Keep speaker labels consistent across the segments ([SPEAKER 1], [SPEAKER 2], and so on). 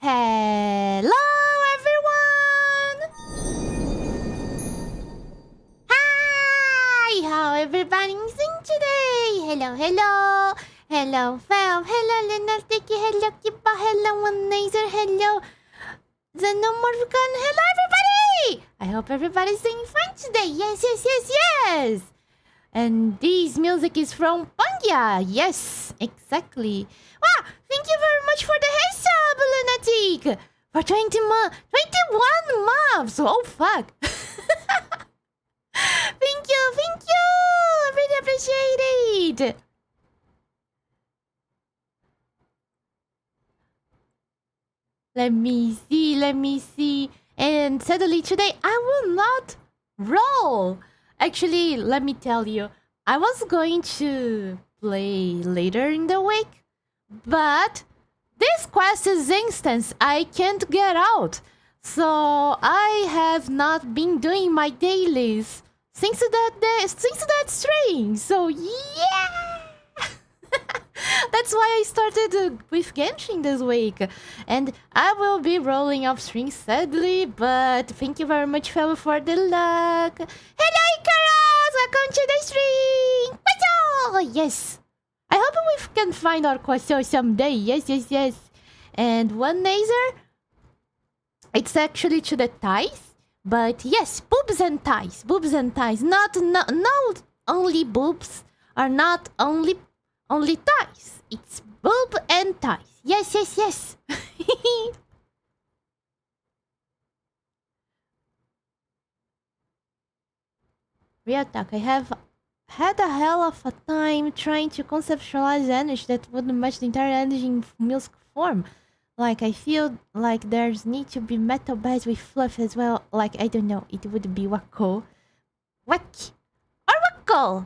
[SPEAKER 1] Hello everyone! Hi! How everybody's doing today? Hello. Hello, Fel. Hello, Lenartiki. Hello, Kippa. Hello, One Laser. Hello, Xenomorphicon. Hello, everybody! I hope everybody's doing fine today. Yes. And this music is from Pangya. Yes, exactly. Wow, thank you very much for the hair sub, Lunatic. For 21 months. Oh, fuck. Thank you. I really appreciate it. Let me see. And suddenly today I will not roll. Actually, let me tell you, I was going to play later in the week, but this quest's instance I can't get out. So I have not been doing my dailies since that string. So yeah. That's why I started with Genshin this week. And I will be rolling off strings sadly, but thank you very much, fellow, for the luck. Hello, Icarus! Welcome to the stream! Quasar! Yes. I hope we can find our Quasar someday. Yes. And one laser, it's actually to the thighs. But yes, boobs and thighs. Not only boobs, or not only thighs. It's boob and thighs. Yes. Real talk, I have had a hell of a time trying to conceptualize energy that would match the entire energy in music form. Like, I feel like there's need to be metal beds with fluff as well. Like, I don't know, it would be Wako. Or Wako!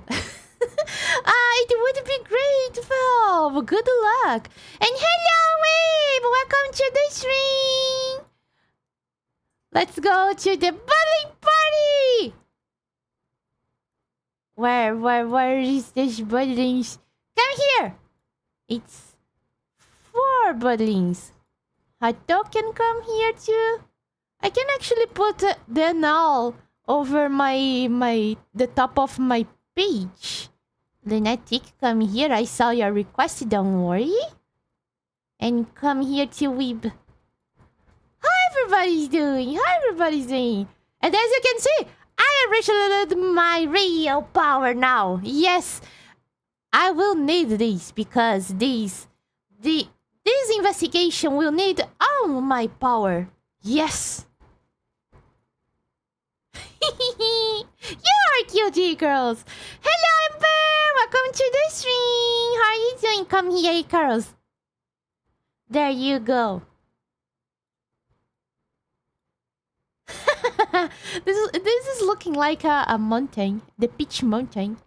[SPEAKER 1] It would be great, Valve. Good luck. And hello, Wave. Welcome to the stream. Let's go to the bowling party. Where is this buddlings? Come here. It's 4 buddlings. Hato can come here too. I can actually put the null over the top of my page. Lunatic, come here. I saw your request, don't worry. And come here to Weeb. How everybody's doing? And as you can see, I have reached my real power now. Yes, I will need this because this investigation will need all my power. Yes. You are cutie girls. Hello, Ember. Welcome to the stream. How are you doing? Come here, Icarus. There you go. This is looking like a mountain, the Peach Mountain.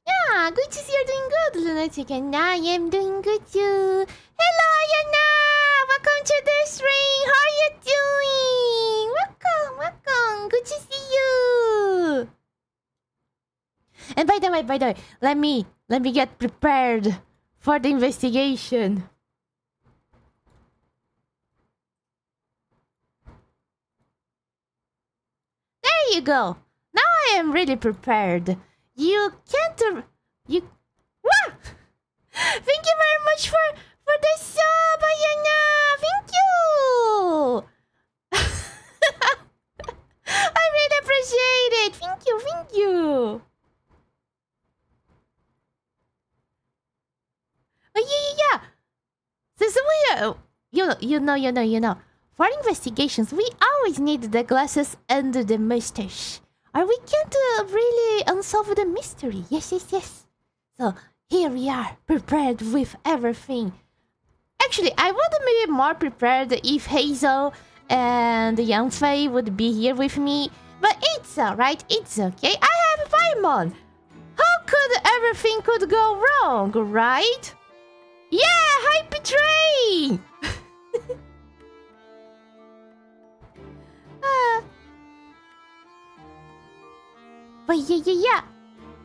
[SPEAKER 1] Yeah, good to see you're doing good, Lunatic, and I am doing good too. Hello, Ayana. Welcome to the stream. How are you doing? Welcome. Good to see you. And by the way, let me get prepared for the investigation. There you go. Now I am really prepared. You can't... Wah! Thank you very much for the sub, Ayana. Thank you. I really appreciate it. Thank you. Oh, yeah. This you know. For investigations, we always need the glasses and the mustache, or we can't really unsolve the mystery. Yes. So here we are, prepared with everything. Actually, I would be more prepared if Hazel and Young Fei would be here with me, but it's alright. It's okay. I have Paimon. How could everything could go wrong, right? Yeah, Hype Train! But yeah.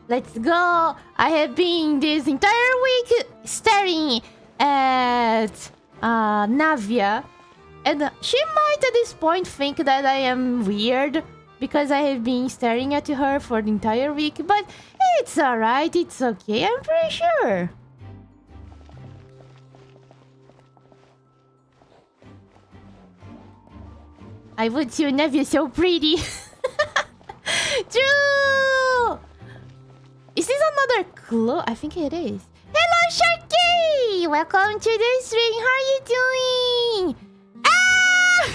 [SPEAKER 1] Let's go. I have been this entire week staring at Navia. And she might at this point think that I am weird because I have been staring at her for the entire week, but it's alright, it's okay, I'm pretty sure. I would too, Navia, so pretty. True! Is this another clue? I think it is. Hello, Sharky! Welcome to the stream. How are you doing? Ah!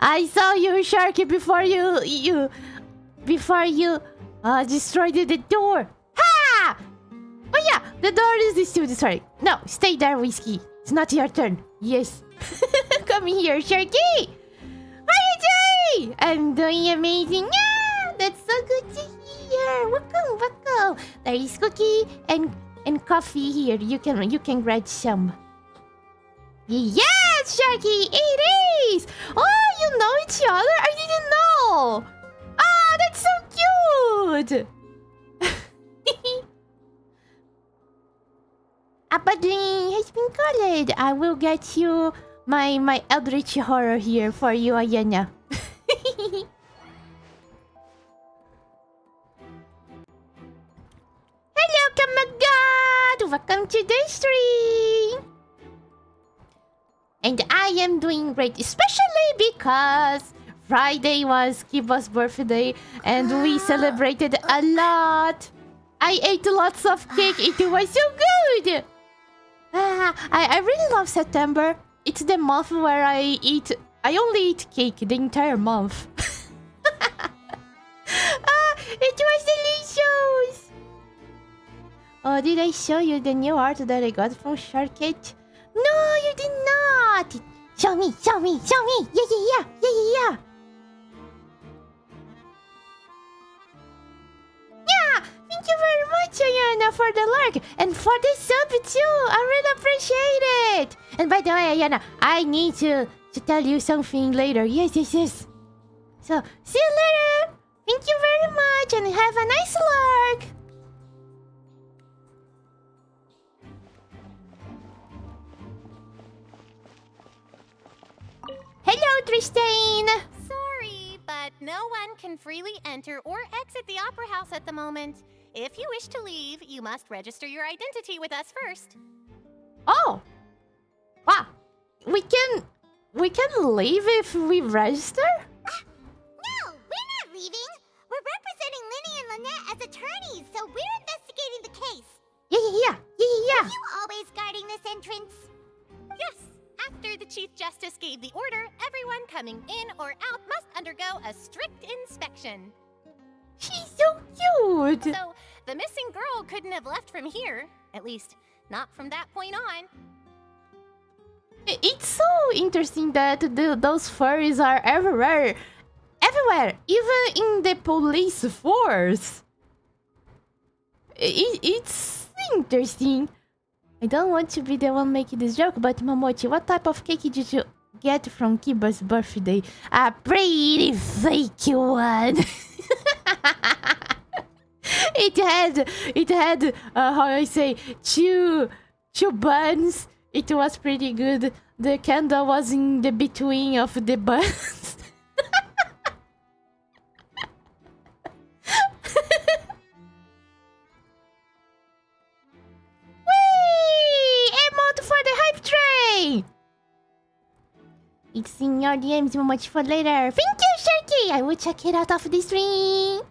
[SPEAKER 1] I saw you, Sharky, before you destroyed the door. Ha! Oh yeah, the door is still destroyed. No, stay there, Whiskey. It's not your turn. Yes. Come here, Sharky. How are you doing? I'm doing amazing. Yeah, that's so good to hear. Welcome, welcome. There is cookie and coffee here. You can grab some. Yes, Sharky, it is. Oh, you know each other? I didn't know. Ah, that's so cute. Apadrin has been called. I will get you my Eldritch Horror here for you, Ayana. Hello, Kamagad! Welcome to the stream! And I am doing great, especially because Friday was Kiba's birthday and we celebrated a lot. I ate lots of cake, it was so good! I really love September. It's the month where I only eat cake the entire month. It was delicious! Oh, did I show you the new art that I got from Sharkette? No, you did not! Show me, show me, show me! Yeah! Yeah! Thank you very much, Ayana, for the like and for the sub too! I really appreciate it! And by the way, Ayana, I need to tell you something later. Yes. So, see you later! Thank you very much and have a nice lurk! Hello, Tristan!
[SPEAKER 2] Sorry, but no one can freely enter or exit the Opera House at the moment. If you wish to leave, you must register your identity with us first.
[SPEAKER 1] Oh! Wow! We can leave if we register?
[SPEAKER 3] No, we're not leaving. We're representing Linny and Lynette as attorneys, so we're investigating the case.
[SPEAKER 1] Yeah.
[SPEAKER 3] Are you always guarding this entrance?
[SPEAKER 2] Yes, after the Chief Justice gave the order, everyone coming in or out must undergo a strict inspection.
[SPEAKER 1] She's so cute!
[SPEAKER 2] So, the missing girl couldn't have left from here. At least, not from that point on.
[SPEAKER 1] It's so interesting that those furries are everywhere. Everywhere! Even in the police force. It's interesting. I don't want to be the one making this joke, but Momochi, what type of cake did you get from Kiba's birthday? A pretty fake one. It had how I say, two buns. It was pretty good. The candle was in the between of the buns. Whee! Emote for the hype train! It's in your DMs, Momochi, for later. Thank you, Sharky! I will check it out of the stream.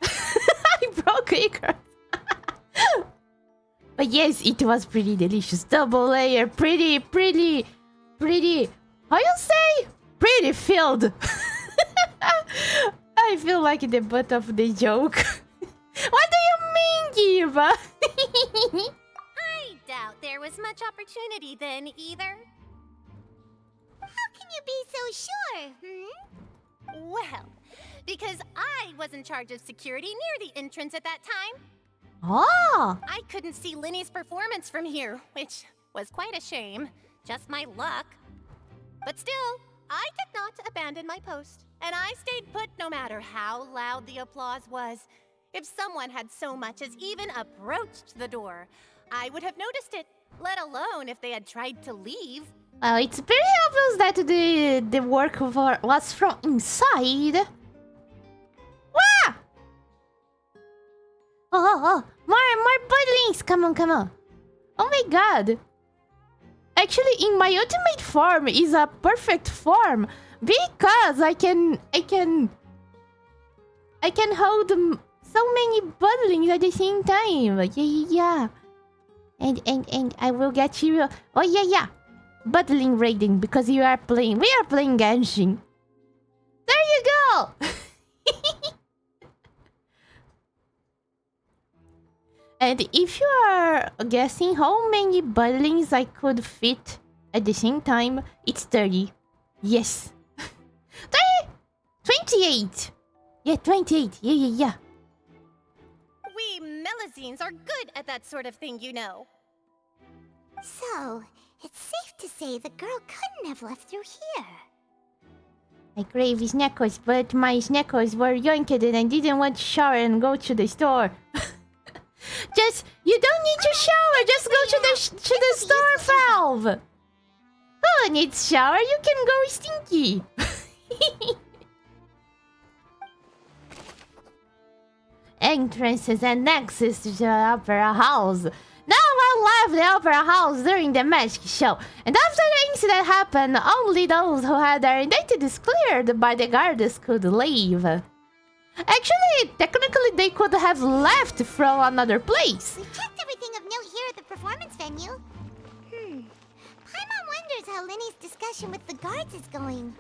[SPEAKER 1] I broke it. But yes, it was pretty delicious. Double layer, pretty. How you say? Pretty filled. I feel like the butt of the joke. What do you mean, Kiba?
[SPEAKER 2] I doubt there was much opportunity then either.
[SPEAKER 3] How can you be so sure,
[SPEAKER 2] Well, because I was in charge of security near the entrance at that time.
[SPEAKER 1] Oh!
[SPEAKER 2] I couldn't see Linny's performance from here, which was quite a shame. Just my luck. But still, I did not abandon my post, and I stayed put no matter how loud the applause was. If someone had so much as even approached the door, I would have noticed it let alone if they had tried to leave.
[SPEAKER 1] Well, it's very obvious that the work was from inside. Wah! Oh, more buddlings! Come on. Oh my god! Actually, in my ultimate form is a perfect form because I can hold so many buddlings at the same time. Yeah. And I will get you. Oh yeah. Buddling raiding because we are playing Genshin. There you go. And if you are guessing how many buddlings I could fit at the same time, it's 30. Yes. 30? 28. Yeah, 28. Yeah.
[SPEAKER 2] We Melazines are good at that sort of thing, you know.
[SPEAKER 3] So, it's safe to say the girl couldn't have left through here.
[SPEAKER 1] I crave snackos, but my snackos were yoinked and I didn't want to shower and go to the store. You don't need to shower, just go to the store, Valve! Who needs shower? You can go stinky! Entrances and exits to the Opera House. Now I left the Opera House during the magic show, and after the incident happened, only those who had their identities cleared by the guards could leave. Actually, technically they could have left from another place.
[SPEAKER 3] We checked everything of note here at the performance venue. Paimon wonders how Linny's discussion with the guards is going.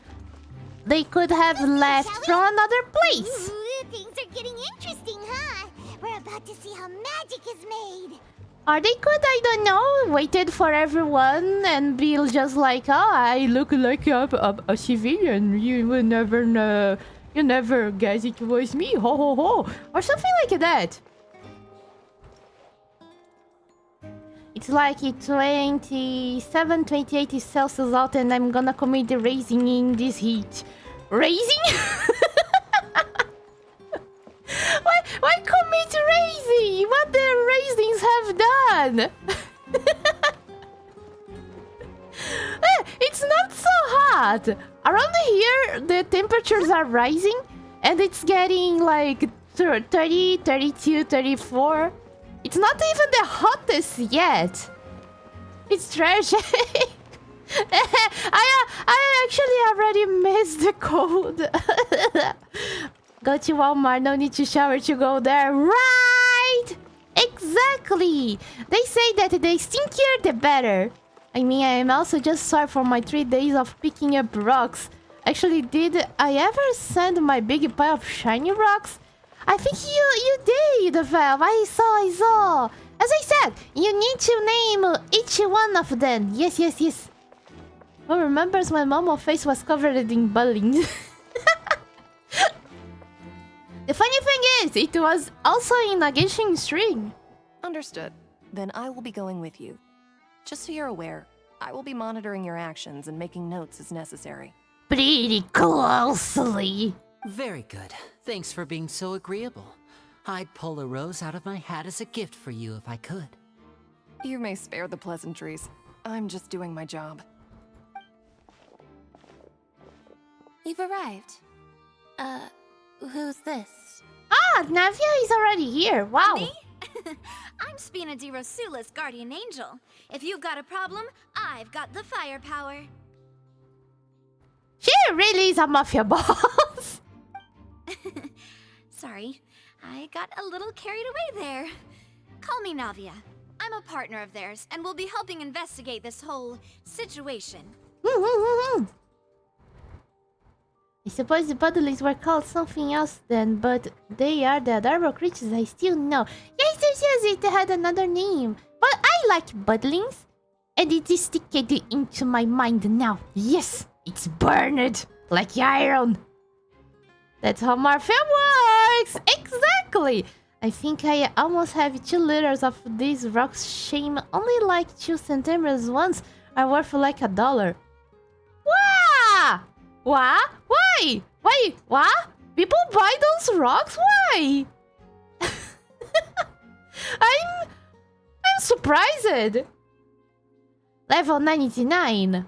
[SPEAKER 1] They could have left from another place.
[SPEAKER 3] Ooh, things are getting interesting, huh? We're about to see how magic is made.
[SPEAKER 1] Or they could, I don't know, waited for everyone and be just like, oh, I look like a civilian. You will never know. You never guess it was me. Ho ho ho. Or something like that. It's like 27, 28 Celsius out and I'm gonna commit the raising in this heat. Raising? Why commit raising? What the raisins have done? It's not so hot. Around here, the temperatures are rising and it's getting like 30, 32, 34. It's not even the hottest yet. It's tragic. I actually already missed the cold. Go to Walmart, no need to shower to go there. Right! Exactly! They say that the stinkier the better. I mean, I am also just sorry for my 3 days of picking up rocks. Actually, did I ever send my big pile of shiny rocks? I think you did, Valve. I saw. As I said, you need to name each one of them. Yes. Who remembers when Momo's face was covered in budding? The funny thing is, it was also in a Genshin string.
[SPEAKER 4] Understood. Then I will be going with you. Just so you're aware, I will be monitoring your actions and making notes as necessary.
[SPEAKER 1] Pretty closely.
[SPEAKER 5] Very good. Thanks for being so agreeable. I'd pull a rose out of my hat as a gift for you if I could.
[SPEAKER 4] You may spare the pleasantries. I'm just doing my job.
[SPEAKER 6] You've arrived. Who's this?
[SPEAKER 1] Ah, Navia is already here. Wow.
[SPEAKER 6] Me? I'm Spina di Rosula's guardian angel. If you've got a problem, I've got the firepower.
[SPEAKER 1] She really is a mafia boss.
[SPEAKER 6] Sorry, I got a little carried away there. Call me Navia. I'm a partner of theirs, and will be helping investigate this whole situation.
[SPEAKER 1] I suppose the buddlings were called something else then, but they are the adorable creatures I still know. Yes, it had another name. But I like buddlings, and it is sticking into my mind now. Yes, it's burned like iron. That's how Marfim works! Exactly! I think I almost have 2 liters of these rocks. Shame, only like 2 centimeters ones are worth like $1. Wow! What? Why? What? People buy those rocks? Why? I'm surprised. Level 99.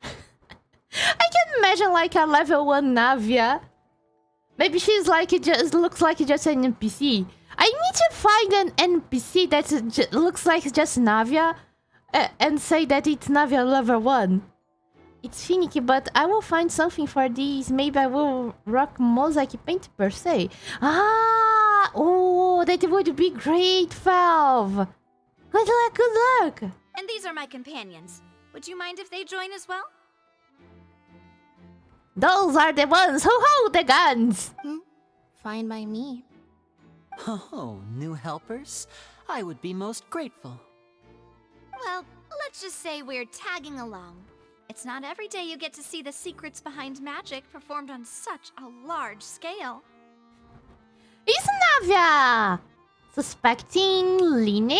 [SPEAKER 1] I can imagine like a level 1 Navia. Maybe she's like, it just looks like just an NPC. I need to find an NPC that looks like just Navia and say that it's Navia level 1. It's finicky, but I will find something for these. Maybe I will rock mosaic paint per se. Ah! Oh, that would be great, Valve! Good luck, good luck!
[SPEAKER 6] And these are my companions. Would you mind if they join as well?
[SPEAKER 1] Those are the ones who hold the guns!
[SPEAKER 3] Fine by me.
[SPEAKER 5] Oh, new helpers? I would be most grateful.
[SPEAKER 6] Well, let's just say we're tagging along. It's not every day you get to see the secrets behind magic performed on such a large scale.
[SPEAKER 1] It's Navia! Suspecting Line?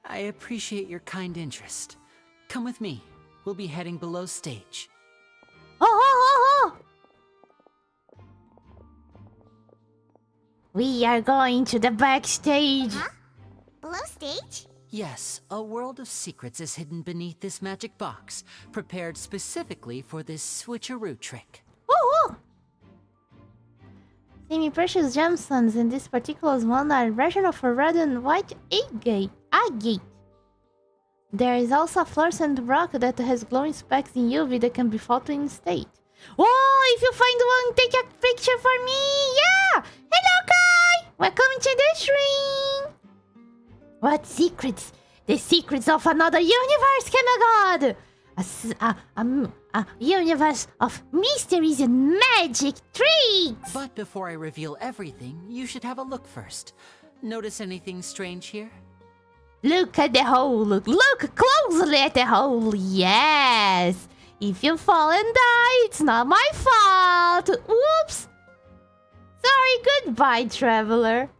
[SPEAKER 5] I appreciate your kind interest. Come with me. We'll be heading below stage.
[SPEAKER 1] Oh! We are going to the backstage.
[SPEAKER 3] Huh? Below stage?
[SPEAKER 5] Yes, a world of secrets is hidden beneath this magic box, prepared specifically for this switcheroo trick.
[SPEAKER 1] Oh! Semi-precious gemstones in this particular one are version of a red and white agate. There is also a fluorescent rock that has glowing specks in UV that can be photo in state. Whoa! If you find one, take a picture for me! Yeah! Hello, Kai! Welcome to the stream! What secrets? The secrets of another universe, Chemagod! A universe of mysteries and magic tricks!
[SPEAKER 5] But before I reveal everything, you should have a look first. Notice anything strange here?
[SPEAKER 1] Look at the hole! Look closely at the hole! Yes! If you fall and die, it's not my fault! Whoops! Sorry, goodbye, traveler.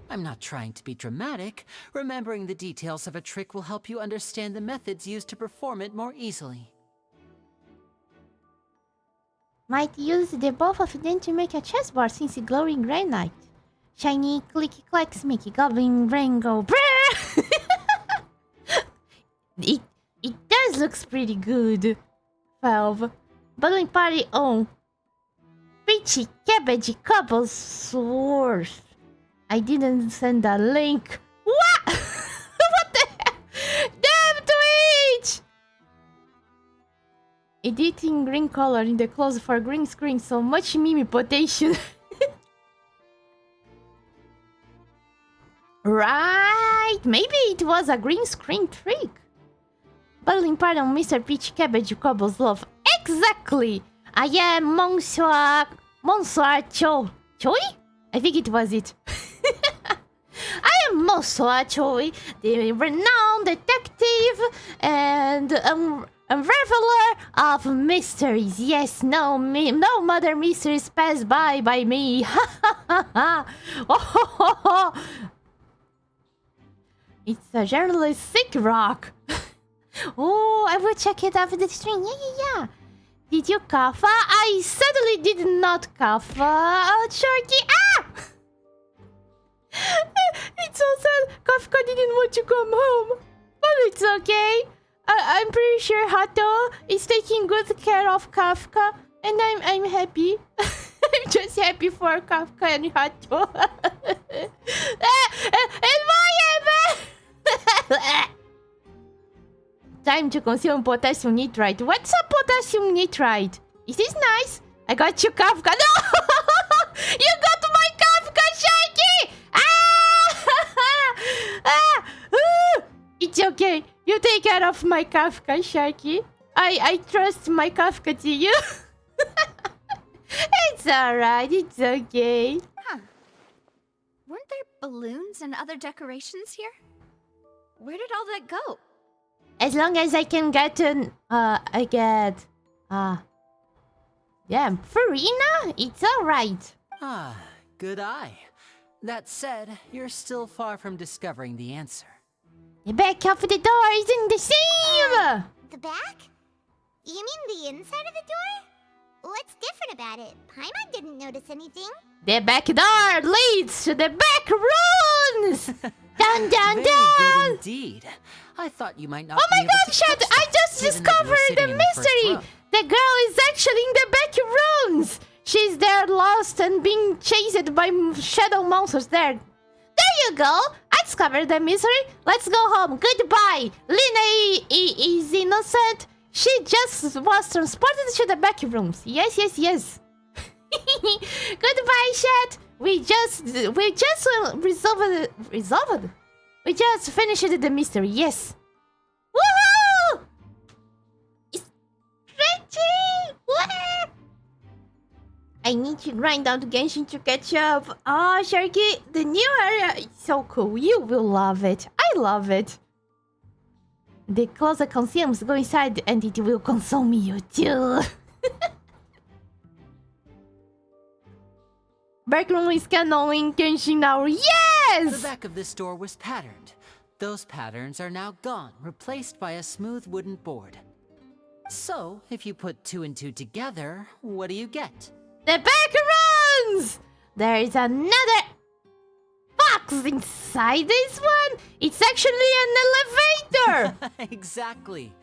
[SPEAKER 5] I'm not trying to be dramatic. Remembering the details of a trick will help you understand the methods used to perform it more easily.
[SPEAKER 1] Might use the both of them to make a chessboard since glowing granite. Shiny, clicky clacks, Mickey, goblin, rainbow, brrr! It does looks pretty good. Valve. Balloon party on. Peachy, cabbage, couple, swords. I didn't send a link. What? What the hell? Damn Twitch! Editing green color in the clothes for green screen. So much meme potential. Right. Maybe it was a green screen trick. Bubbling pardon, Mr. Peach Cabbage Cobble's love. Exactly. I am Monsieur Choi? I think it was it. I am Monsieur Choi, the renowned detective and unraveler of mysteries. Yes, no mother mysteries pass by me. Oh, it's a journalistic rock. Oh, I will check it after the stream. Yeah. Did you cough? I certainly did not cough. Sharky. Ah! It's so sad. Kafka didn't want to come home. But it's okay. I'm pretty sure Hato is taking good care of Kafka. And I'm happy. I'm just happy for Kafka and Hato. And why Time to consume potassium nitrite. What's a potassium nitrite? Is this nice? I got you, Kafka. No! You got my Kafka, Shaky! It's okay. You take care of my Kafka, Sharky. I trust my Kafka to you. It's alright. It's okay.
[SPEAKER 6] Huh. Weren't there balloons and other decorations here? Where did all that go?
[SPEAKER 1] As long as I can get Farina, it's alright.
[SPEAKER 5] Ah, good eye. That said, you're still far from discovering the answer.
[SPEAKER 1] The back of the door isn't the same!
[SPEAKER 3] The back? You mean the inside of the door? What's different about it? Paimon didn't notice anything.
[SPEAKER 1] The back door leads to the back rooms! Dun dun
[SPEAKER 5] Very
[SPEAKER 1] dun!
[SPEAKER 5] good indeed. I thought you might not
[SPEAKER 1] Oh
[SPEAKER 5] be
[SPEAKER 1] my
[SPEAKER 5] able
[SPEAKER 1] god,
[SPEAKER 5] to
[SPEAKER 1] Chad!
[SPEAKER 5] catch
[SPEAKER 1] I
[SPEAKER 5] that,
[SPEAKER 1] just
[SPEAKER 5] given that you were
[SPEAKER 1] discovered
[SPEAKER 5] sitting
[SPEAKER 1] the
[SPEAKER 5] in the first
[SPEAKER 1] mystery!
[SPEAKER 5] row.
[SPEAKER 1] The girl is actually in the back rooms! She's there lost and being chased by shadow monsters there. There you go! I discovered the mystery. Let's go home. Goodbye! Lina is innocent. She just was transported to the back rooms. Yes, yes, yes. Goodbye, chat. We just resolved. We just finished the mystery. Yes. Woohoo! It's stretching. Wah! I need to grind down to Genshin to catch up. Oh, Sharky, the new area is so cool. You will love it. I love it. The closer consumes, go inside and it will consume you too. Backroom is canon in Genshin now.
[SPEAKER 5] The
[SPEAKER 1] Yes!
[SPEAKER 5] back of this door was patterned. Those patterns are now gone, replaced by a smooth wooden board. So, if you put 2 and 2 together, what do you get?
[SPEAKER 1] The backrooms! There is another box inside this one. It's actually an elevator.
[SPEAKER 5] Exactly.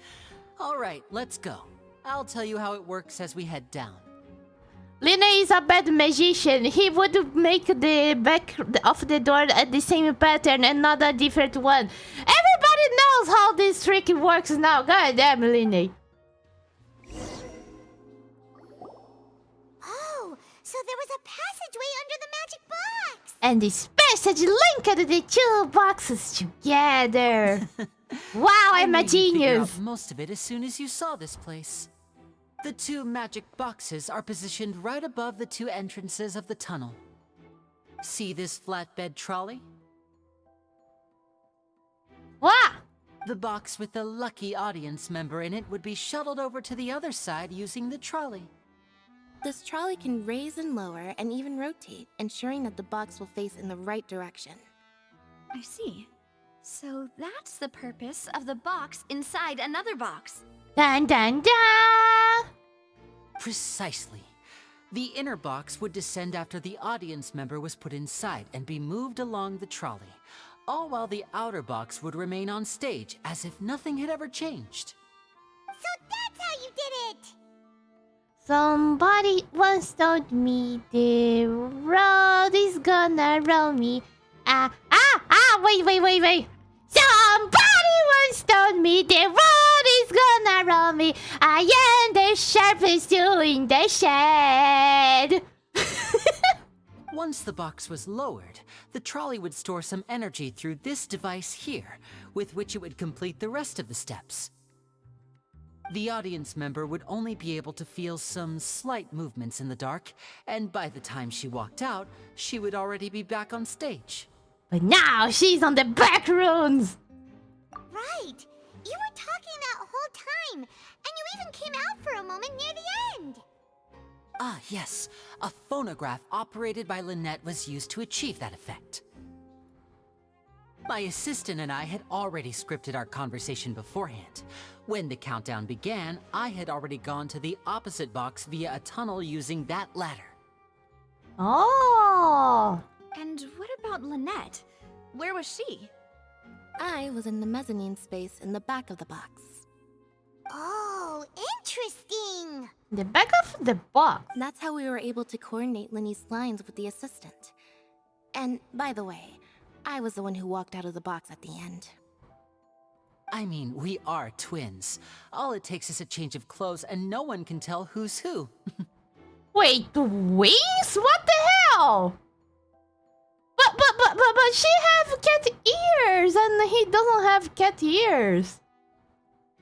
[SPEAKER 5] All right, let's go. I'll tell you how it works as we head down.
[SPEAKER 1] Lina is a bad magician. He would make the back of the door at the same pattern and not a different one. Everybody knows how this trick works now. God damn, Lina.
[SPEAKER 3] Oh, so there was a passageway under the magic box.
[SPEAKER 1] And this passage linked the two boxes together. Wow, I'm
[SPEAKER 5] I
[SPEAKER 1] a
[SPEAKER 5] knew you'd figure
[SPEAKER 1] genius.
[SPEAKER 5] out most of it as soon as you saw this place. The 2 magic boxes are positioned right above the 2 entrances of the tunnel. See this flatbed trolley?
[SPEAKER 1] Wow.
[SPEAKER 5] The box with the lucky audience member in it would be shuttled over to the other side using the trolley.
[SPEAKER 7] This trolley can raise and lower and even rotate, ensuring that the box will face in the right direction.
[SPEAKER 6] I see. So that's the purpose of the box inside another box.
[SPEAKER 1] Dun dun dun.
[SPEAKER 5] Precisely. The inner box would descend after the audience member was put inside and be moved along the trolley, all while the outer box would remain on stage as if nothing had ever changed.
[SPEAKER 3] So that's how you did it.
[SPEAKER 1] Somebody once told me the road is gonna roll me. Wait. Somebody once told me the road is gonna roll me. I am the sharpest tool in the shed.
[SPEAKER 5] Once the box was lowered, the trolley would store some energy through this device here, with which it would complete the rest of the steps. The audience member would only be able to feel some slight movements in the dark, and by the time she walked out, she would already be back on stage.
[SPEAKER 1] But now she's on the back rooms.
[SPEAKER 3] Right. You were talking that whole time, and you even came out for a moment near the end.
[SPEAKER 5] Ah, yes. A phonograph operated by Lynette was used to achieve that effect. My assistant and I had already scripted our conversation beforehand. When the countdown began, I had already gone to the opposite box via a tunnel using that ladder.
[SPEAKER 1] Oh.
[SPEAKER 6] And what about Lynette? Where was she?
[SPEAKER 7] I was in the mezzanine space in the back of the box.
[SPEAKER 3] Oh, interesting.
[SPEAKER 1] The back of the box.
[SPEAKER 7] That's how we were able to coordinate Linny's lines with the assistant. And by the way, I was the one who walked out of the box at the end.
[SPEAKER 5] I mean, we are twins. All it takes is a change of clothes and no one can tell who's who.
[SPEAKER 1] Wait, wings? What the hell? But she have cat ears and he doesn't have cat ears.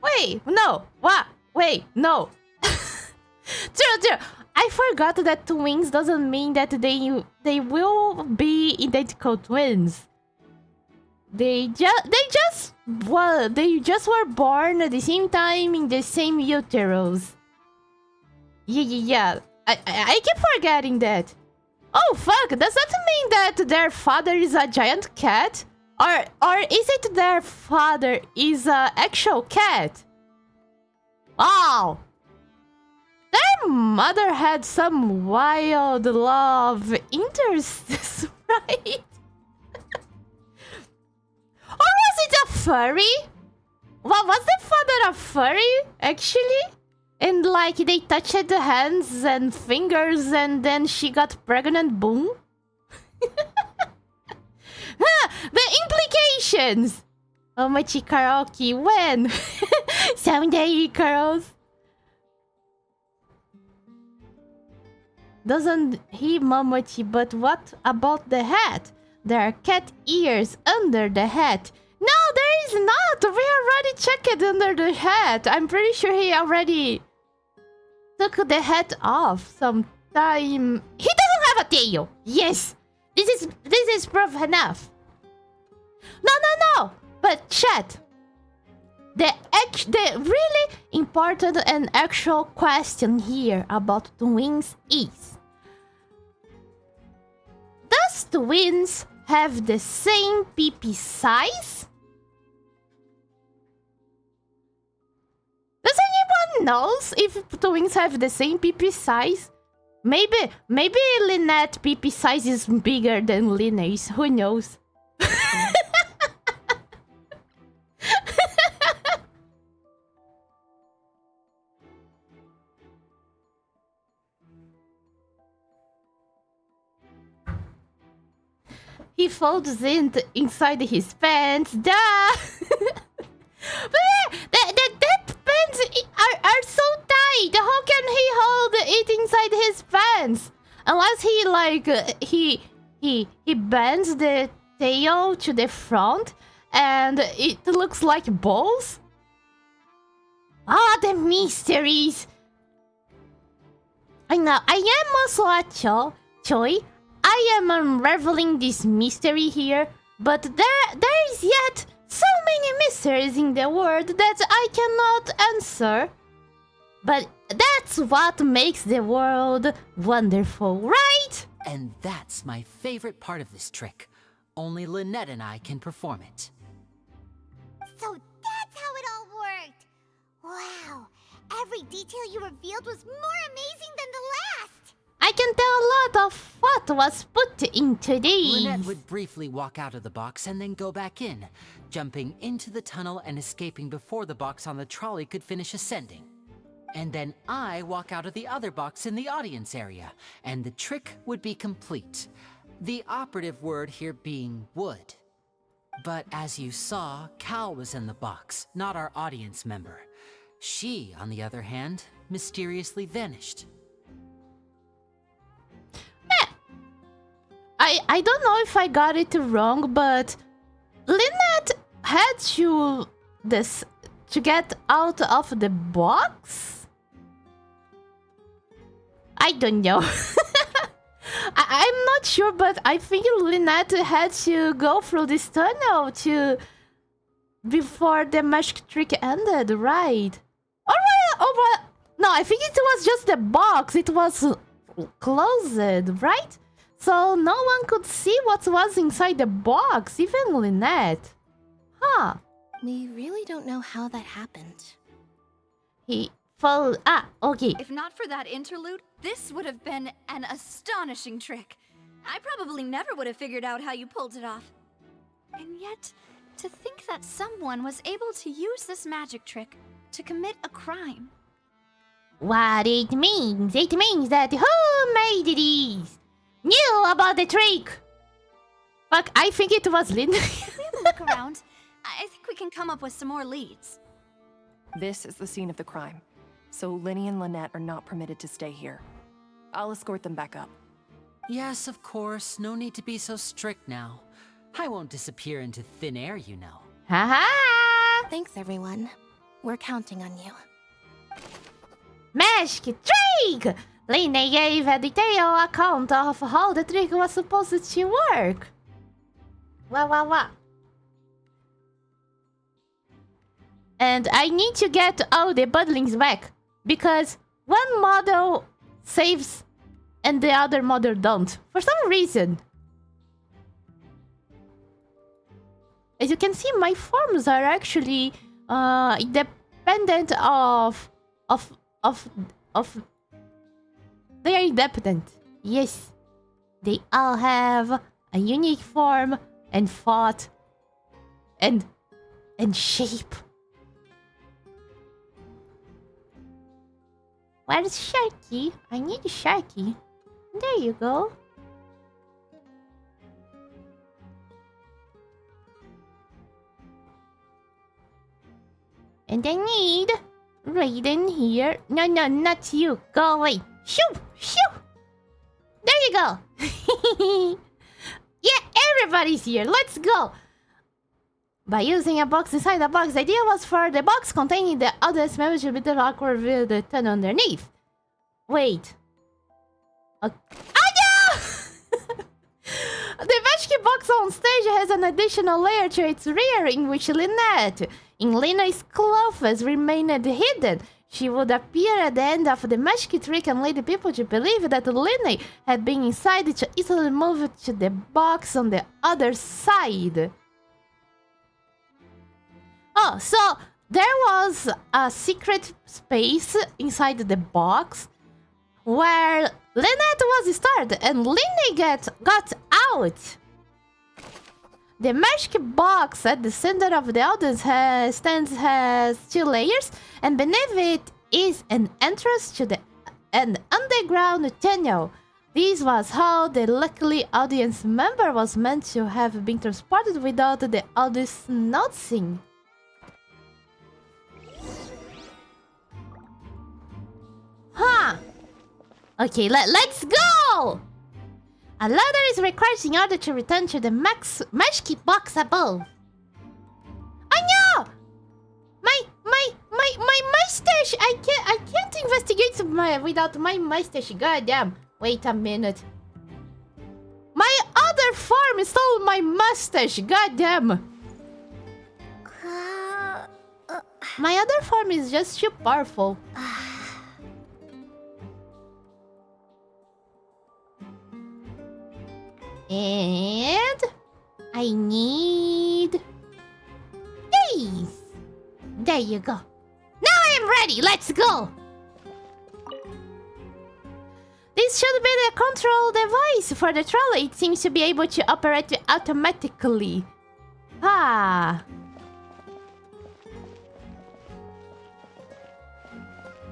[SPEAKER 1] Wait, no. What? Wait, no. True. I forgot that twins doesn't mean that they will be identical twins. They just were born at the same time in the same uterus. Yeah. I keep forgetting that. Oh fuck! Does that mean that their father is a giant cat, or is it their father is a actual cat? Wow. Their mother had some wild love interests, right? furry? What was the father a furry, actually? And like they touched the hands and fingers and then she got pregnant, boom? The implications! Momochi karaoke, when? Someday, girls. Doesn't he, Momochi, but what about the hat? There are cat ears under the hat. No, there is not! We already checked under the hat. I'm pretty sure he already took the hat off sometime. He doesn't have a tail! Yes! This is proof enough. No! But chat. The really important and actual question here about twins is: does twins have the same PP size? Does anyone knows if twins have the same PP size? Maybe Lynette PP size is bigger than Linne's. Who knows? He folds it inside his pants. Duh! But that pants are so tight. How can he hold it inside his pants? Unless he like he bends the tail to the front and it looks like balls. Ah, the mysteries. I know. I am also a Choi. I am unraveling this mystery here, but there is yet so many mysteries in the world that I cannot answer. But that's what makes the world wonderful, right?
[SPEAKER 5] And that's my favorite part of this trick. Only Lynette and I can perform it.
[SPEAKER 3] So that's how it all worked. Wow. Every detail you revealed was more amazing than the last.
[SPEAKER 1] I can tell a lot of what was put into these.
[SPEAKER 5] Lynette would briefly walk out of the box and then go back in, jumping into the tunnel and escaping before the box on the trolley could finish ascending. And then I walk out of the other box in the audience area, and the trick would be complete. The operative word here being would. But as you saw, Cal was in the box, not our audience member. She, on the other hand, mysteriously vanished.
[SPEAKER 1] I don't know if I got it wrong, but Lynette had to get out of the box? I don't know. I'm not sure, but I think Lynette had to go through this tunnel before the magic trick ended, right? Alright, no, I think it was just the box. It was closed, right? So no one could see what was inside the box, even Lynette. Huh.
[SPEAKER 7] We really don't know how that happened.
[SPEAKER 1] He fell... okay.
[SPEAKER 6] If not for that interlude, this would have been an astonishing trick. I probably never would have figured out how you pulled it off. And yet, to think that someone was able to use this magic trick to commit a crime.
[SPEAKER 1] What it means that who made these knew about the trick. Fuck, I think it was Lynn.
[SPEAKER 6] If we have a look around, I think we can come up with some more leads.
[SPEAKER 4] This is the scene of the crime, so Linny and Lynette are not permitted to stay here. I'll escort them back up.
[SPEAKER 5] Yes, of course. No need to be so strict now. I won't disappear into thin air, you know.
[SPEAKER 1] Haha!
[SPEAKER 7] Thanks, everyone. We're counting on you.
[SPEAKER 1] Magic trick! Lynn gave a detailed account of how the trick was supposed to work. Wow. And I need to get all the budlings back, because one model saves and the other model don't, for some reason. As you can see, my forms are actually independent of they are independent. Yes. They all have a unique form and thought and and shape. Where's Sharky? I need Sharky. There you go. And I need Raiden here. No, not you. Go away. Shoo! Shoo! There you go. Yeah, everybody's here. Let's go. By using a box inside the box, the idea was for the box containing the audience members to be the awkward with the ton underneath. Wait. Oh no! The magic box on stage has an additional layer to its rear in which Lynette, in Lena's clothes, remained hidden. She would appear at the end of the magic trick and lead people to believe that Lena had been inside to easily move to the box on the other side. Oh, so there was a secret space inside the box where Lynette was started and Lena got out. The magic box at the center of the audience has 2 layers, and beneath it is an entrance to an underground tunnel. This was how the lucky audience member was meant to have been transported without the audience noticing. Huh. Okay, let's go! A ladder is required in order to return to the magic box above. Oh no! My mustache! I can't investigate without my mustache. Goddamn! Wait a minute. My other form stole my mustache. Goddamn! My other form is just too powerful. And I need these. There you go. Now I am ready. Let's go. This should be the control device for the trolley. It seems to be able to operate automatically. Ah.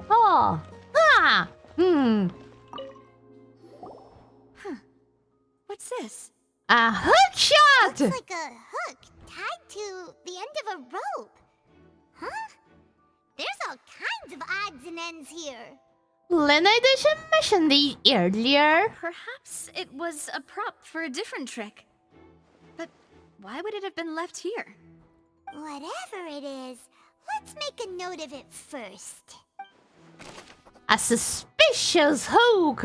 [SPEAKER 1] Oh. Ah.
[SPEAKER 6] What's this?
[SPEAKER 1] A hook shot!
[SPEAKER 3] Looks like a hook tied to the end of a rope. Huh? There's all kinds of odds and ends here.
[SPEAKER 1] Lena didn't mention these earlier.
[SPEAKER 6] Perhaps it was a prop for a different trick. But why would it have been left here?
[SPEAKER 3] Whatever it is, let's make a note of it first.
[SPEAKER 1] A suspicious hook.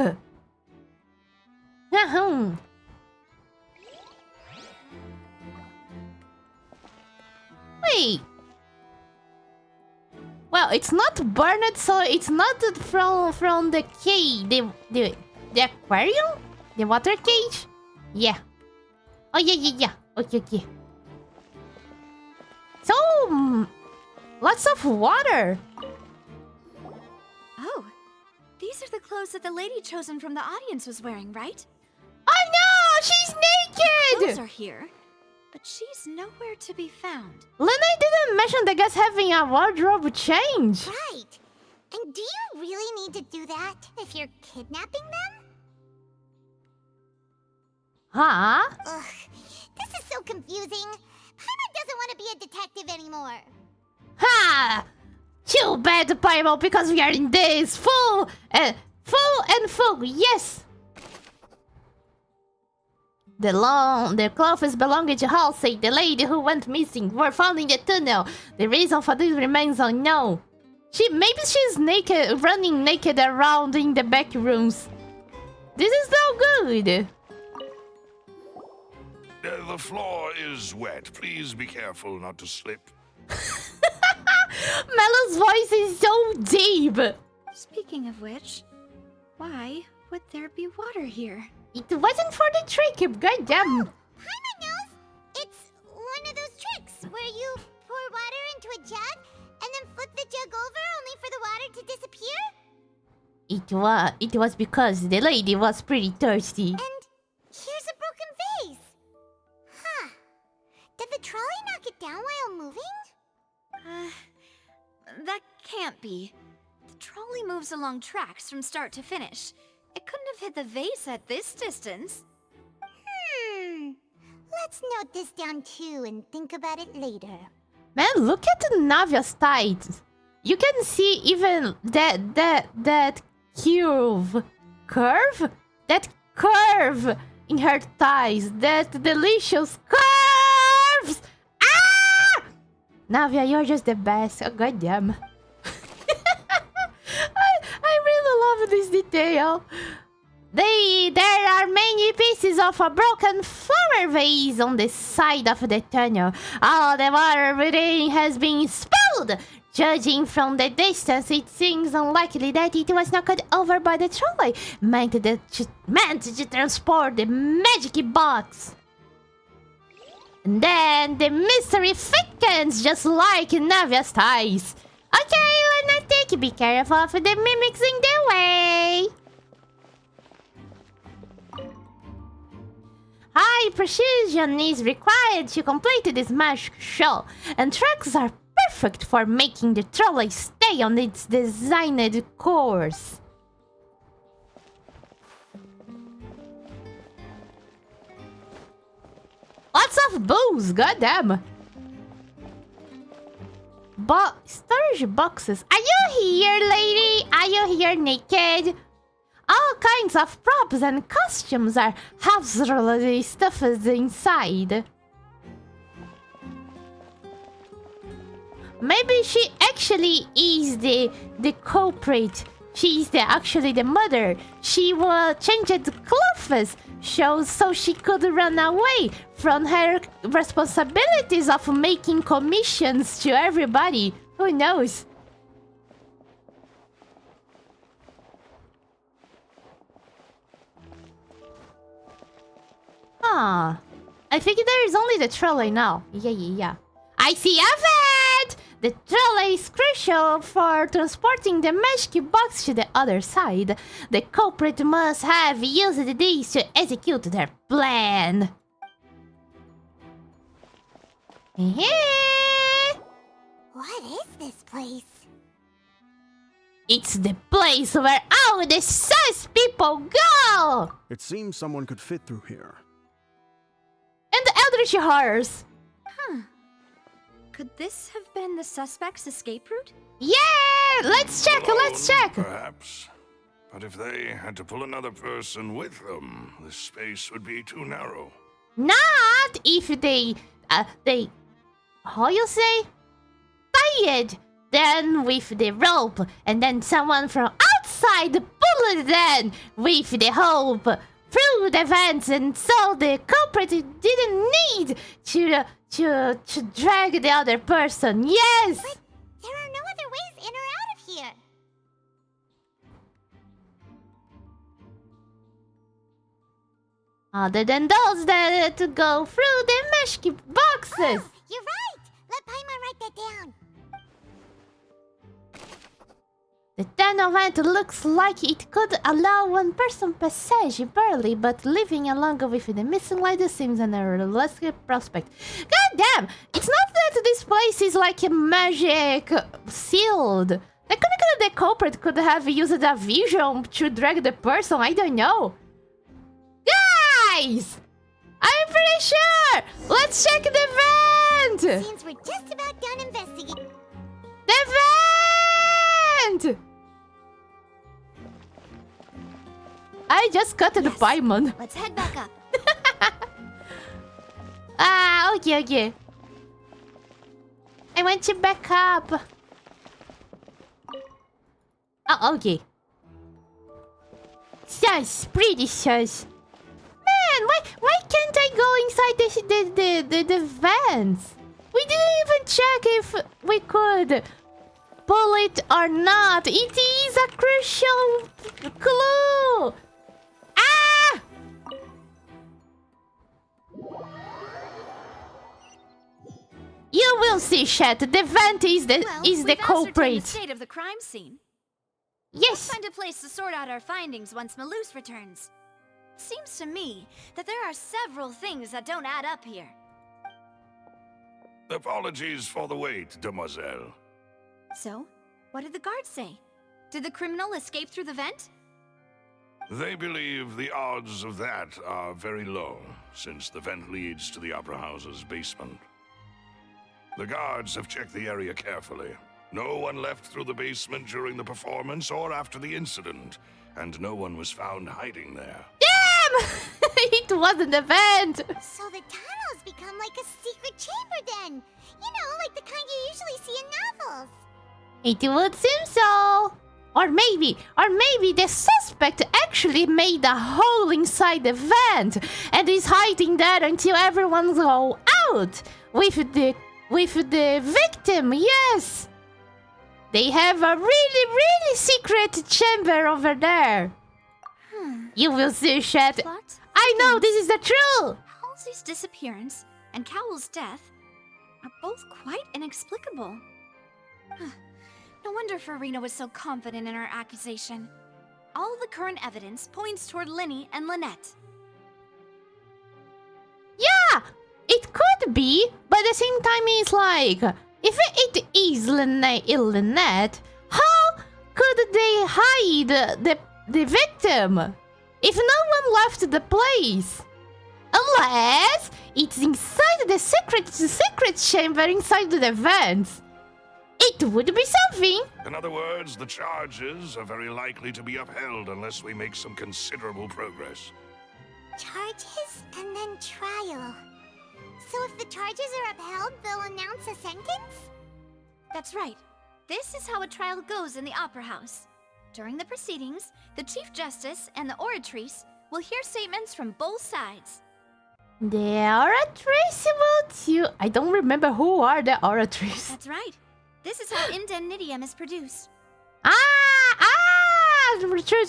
[SPEAKER 1] Wait. Well, it's not burned, so it's not from the cage, the aquarium, the water cage. Yeah. Oh yeah. Okay. So lots of water.
[SPEAKER 6] Oh, these are the clothes that the lady chosen from the audience was wearing, right?
[SPEAKER 1] Oh no, she's naked.
[SPEAKER 6] Clothes are here, but she's nowhere to be found.
[SPEAKER 1] Lena didn't mention the guys having a wardrobe change.
[SPEAKER 3] Right. And do you really need to do that if you're kidnapping them?
[SPEAKER 1] Huh?
[SPEAKER 3] Ugh, this is so confusing. Paimon doesn't want to be a detective anymore.
[SPEAKER 1] Ha! Too bad, Paimon, because we are in this full, yes! The clothes belonging to Halsey, the lady who went missing, were found in the tunnel. The reason for this remains unknown. Maybe she's naked, running naked around in the back rooms. This is no good.
[SPEAKER 8] The floor is wet. Please be careful not to slip.
[SPEAKER 1] Mellow's voice is so deep.
[SPEAKER 6] Speaking of which, why would there be water here?
[SPEAKER 1] It wasn't for the trick, goddamn.
[SPEAKER 3] Oh, Paimon knows. It's one of those tricks where you pour water into a jug and then flip the jug over only for the water to disappear.
[SPEAKER 1] It was because the lady was pretty thirsty.
[SPEAKER 3] And here's a broken vase. Huh. Did the trolley knock it down while moving?
[SPEAKER 6] That can't be. The trolley moves along tracks from start to finish. It couldn't have hit the vase at this distance.
[SPEAKER 3] Let's note this down too and think about it later.
[SPEAKER 1] Man, look at Navia's thighs. You can see even that curve in her thighs. That delicious curves. Ah! Navia, you're just the best. Oh, goddamn. I really love this detail. There are many pieces of a broken flower vase on the side of the tunnel. All the water within has been spilled. Judging from the distance, it seems unlikely that it was knocked over by the trolley, meant to transport the magic box. And then the mystery thickens just like Navia's thighs. Okay, Lunatic, be careful of the mimics in the way. High precision is required to complete this magic show, and tracks are perfect for making the trolley stay on its designed course. Lots of booze, goddamn! Storage boxes. Are you here, lady? Are you here naked? All kinds of props and costumes are hazardly stuffed inside. Maybe she actually is the culprit. She is actually the mother. She will change the clothes so she could run away from her responsibilities of making commissions to everybody. Who knows? I think there is only the trolley now. Yeah. I see a vent! The trolley is crucial for transporting the magic box to the other side. The culprit must have used these to execute their plan.
[SPEAKER 3] What is this place?
[SPEAKER 1] It's the place where all the sus people go!
[SPEAKER 9] It seems someone could fit through here.
[SPEAKER 1] And the Eldritch Horrors.
[SPEAKER 6] Could this have been the suspect's escape route?
[SPEAKER 1] Yeah! Let's check.
[SPEAKER 8] Perhaps. But if they had to pull another person with them, the space would be too narrow.
[SPEAKER 1] Not if they how you say? Tied them with the rope, and then someone from outside pulled them with the rope through the vents, and so the culprit didn't need to drag the other person. Yes!
[SPEAKER 3] But there are no other ways in or out of here.
[SPEAKER 1] Other than those that go through the magic boxes.
[SPEAKER 3] Oh, you're right. Let Paimon write that down.
[SPEAKER 1] The tunnel vent looks like it could allow one person passage barely, but living along with the missing light seems an unrealistic prospect. God damn! It's not that this place is like a magic sealed. The culprit could have used a vision to drag the person, I don't know. Guys! I'm pretty sure! Let's check the vent!
[SPEAKER 3] Seems we're just about done investigating.
[SPEAKER 1] The vent! I just cut the Paimon.
[SPEAKER 6] Let's head back up.
[SPEAKER 1] Okay. I want to back up. Oh, okay. Sus, pretty sus. Man, why can't I go inside the vents? We didn't even check if we could pull it or not. It is a crucial clue. Ah! You will see, chat. The vent is the
[SPEAKER 6] We've
[SPEAKER 1] culprit.
[SPEAKER 6] the state of the crime scene.
[SPEAKER 1] Yes.
[SPEAKER 6] Let's find a place to sort out our findings once Malus returns. Seems to me that there are several things that don't add up here.
[SPEAKER 8] Apologies for the wait, demoiselle.
[SPEAKER 6] So, what did the guards say? Did the criminal escape through the vent?
[SPEAKER 8] They believe the odds of that are very low, since the vent leads to the Opera House's basement. The guards have checked the area carefully. No one left through the basement during the performance or after the incident, and no one was found hiding there.
[SPEAKER 1] Damn! It wasn't a vent!
[SPEAKER 3] So the tunnels become like a secret chamber then. You know, like the kind you usually see in novels.
[SPEAKER 1] It would seem so. Or maybe the suspect actually made a hole inside the vent and is hiding there until everyone go out with the victim. Yes, they have a really secret chamber over there. You will see, Chet.
[SPEAKER 6] Plot?
[SPEAKER 1] I know this is the truth.
[SPEAKER 6] Halsey's disappearance and Cowell's death are both quite inexplicable. No wonder Farina was so confident in her accusation. All the current evidence points toward Linny and Lynette.
[SPEAKER 1] Yeah, it could be, but at the same time, it's like, if it is Lynette, how could they hide the victim if no one left the place? Unless it's inside the secret chamber inside the vents. It would be something.
[SPEAKER 8] In other words, the charges are very likely to be upheld unless we make some considerable progress.
[SPEAKER 3] Charges and then trial. So if the charges are upheld, they'll announce a sentence?
[SPEAKER 6] That's right. This is how a trial goes in the Opera House. During the proceedings, the Chief Justice and the oratrice will hear statements from both sides.
[SPEAKER 1] The oratrice will too. I don't remember who are the oratrice.
[SPEAKER 6] That's right. This is how indemnitium is produced.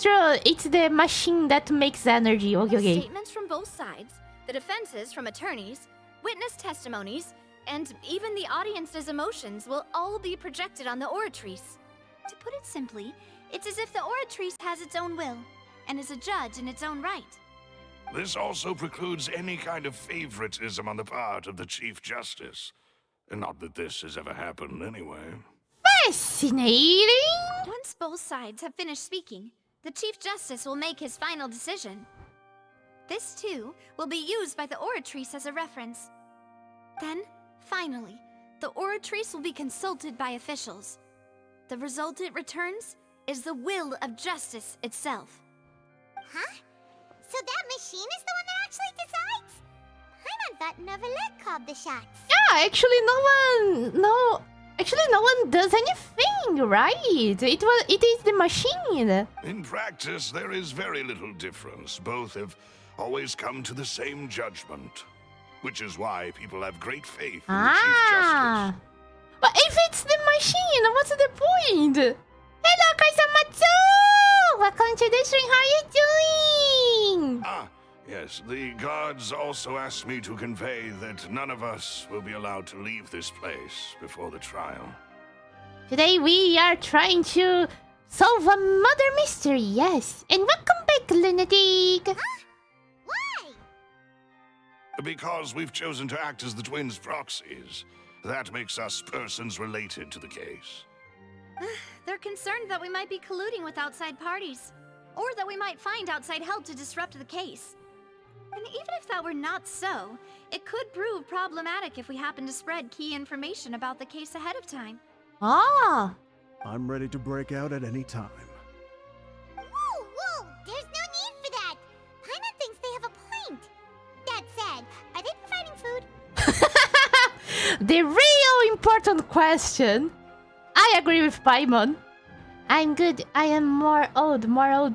[SPEAKER 1] True. It's the machine that makes energy. Okay.
[SPEAKER 6] Statements from both sides, the defenses from attorneys, witness testimonies, and even the audience's emotions will all be projected on the oratrice. To put it simply, it's as if the oratrice has its own will and is a judge in its own right.
[SPEAKER 8] This also precludes any kind of favoritism on the part of the Chief Justice. And not that this has ever happened anyway.
[SPEAKER 1] Fascinating!
[SPEAKER 6] Once both sides have finished speaking, the Chief Justice will make his final decision. This, too, will be used by the oratrice as a reference. Then, finally, the oratrice will be consulted by officials. The result it returns is the will of justice itself.
[SPEAKER 3] Huh? So that machine is the one that actually decides? I thought Novelette called the shots.
[SPEAKER 1] Yeah, actually no one does anything, right? It is the machine.
[SPEAKER 8] In practice, there is very little difference. Both have always come to the same judgment. Which is why people have great faith in the Chief Justice.
[SPEAKER 1] But if it's the machine, what's the point? Hello, Kaisamatsu! Welcome to the stream, how are you doing?
[SPEAKER 8] Yes, the guards also asked me to convey that none of us will be allowed to leave this place before the trial.
[SPEAKER 1] Today we are trying to solve a murder mystery, yes. And welcome back, Lunatic!
[SPEAKER 3] Huh? Why?
[SPEAKER 8] Because we've chosen to act as the twins' proxies. That makes us persons related to the case.
[SPEAKER 6] They're concerned that we might be colluding with outside parties, or that we might find outside help to disrupt the case. And even if that were not so, it could prove problematic if we happen to spread key information about the case ahead of time.
[SPEAKER 9] I'm ready to break out at any time.
[SPEAKER 3] Whoa! There's no need for that! Paimon thinks they have a point. That said, are they providing food?
[SPEAKER 1] The real important question. I agree with Paimon. I'm good. I am more old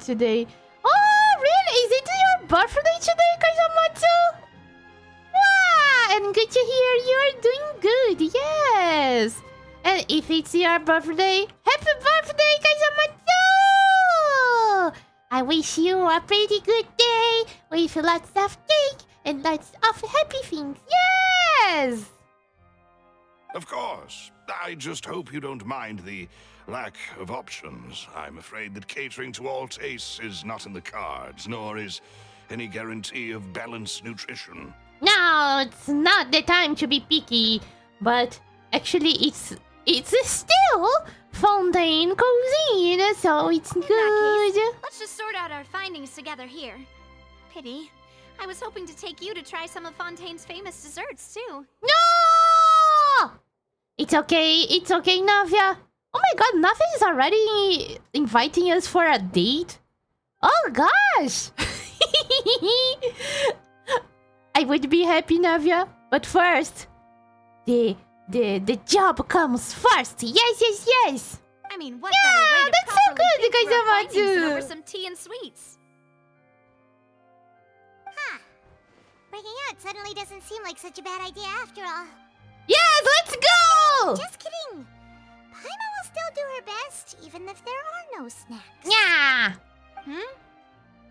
[SPEAKER 1] today. Oh, really? Is it your birthday today, Kaisamatsu? Wow, and good to hear you're doing good. Yes. And if it's your birthday, happy birthday, Kaisamatsu! I wish you a pretty good day with lots of cake and lots of happy things. Yes!
[SPEAKER 8] Of course. I just hope you don't mind the lack of options. I'm afraid that catering to all tastes is not in the cards, nor is any guarantee of balanced nutrition.
[SPEAKER 1] No, it's not the time to be picky. but actually it's still Fontaine cuisine, so it's
[SPEAKER 6] In that
[SPEAKER 1] good.
[SPEAKER 6] case, let's just sort out our findings together here. Pity. I was hoping to take you to try some of Fontaine's famous desserts, too.
[SPEAKER 1] No! It's okay, Navia. Oh my god, Navia is already inviting us for a date? Oh gosh! I would be happy, Navia, but first, the job comes first. Yes.
[SPEAKER 6] I mean, what
[SPEAKER 1] Yeah,
[SPEAKER 6] better way to
[SPEAKER 1] that's so
[SPEAKER 6] properly
[SPEAKER 1] good,
[SPEAKER 6] think through our
[SPEAKER 1] Kaizamatsu.
[SPEAKER 6] findings than over some tea and sweets?
[SPEAKER 3] Huh. Breaking out suddenly doesn't seem like such a bad idea after all.
[SPEAKER 1] Yes, let's go!
[SPEAKER 3] Just kidding. Paimon will still do her best, even if there are no snacks.
[SPEAKER 1] Yeah.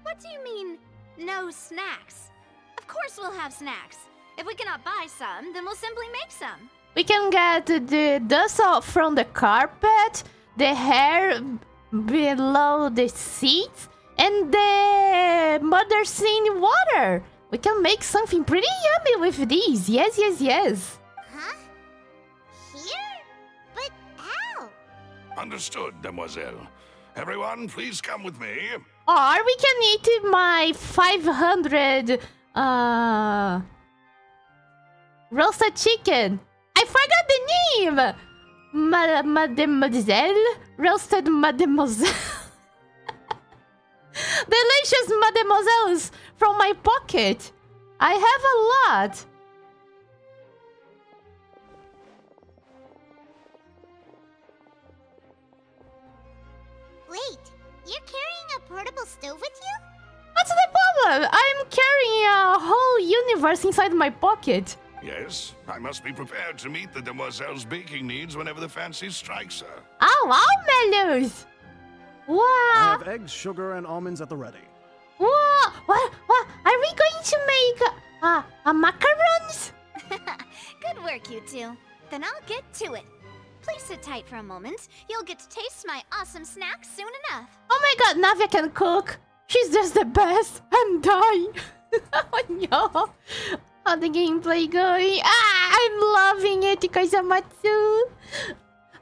[SPEAKER 6] What do you mean, no snacks? Of course we'll have snacks. If we cannot buy some, then we'll simply make some.
[SPEAKER 1] We can get the dust off from the carpet, the hair below the seats, and the mother scene water. We can make something pretty yummy with these. Yes.
[SPEAKER 3] Huh? Here? But how?
[SPEAKER 8] Understood, demoiselle. Everyone, please come with me.
[SPEAKER 1] Or we can eat my 500 roasted chicken. I forgot the name. Mademoiselle? Roasted mademoiselle. Delicious mademoiselles from my pocket. I have a lot.
[SPEAKER 3] Wait, you're carrying a portable stove with you?
[SPEAKER 1] What's the problem? I'm carrying a whole universe inside my pocket.
[SPEAKER 8] Yes, I must be prepared to meet the demoiselle's baking needs whenever the fancy strikes her.
[SPEAKER 1] Oh, mellows.
[SPEAKER 9] I
[SPEAKER 1] Wow.
[SPEAKER 9] have eggs, sugar, and almonds at the ready.
[SPEAKER 1] What? Are we going to make a macarons?
[SPEAKER 6] Good work, you two. Then I'll get to it. Please sit tight for a moment. You'll get to taste my awesome snack soon enough.
[SPEAKER 1] Oh my god, Navia can cook. She's just the best. I'm dying. Oh no. How the gameplay going? I'm loving it, Kaizamatsu.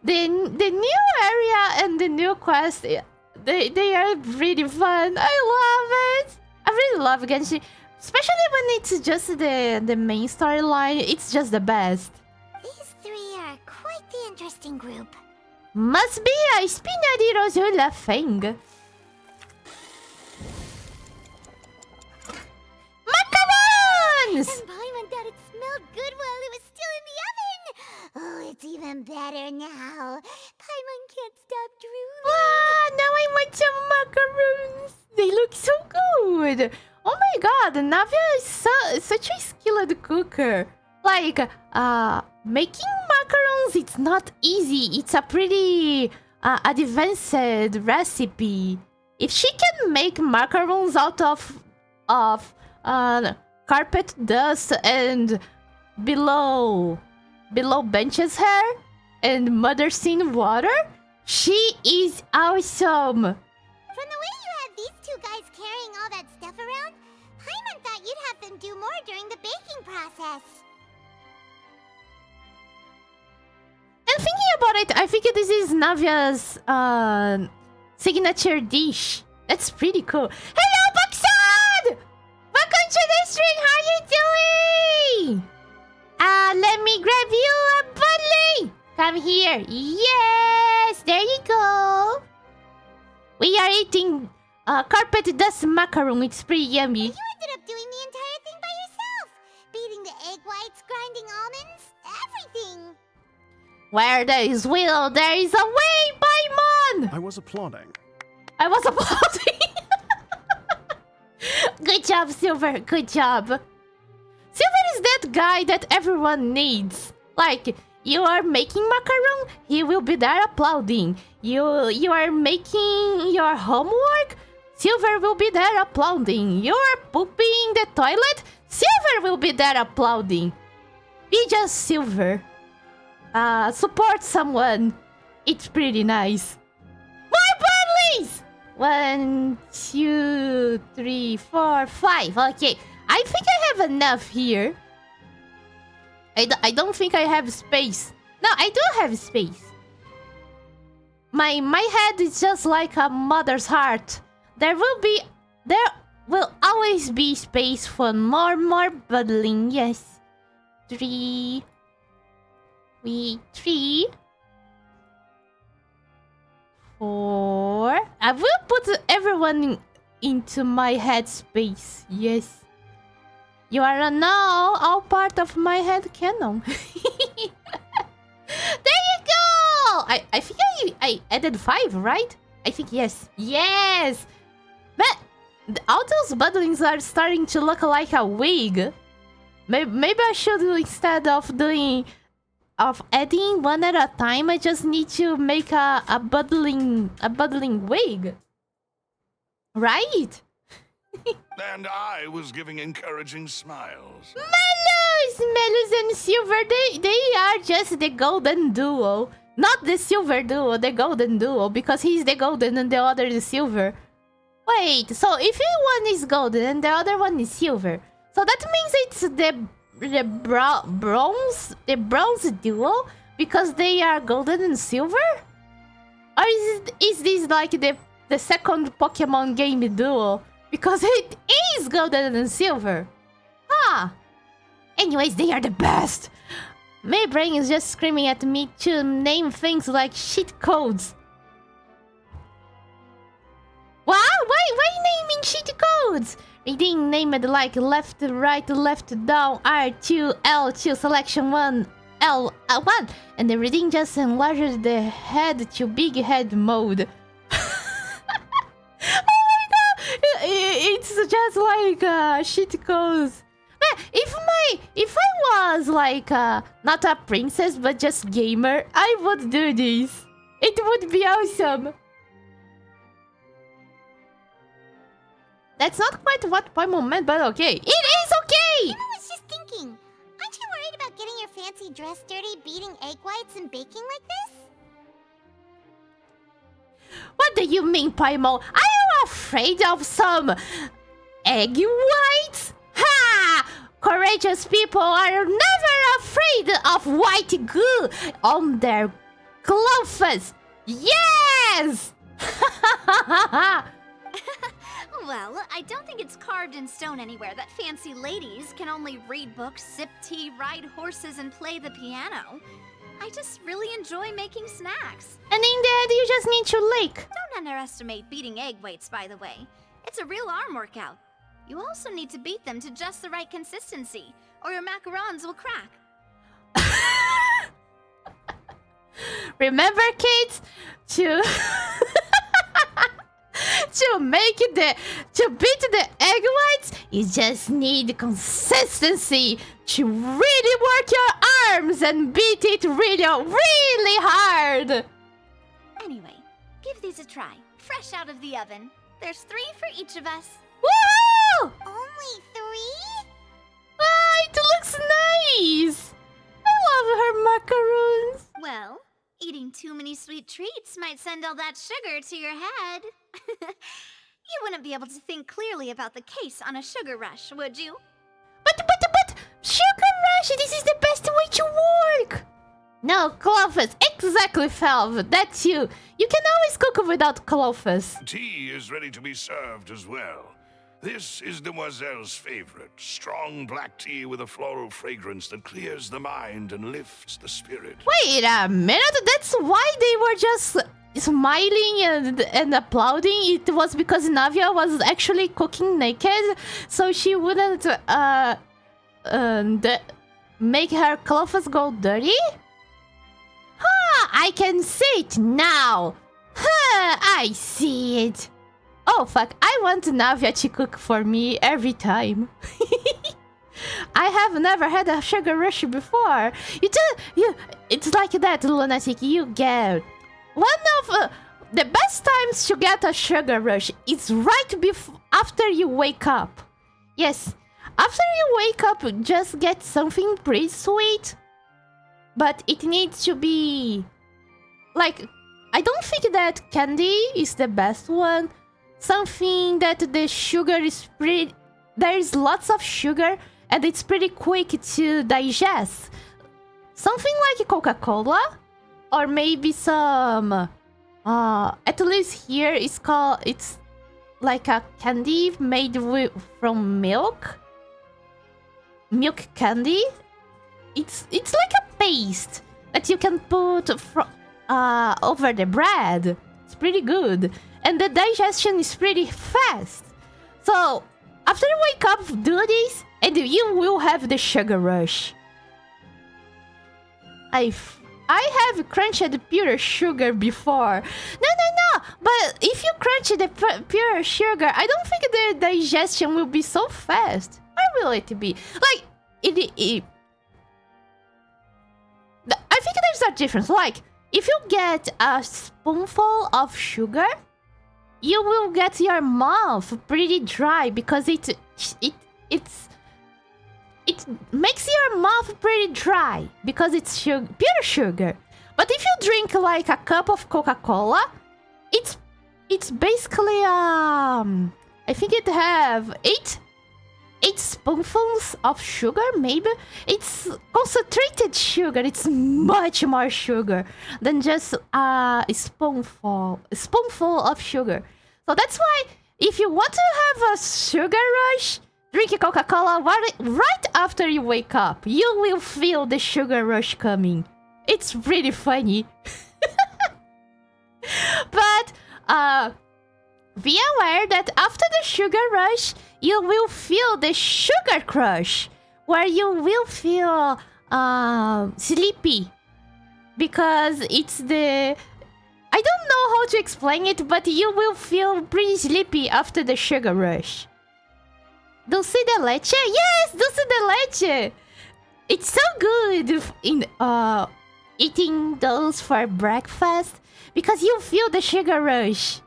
[SPEAKER 1] The new area and the new quest, they are really fun. I love it. I really love Genshin. Especially when it's just the main storyline. It's just the best.
[SPEAKER 3] These three are quite the interesting group.
[SPEAKER 1] Must be a spinady rosula thing. Macarons!
[SPEAKER 3] And Paimon thought it smelled good while it was still in the oven. Oh, it's even better now. Paimon can't stop drooling.
[SPEAKER 1] Wow, now I want some macarons. They look so good. Oh my god, Navia is such a skilled cooker. Like, making macarons, it's not easy. It's a pretty advanced recipe. If she can make macarons out of carpet dust and below benches hair and mother scene water, she is awesome.
[SPEAKER 3] From the way you had these two guys carrying all that stuff around, Paimon thought you'd have them do more during the baking process.
[SPEAKER 1] And thinking about it, I think this is Navia's signature dish. That's pretty cool. Hello, Baksan! Welcome to the stream. How you doing? Let me grab you a buddy. Come here. Yes, there you go. We are eating carpet dust macaron. It's pretty yummy.
[SPEAKER 3] You ended up doing the entire thing by yourself. Beating the egg whites, grinding almonds, everything.
[SPEAKER 1] Where there is will, there is a way, Paimon!
[SPEAKER 9] I was applauding.
[SPEAKER 1] I was applauding. Good job, Silver. Good job. Silver is that guy that everyone needs. Like, you are making macaron, he will be there applauding. You are making your homework, Silver will be there applauding. You are pooping in the toilet, Silver will be there applauding. Be just Silver. Support someone. It's pretty nice. More Burnleys! 1, 2, 3, 4, 5. Okay, I think I have enough here. I don't think I have space. No, I do have space. My head is just like a mother's heart. There will always be space for more bubbling. Yes. 3. 4. I will put everyone into my head space. Yes. You are now all part of my head canon. There you go! I think I added 5, right? I think yes. Yes! But all those bundlings are starting to look like a wig. Maybe I should, instead of adding one at a time, I just need to make a bundling wig. Right?
[SPEAKER 8] And I was giving encouraging smiles.
[SPEAKER 1] Melus and Silver, they are just the golden duo. Not the silver duo, the golden duo, because he's the golden and the other is silver. Wait, so if one is golden and the other one is silver, so that means it's the bronze duo because they are golden and silver? Or is this like the second Pokemon game duo? Because it is golden and silver. Ah. Anyways, they are the best. My brain is just screaming at me to name things like shit codes. Wow, why naming shit codes? Reading named like left, right, left, down, R2, L2, selection 1, L1. And the reading just enlarges the head to big head mode. It's just like shit codes. Man, if I was like not a princess but just gamer, I would do this. It would be awesome. That's not quite what Paimon meant, but okay. It is okay!
[SPEAKER 3] I was just thinking, aren't you worried about getting your fancy dress dirty beating egg whites and baking like this?
[SPEAKER 1] What do you mean, Paimon? Are you afraid of some egg whites? Ha! Courageous people are never afraid of white goo on their clothes. Yes!
[SPEAKER 6] Well, I don't think it's carved in stone anywhere that fancy ladies can only read books, sip tea, ride horses, and play the piano. I just really enjoy making snacks.
[SPEAKER 1] And in the end, you just need to lick.
[SPEAKER 6] Don't underestimate beating egg whites, by the way. It's a real arm workout. You also need to beat them to just the right consistency, or your macarons will crack.
[SPEAKER 1] Remember, kids, to beat the egg whites, you just need consistency to really work your arms and beat it really hard.
[SPEAKER 6] Anyway, give these a try. Fresh out of the oven. There's 3 for each of us.
[SPEAKER 1] Woo!
[SPEAKER 3] Only 3?
[SPEAKER 1] Ah, it looks nice. I love her macaroons.
[SPEAKER 6] Well, eating too many sweet treats might send all that sugar to your head. You wouldn't be able to think clearly about the case on a sugar rush, would you?
[SPEAKER 1] But, sugar rush, this is the best way to work. No, Clovis, exactly, Felv, that's you. You can always cook without Clovis.
[SPEAKER 8] Tea is ready to be served as well. This is Demoiselle's favorite, strong black tea with a floral fragrance that clears the mind and lifts the spirit.
[SPEAKER 1] Wait a minute, that's why they were just smiling and applauding. It was because Navia was actually cooking naked, so she wouldn't make her clothes go dirty? I can see it now. I see it. Oh fuck, I want Navia to cook for me every time. I have never had a sugar rush before. It's like that, Lunatic. You get one of the best times to get a sugar rush is right after you wake up. Yes, after you wake up, just get something pretty sweet. But it needs to be like, I don't think that candy is the best one. Something that the sugar is pretty, there is lots of sugar and it's pretty quick to digest. something like Coca-Cola, or maybe some. At least here it's like a candy made from milk candy. It's like a paste that you can put over the bread. It's pretty good, and the digestion is pretty fast. So after you wake up, do this, and you will have the sugar rush. I have crunched pure sugar before. No. But if you crunch the pure sugar, I don't think the digestion will be so fast. Or will it be? Like, I think there's a difference. Like, if you get a spoonful of sugar, you will get your mouth pretty dry because it makes your mouth pretty dry because it's pure sugar. But if you drink like a cup of Coca-Cola, it's basically I think it have eight spoonfuls of sugar, maybe. It's concentrated sugar. It's much more sugar than just a spoonful of sugar. So that's why if you want to have a sugar rush, drink a Coca-Cola right after you wake up. You will feel the sugar rush coming. It's pretty funny. But be aware that after the sugar rush, you will feel the sugar crush, where you will feel sleepy. Because it's the... I don't know how to explain it, but you will feel pretty sleepy after the sugar rush. Dulce de leche? Yes, dulce de leche! It's so good in eating those for breakfast because you feel the sugar rush.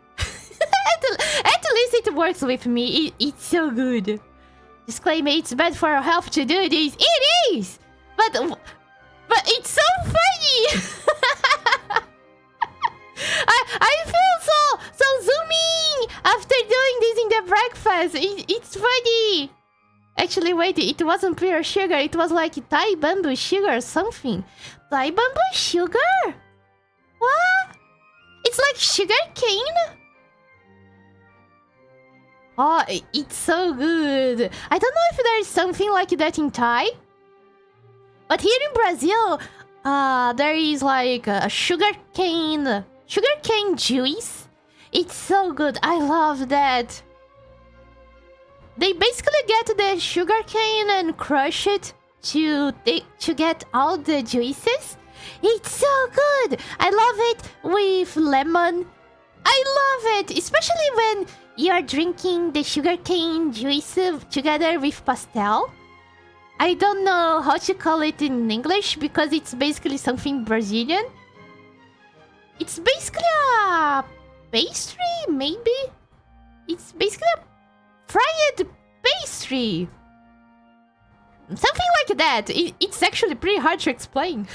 [SPEAKER 1] At least it works with me. It's so good. Disclaimer, it's bad for our health to do this. It is! But it's so funny! I feel so zooming after doing this in the breakfast. It's funny. Actually, wait, it wasn't pure sugar. It was like Thai bamboo sugar or something. Thai bamboo sugar? What? It's like sugar cane? Oh, it's so good. I don't know if there is something like that in Thai. But here in Brazil, there is like a sugarcane juice. It's so good. I love that. They basically get the sugarcane and crush it to get all the juices. It's so good. I love it with lemon. I love it, especially when you are drinking the sugarcane juice together with pastel. I don't know how to call it in English because it's basically something Brazilian. It's basically a pastry, maybe? It's basically a fried pastry. Something like that. It's actually pretty hard to explain.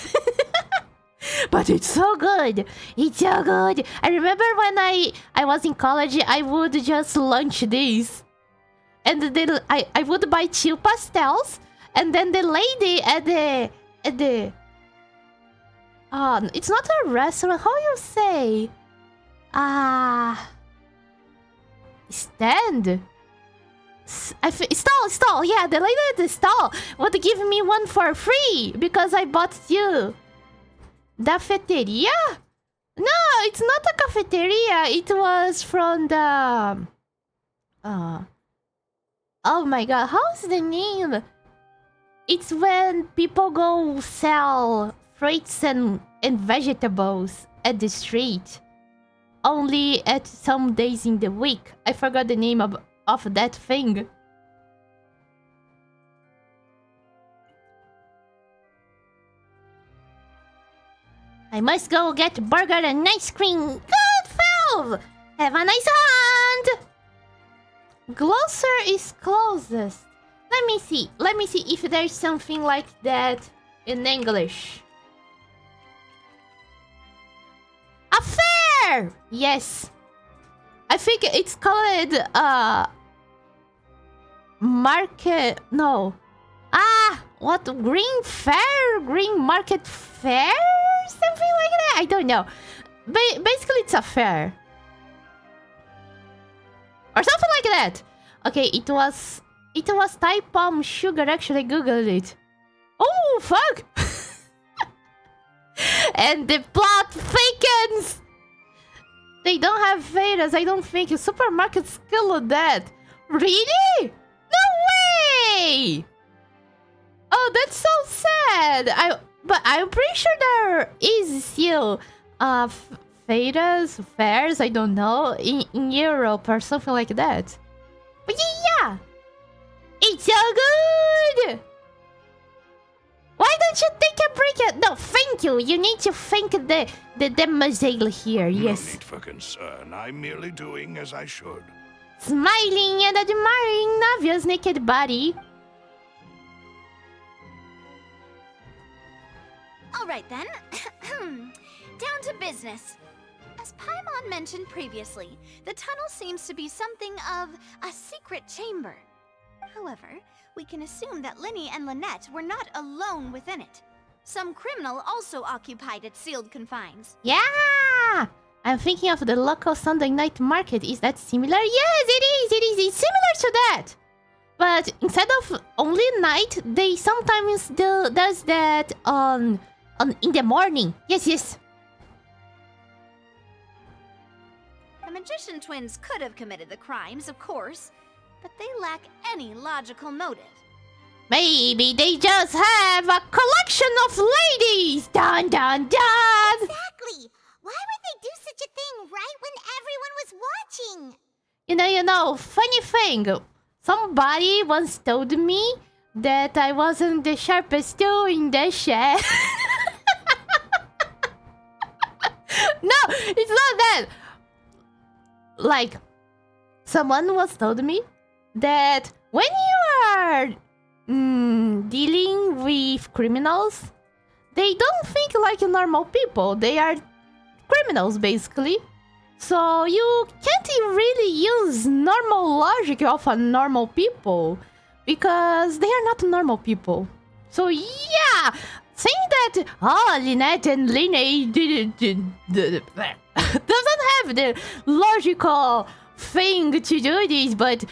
[SPEAKER 1] But it's so good. It's so good. I remember when I was in college, I would just lunch this. And then I would buy 2 pastels. And then the lady at the it's not a restaurant. How you say? Stand. Stall. Yeah, the lady at the stall would give me one for free because I bought 2. Cafeteria? No, it's not a cafeteria. It was from the... oh my god, how's the name? It's when people go sell fruits and vegetables at the street. Only at some days in the week. I forgot the name of that thing. I must go get burger and ice cream. Good, Valve! Have a nice hunt! Glosser is closest. Let me see if there's something like that in English. A fair! Yes. I think it's called market. No. what green fair, green market fair, something like that. I don't know. Basically, it's a fair or something like that. Okay, it was Thai palm sugar. Actually, I googled it. Oh fuck! And the plot thickens. They don't have Vedas, I don't think. Supermarkets kill of that. Really? No way! Oh, that's so sad. But I'm pretty sure there is still Vedas, fairs, I don't know, in Europe or something like that. But yeah, it's so good. Why don't you take a break? No, thank you. You need to thank the demoiselle here. Yes.
[SPEAKER 8] No need for concern. I'm merely doing as I should.
[SPEAKER 1] Smiling and admiring Navia's naked body.
[SPEAKER 6] All right then. Down to business. As Paimon mentioned previously, the tunnel seems to be something of a secret chamber. However, we can assume that Linny and Lynette were not alone within it. Some criminal also occupied its sealed confines.
[SPEAKER 1] Yeah! I'm thinking of the local Sunday night market. Is that similar? Yes, it is! It is! It's similar to that! But instead of only night, they sometimes does that in the morning. Yes, yes.
[SPEAKER 6] The magician twins could have committed the crimes, of course, but they lack any logical motive.
[SPEAKER 1] Maybe they just have a collection of ladies! Dun dun dun!
[SPEAKER 3] Exactly! Why would they do such a thing right when everyone was watching?
[SPEAKER 1] You know, funny thing. Somebody once told me that I wasn't the sharpest tool in the shed. No, it's not that. Like, someone once told me that when you are dealing with criminals, they don't think like normal people. They are criminals, basically. So you can't really use normal logic of a normal people because they are not normal people. So yeah, saying that Lynette and Linné doesn't have the logical thing to do this, but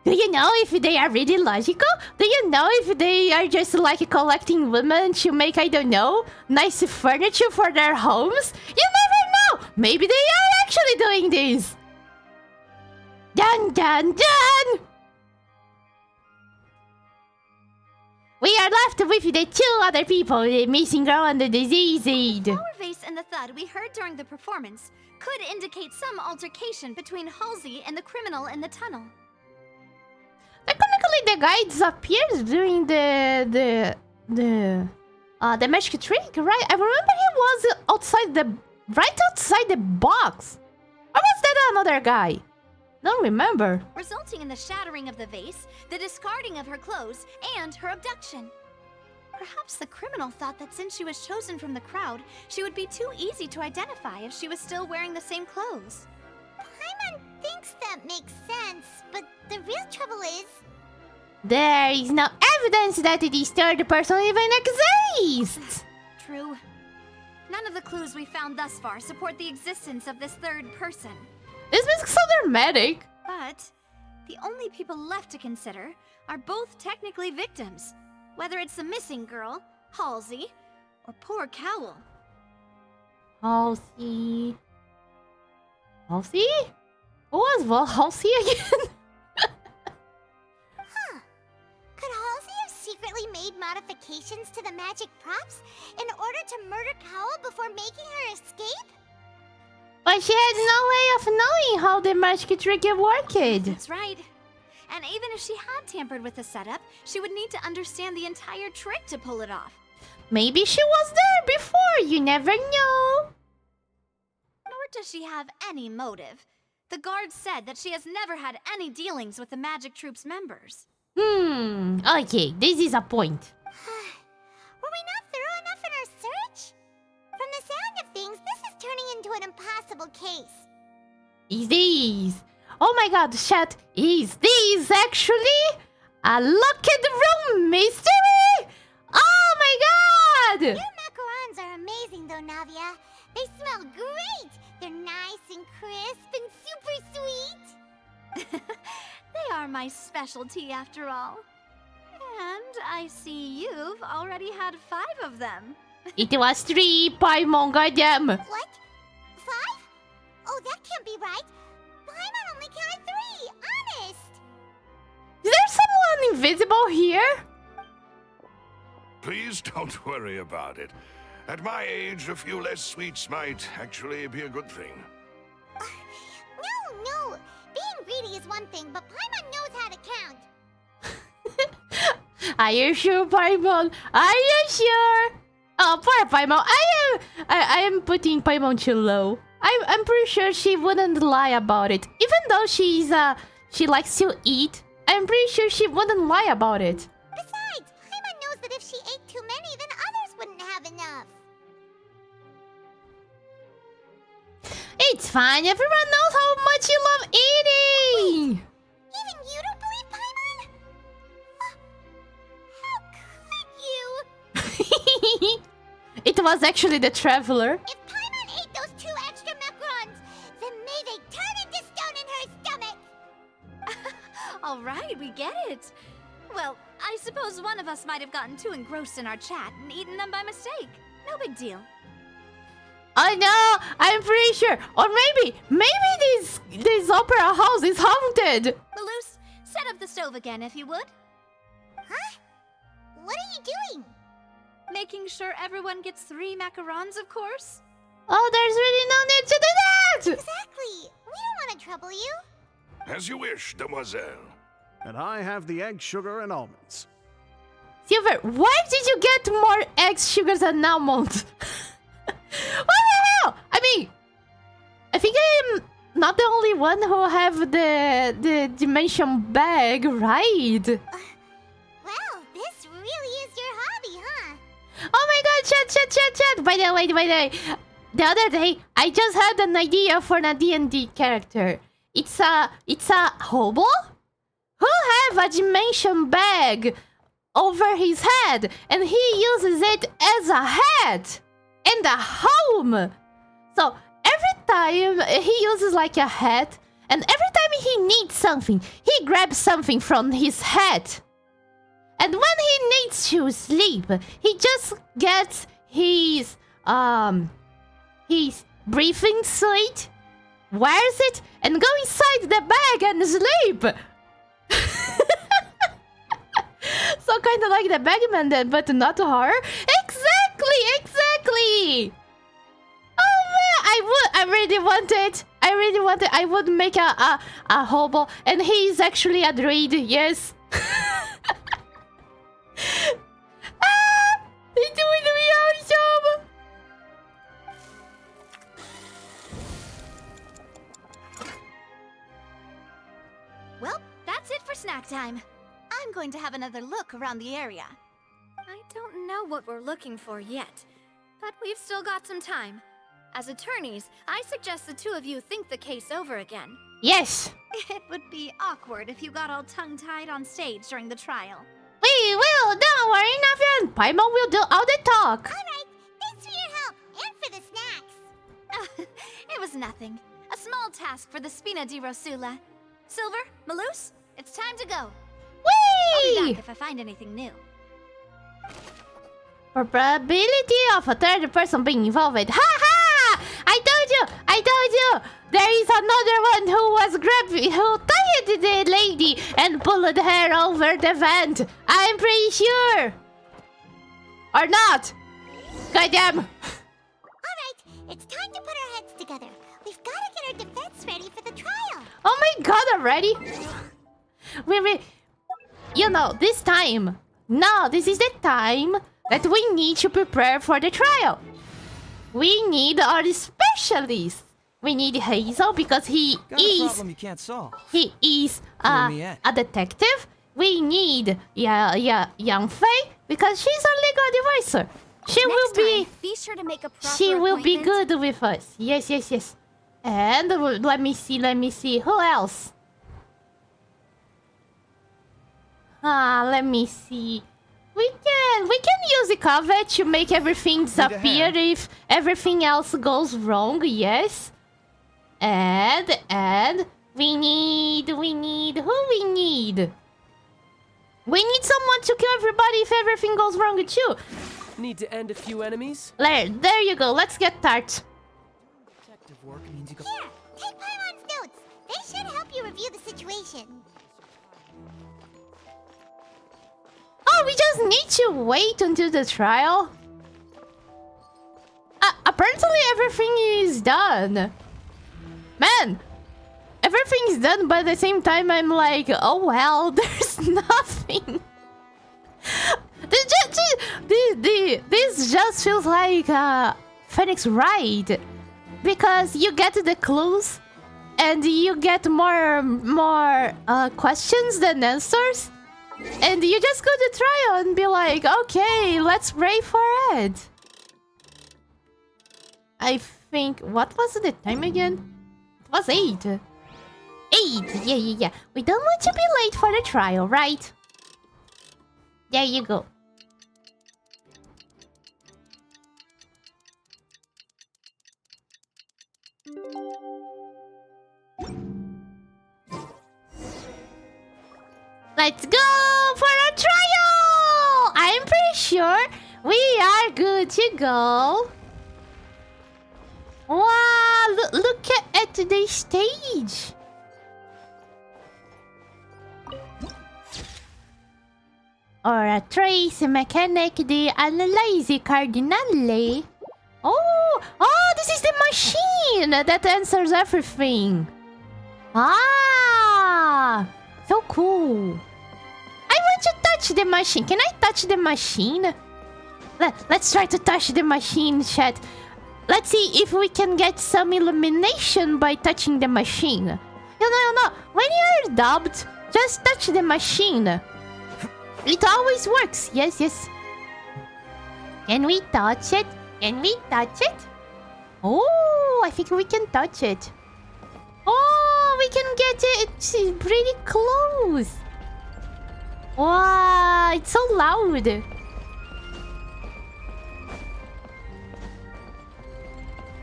[SPEAKER 1] do you know if they are really logical? Do you know if they are just like collecting women to make, I don't know, nice furniture for their homes? You never know! Maybe they are actually doing this! Dun dun dun! We are left with the two other people, the missing girl and the diseased.
[SPEAKER 6] The flower vase and the thud we heard during the performance could indicate some altercation between Halsey and the criminal in the tunnel.
[SPEAKER 1] Technically, the guy disappears during the magic trick, right? I remember he was right outside the box. Or was that another guy? Don't remember.
[SPEAKER 6] Resulting in the shattering of the vase, the discarding of her clothes, and her abduction. Perhaps the criminal thought that since she was chosen from the crowd, she would be too easy to identify if she was still wearing the same clothes.
[SPEAKER 3] Paimon thinks that makes sense, but the real trouble is...
[SPEAKER 1] there is no evidence that this third person even exists!
[SPEAKER 6] True. None of the clues we found thus far support the existence of this third person.
[SPEAKER 1] This makes so dramatic.
[SPEAKER 6] But the only people left to consider are both technically victims, whether it's the missing girl, Halsey, or poor Cowell.
[SPEAKER 1] Halsey? Halsey? Who was Halsey again?
[SPEAKER 3] Could Halsey have secretly made modifications to the magic props in order to murder Cowell before making her escape?
[SPEAKER 1] But she had no way of knowing how the magic trick worked.
[SPEAKER 6] That's right. And even if she had tampered with the setup, she would need to understand the entire trick to pull it off.
[SPEAKER 1] Maybe she was there before, you never know.
[SPEAKER 6] Nor does she have any motive. The guard said that she has never had any dealings with the magic troop's members.
[SPEAKER 1] Okay, this is a point.
[SPEAKER 3] Were we not thorough enough in our search? From the sound of things, this is turning into an impossible case.
[SPEAKER 1] Is this? Oh my god, chat, is this actually a locked room mystery? god!
[SPEAKER 3] Your macarons are amazing though, Navia. They smell great! They're nice and crisp and super sweet!
[SPEAKER 6] They are my specialty after all. And I see you've already had 5 of them.
[SPEAKER 1] It was 3, Paimon, goddamn!
[SPEAKER 3] What? 5? Oh, that can't be right. Paimon only counted 3, honest!
[SPEAKER 1] Is there someone invisible here?
[SPEAKER 8] Please don't worry about it. At my age, a few less sweets might actually be a good thing.
[SPEAKER 3] No. Being greedy is one thing, but Paimon knows how to count.
[SPEAKER 1] Are you sure, Paimon? Are you sure? Oh, poor Paimon. I am putting Paimon too low. I'm pretty sure she wouldn't lie about it. Even though she likes to eat, I'm pretty sure she wouldn't lie about it.
[SPEAKER 3] Besides, Paimon knows that if she ate too many, then others wouldn't have enough.
[SPEAKER 1] It's fine. Everyone knows how much you love eating.
[SPEAKER 3] Even you don't believe Paimon? How could you?
[SPEAKER 1] It was actually the traveler.
[SPEAKER 3] If Paimon ate those 2 extra macarons, then may they turn into stone in her stomach!
[SPEAKER 6] All right, we get it. Well, I suppose one of us might have gotten too engrossed in our chat and eaten them by mistake. No big deal.
[SPEAKER 1] I know. I'm pretty sure. Or maybe this opera house is haunted.
[SPEAKER 6] Malus, set up the stove again if you would.
[SPEAKER 3] Huh? What are you doing?
[SPEAKER 6] Making sure everyone gets 3 macarons, of course.
[SPEAKER 1] Oh, there's really no need to do that.
[SPEAKER 3] Exactly. We don't want to trouble you.
[SPEAKER 8] As you wish, demoiselle.
[SPEAKER 9] And I have the egg, sugar, and almonds.
[SPEAKER 1] Silver, why did you get more eggs, sugars, and almonds? What the hell? I mean, I think I'm not the only one who have the dimension bag, right?
[SPEAKER 3] Well, this really is your hobby, huh?
[SPEAKER 1] Oh my god, chat. By the way, the other day, I just had an idea for a D&D character. It's a hobo who have a dimension bag over his head, and he uses it as a hat and a home. So every time he uses like a hat, and every time he needs something, he grabs something from his hat. And when he needs to sleep, he just gets his breathing suit, wears it, and go inside the bag and sleep. So kind of like the Bagman then, but not horror. Exactly. Oh man, I really want it. I would make a hobo, and he's actually a druid. Yes. It would be awesome.
[SPEAKER 6] Well, that's it for snack time. I'm going to have another look around the area. I don't know what we're looking for yet, but we've still got some time. As attorneys, I suggest the 2 of you think the case over again.
[SPEAKER 1] Yes.
[SPEAKER 6] It would be awkward if you got all tongue-tied on stage during the trial.
[SPEAKER 1] We will. Don't worry, nothing. Paimon will do all the talk.
[SPEAKER 3] Alright, thanks for your help and for the snacks.
[SPEAKER 6] It was nothing. A small task for the Spina di Rosula. Silver, Malus, it's time to go. I'll be back if I find anything new.
[SPEAKER 1] Probability of a third person being involved. Ha ha! I told you! There is another one who tied the lady and pulled her over the vent. I'm pretty sure. Or not. Goddamn.
[SPEAKER 3] Alright, it's time to put our heads together. We've got to get our defense ready for the trial.
[SPEAKER 1] Oh my god, already? This time. No, this is the time that we need to prepare for the trial. We need our specialists. We need Hazel because he
[SPEAKER 10] Got a problem you can't solve.
[SPEAKER 1] He is
[SPEAKER 10] Clue me in.
[SPEAKER 1] a detective. We need Young Fei because she's a legal advisor.
[SPEAKER 6] Be sure to make a proper
[SPEAKER 1] She will be
[SPEAKER 6] appointment.
[SPEAKER 1] good with us. Yes. And let me see. Who else? Let me see. We we can use the covet to make everything disappear if everything else goes wrong, yes. And we need who we need? We need someone to kill everybody if everything goes wrong too.
[SPEAKER 10] Need to end a few enemies?
[SPEAKER 1] There you go, let's get Tart.
[SPEAKER 10] Detective work means you go.
[SPEAKER 3] Here, take Paimon's notes. They should help you review the situation.
[SPEAKER 1] Oh, we just need to wait until the trial. Apparently everything is done. Man, everything's done, but at the same time I'm like, oh well, there's nothing. This just feels like Phoenix Wright. Because you get the clues and you get more questions than answers. And you just go to trial and be like, okay, let's pray for it. I think, what was the time again? It was 8. 8, yeah. We don't want to be late for the trial, right? There you go. Let's go for a trial! I'm pretty sure we are good to go. Wow, look at the stage. Ora trace mechanic di analyze cardinale. Oh, this is the machine that answers everything. Ah, so cool. I want to touch the machine. Can I touch the machine? Let's try to touch the machine, chat. Let's see if we can get some illumination by touching the machine. No. When you're dubbed, just touch the machine. It always works. Yes. Can we touch it? Oh, I think we can touch it. Oh, we can get it pretty close. Wow, it's so loud.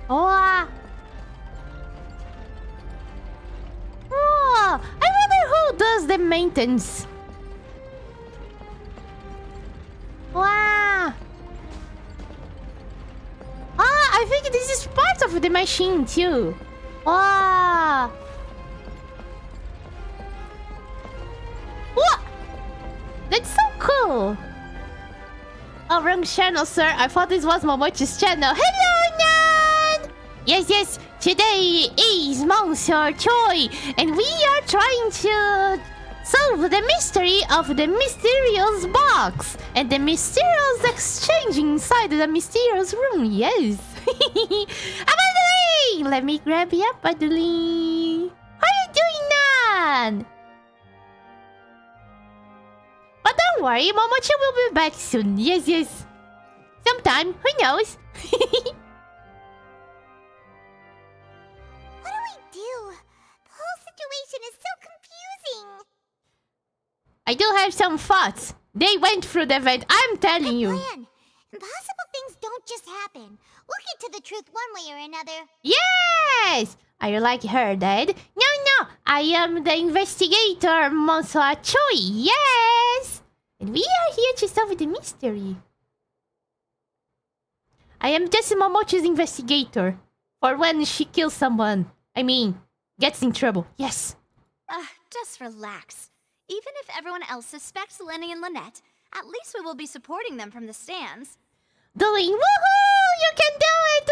[SPEAKER 1] Oh, I wonder who does the maintenance. Wow. I think this is part of the machine too. Wow. What? That's so cool. Oh, wrong channel, sir. I thought this was Momochi's channel. Hello, Nan! Yes. Today is Monster Choi, and we are trying to solve the mystery of the mysterious box and the mysterious exchange inside the mysterious room. Yes. Adeline! Let me grab you up, Adeline. How are you doing, Nan? But don't worry, Momochi will be back soon. Yes. Sometime, who knows?
[SPEAKER 3] What do we do? The whole situation is so confusing.
[SPEAKER 1] I do have some thoughts. They went through the vent, I'm telling you.
[SPEAKER 3] Plan. Impossible things don't just happen. We'll get to the truth one way or another.
[SPEAKER 1] Yes! Are you like her, Dad? No. I am the investigator, Monster Choi. Yes! And we are here to solve the mystery. I am just Momochi's investigator. For when she kills someone. I mean, gets in trouble. Yes.
[SPEAKER 6] Just relax. Even if everyone else suspects Lenny and Lynette, at least we will be supporting them from the stands.
[SPEAKER 1] Doing woohoo! You can do it,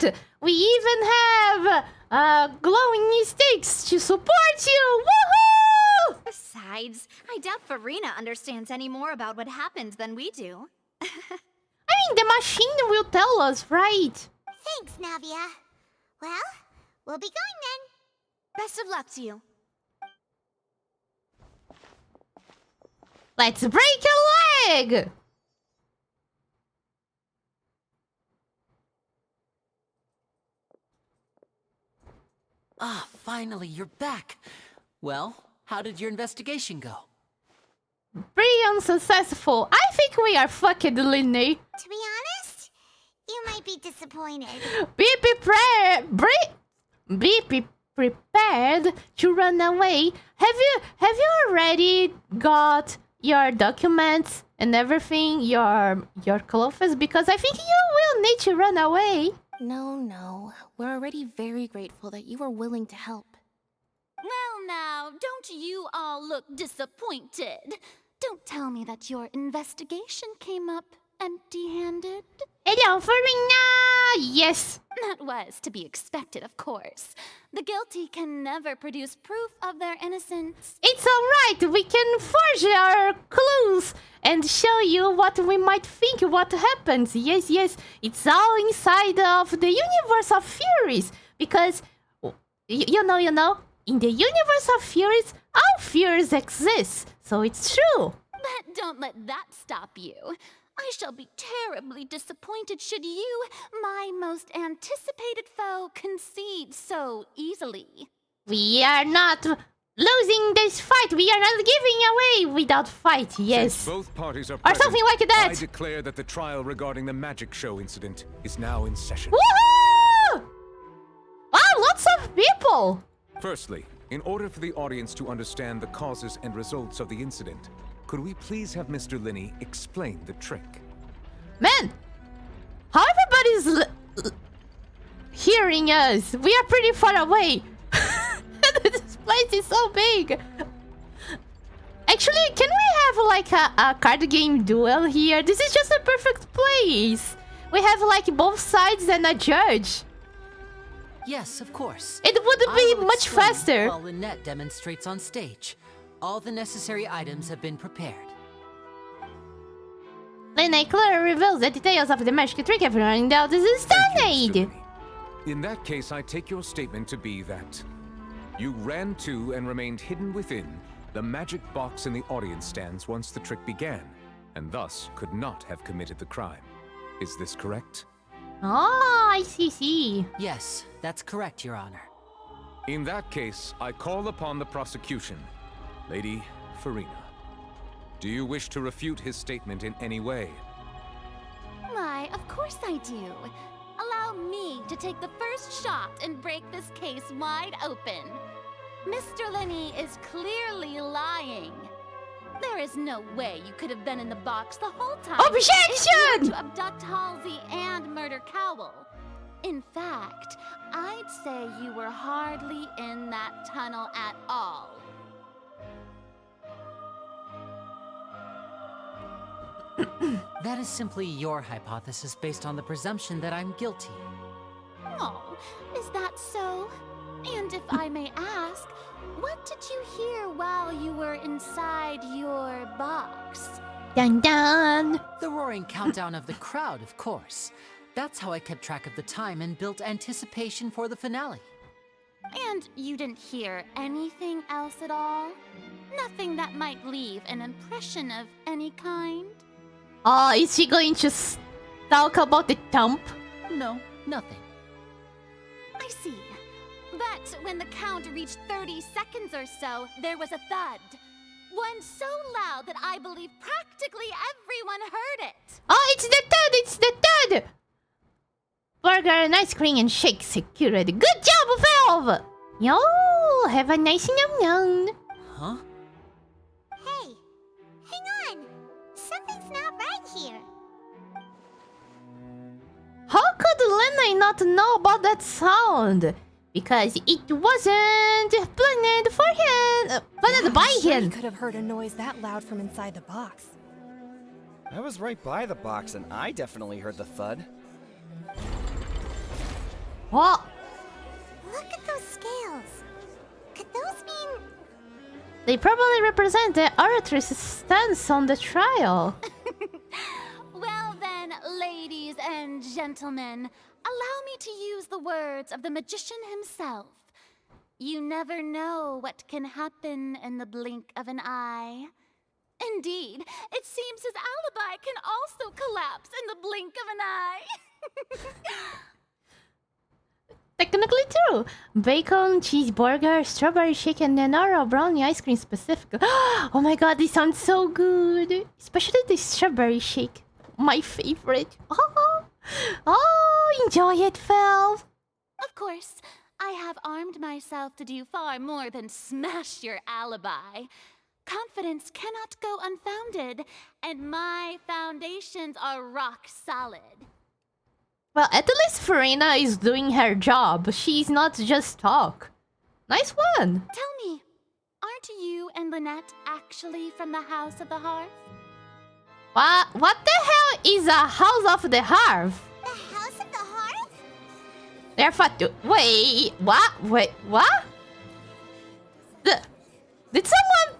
[SPEAKER 1] Lynette! We even have glowing sticks to support you! Woohoo!
[SPEAKER 6] Besides, I doubt Farina understands any more about what happened than we do.
[SPEAKER 1] I mean, the machine will tell us, right?
[SPEAKER 3] Thanks, Navia. Well, we'll be going then.
[SPEAKER 6] Best of luck to you.
[SPEAKER 1] Let's break a leg!
[SPEAKER 5] Finally, you're back. Well, how did your investigation go?
[SPEAKER 1] pretty unsuccessful. I think we are fucked, Linny.
[SPEAKER 3] To be honest, you might be disappointed.
[SPEAKER 1] Be prepared to run away. Have you already got your documents and everything, your clothes? Because I think you will need to run away.
[SPEAKER 7] No. We're already very grateful that you were willing to help.
[SPEAKER 6] Well, now, don't you all look disappointed? Don't tell me that your investigation came up empty-handed.
[SPEAKER 1] Hello, Farina! Yes.
[SPEAKER 6] That was to be expected, of course. The guilty can never produce proof of their innocence.
[SPEAKER 1] It's alright, we can forge our clues and show you what we might think what happens. Yes, it's all inside of the universe of Furies. Because, you know, in the universe of Furies, all Furies exist. So it's true.
[SPEAKER 6] But don't let that stop you. I shall be terribly disappointed should you, my most anticipated foe, concede so easily.
[SPEAKER 1] We are not losing this fight. We are not giving away without fight. Yes.
[SPEAKER 11] Since both parties are
[SPEAKER 1] Or
[SPEAKER 11] present,
[SPEAKER 1] something like that.
[SPEAKER 11] I declare that the trial regarding the magic show incident is now in session.
[SPEAKER 1] Woohoo! Wow, lots of people.
[SPEAKER 11] Firstly, in order for the audience to understand the causes and results of the incident, could we please have Mr. Linney explain the trick?
[SPEAKER 1] Man, how everybody's hearing us? We are pretty far away. This place is so big. Actually, can we have like a card game duel here? This is just a perfect place. We have like both sides and a judge.
[SPEAKER 5] Yes, of course.
[SPEAKER 1] It would
[SPEAKER 5] I
[SPEAKER 1] be
[SPEAKER 5] will
[SPEAKER 1] much
[SPEAKER 5] explain
[SPEAKER 1] faster.
[SPEAKER 5] While Lynette demonstrates on stage. All the necessary items have been prepared.
[SPEAKER 1] Lena clearly reveals the details of the magic trick everyone doubts is a
[SPEAKER 11] Thank you, Mr.
[SPEAKER 1] Stanade.
[SPEAKER 11] Linney. In that case, I take your statement to be that you ran to and remained hidden within the magic box in the audience stands once the trick began, and thus could not have committed the crime. Is this correct?
[SPEAKER 1] Oh, I see.
[SPEAKER 5] Yes, that's correct, Your Honor.
[SPEAKER 11] In that case, I call upon the prosecution. Lady Farina, do you wish to refute his statement in any way?
[SPEAKER 6] Why, of course I do. Allow me to take the first shot and break this case wide open. Mr. Linney is clearly lying. There is no way you could have been in the box the whole time.
[SPEAKER 1] Objection!
[SPEAKER 6] To abduct Halsey and murder Cowell. In fact, I'd say you were hardly in that tunnel at all.
[SPEAKER 5] That is simply your hypothesis based on the presumption that I'm guilty.
[SPEAKER 6] Oh, is that so? And if I may ask, what did you hear while you were inside your box?
[SPEAKER 1] Dun dun.
[SPEAKER 5] The roaring countdown of the crowd, of course. That's how I kept track of the time and built anticipation for the finale.
[SPEAKER 6] And you didn't hear anything else at all? Nothing that might leave an impression of any kind?
[SPEAKER 1] Oh, is she going to talk about the thump?
[SPEAKER 5] No, nothing.
[SPEAKER 6] I see. But when the count reached 30 seconds or so, there was a thud. One so loud that I believe practically everyone heard it.
[SPEAKER 1] Oh, it's the third! It's the third! Burger and ice cream and shake secured. Good job, Valve! Yo, have a nice yum-yum.
[SPEAKER 5] Huh?
[SPEAKER 3] Hey, hang on. Something's not right here.
[SPEAKER 1] How could Lena not know about that sound? Because it wasn't planned for him. Planned by
[SPEAKER 12] He
[SPEAKER 1] him.
[SPEAKER 12] could have heard a noise that loud from inside the box.
[SPEAKER 13] I was right by the box and I definitely heard the thud.
[SPEAKER 1] What?
[SPEAKER 3] Look at those scales. Could those mean...
[SPEAKER 1] They probably represent the oratress's stance on the trial.
[SPEAKER 6] Well then, ladies and gentlemen, allow me to use the words of the magician himself. You never know what can happen in the blink of an eye. Indeed, it seems his alibi can also collapse in the blink of an eye.
[SPEAKER 1] Technically true. Bacon, cheeseburger, strawberry shake, and Nenora brownie ice cream specific. Oh my god, this sounds so good. Especially the strawberry shake. My favorite. Oh, enjoy it, Phil.
[SPEAKER 14] Of course, I have armed myself to do far more than smash your alibi. Confidence cannot go unfounded, and my foundations are rock solid.
[SPEAKER 1] Well, at least Farina is doing her job. She's not just talk. Nice one.
[SPEAKER 14] Tell me, aren't you and Lynette actually from the House of the Hearth?
[SPEAKER 1] What the hell is a House of the Hearth?
[SPEAKER 3] The House of the Hearth?
[SPEAKER 1] They're fat. Wait, what? Wait, what? Did someone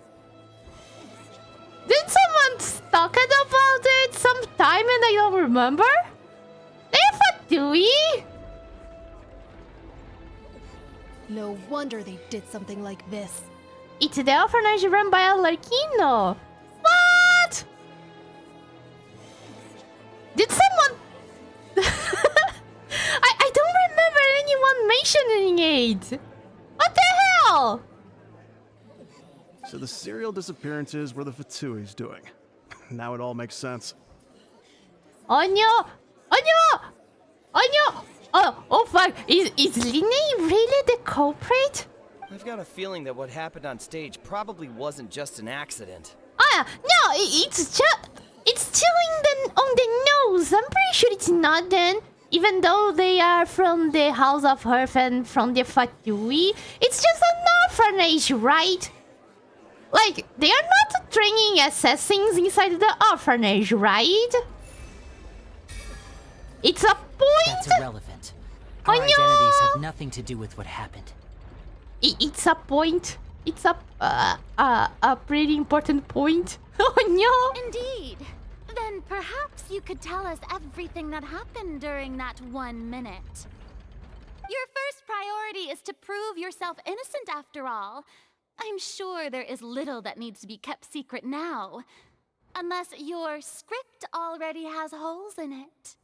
[SPEAKER 1] talk about it sometime and I don't remember? They're Fatui?
[SPEAKER 12] No wonder they did something like this.
[SPEAKER 1] It's the orphanage run by a Larkino. What? Did someone... I don't remember anyone mentioning it. What the hell?
[SPEAKER 9] So the serial disappearances were the Fatui's doing. Now it all makes sense.
[SPEAKER 1] Onyo! Oh fuck, is Line really the culprit?
[SPEAKER 13] I've got a feeling that what happened on stage probably wasn't just an accident.
[SPEAKER 1] No, it's chilling on the nose. I'm pretty sure it's not then. Even though they are from the House of Hearth and from the Fatui, it's just an orphanage, right? Like, they are not training assassins inside the orphanage, right? It's a point.
[SPEAKER 5] That's irrelevant. Our identities have nothing to do with what happened.
[SPEAKER 1] It's a point. It's a pretty important point. Oh no!
[SPEAKER 14] Indeed. Then perhaps you could tell us everything that happened during that 1 minute. Your first priority is to prove yourself innocent after all. I'm sure there is little that needs to be kept secret now. Unless your script already has holes in it.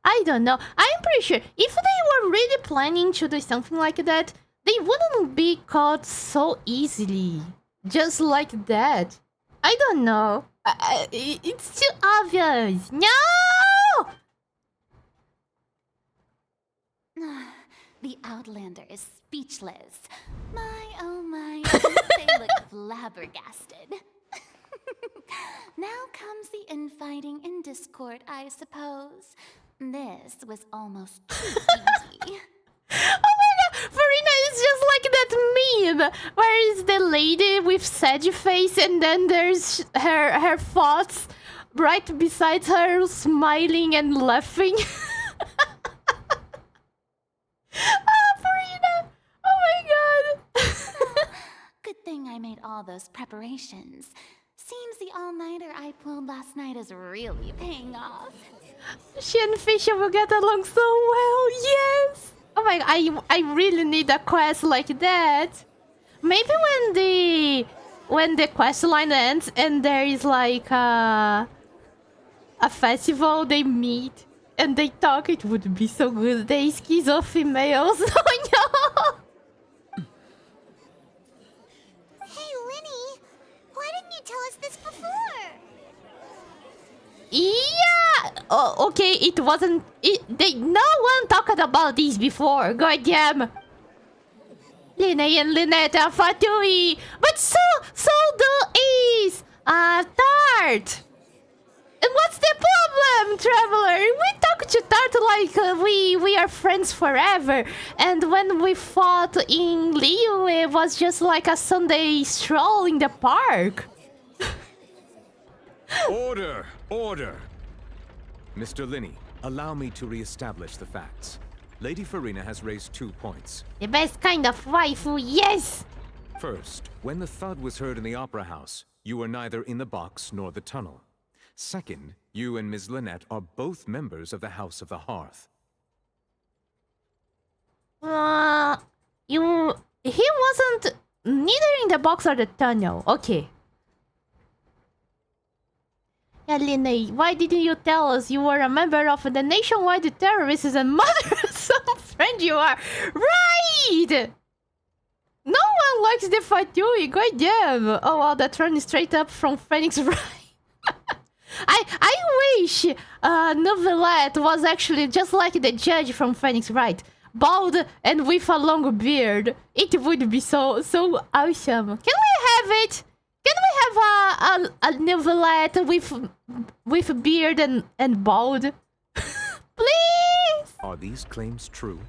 [SPEAKER 1] I don't know. I'm pretty sure if they were really planning to do something like that, they wouldn't be caught so easily. Just like that. I don't know. It's too obvious. No!
[SPEAKER 14] The Outlander is speechless. My, oh my, they look flabbergasted. Now comes the infighting and discord, I suppose. This was almost too easy.
[SPEAKER 1] Oh my god, Farina is just like that meme where is the lady with sad face and then there's her thoughts right beside her smiling and laughing. Oh, Farina! Oh my god!
[SPEAKER 14] Good thing I made all those preparations. Seems the all-nighter I pulled last night is really paying off.
[SPEAKER 1] She and Fisher will get along so well, yes! Oh my god, I really need a quest like that. Maybe when the quest line ends and there is like a festival, they meet and they talk, it would be so good. They schizo females. Oh no!
[SPEAKER 3] Hey, Linny, why didn't you tell us this before?
[SPEAKER 1] Yeah! Oh, okay, it wasn't... no one talked about this before, goddamn! Linnea and Lynette are Fatui! But so do is... Tart! And what's the problem, Traveler? We talk to Tart like we are friends forever. And when we fought in Leo, it was just like a Sunday stroll in the park.
[SPEAKER 11] Order! Order! Mr. Linney, allow me to re-establish the facts. Lady Farina has raised 2 points.
[SPEAKER 1] The best kind of waifu, yes!
[SPEAKER 11] First, when the thud was heard in the Opera House, you were neither in the box nor the tunnel. Second, you and Ms. Lynette are both members of the House of the Hearth.
[SPEAKER 1] He wasn't neither in the box or the tunnel. Okay. Yeah, Linnae, why didn't you tell us you were a member of the nationwide terrorists and mother-son friend you are? Right! No one likes the Fatui, goddamn! Oh wow, that run is straight up from Phoenix Wright. I wish Novelette was actually just like the judge from Phoenix Wright. Bald and with a long beard. It would be so awesome. Can we have it? Can we have a Novelette with beard and bald? Please!
[SPEAKER 11] Are these claims true?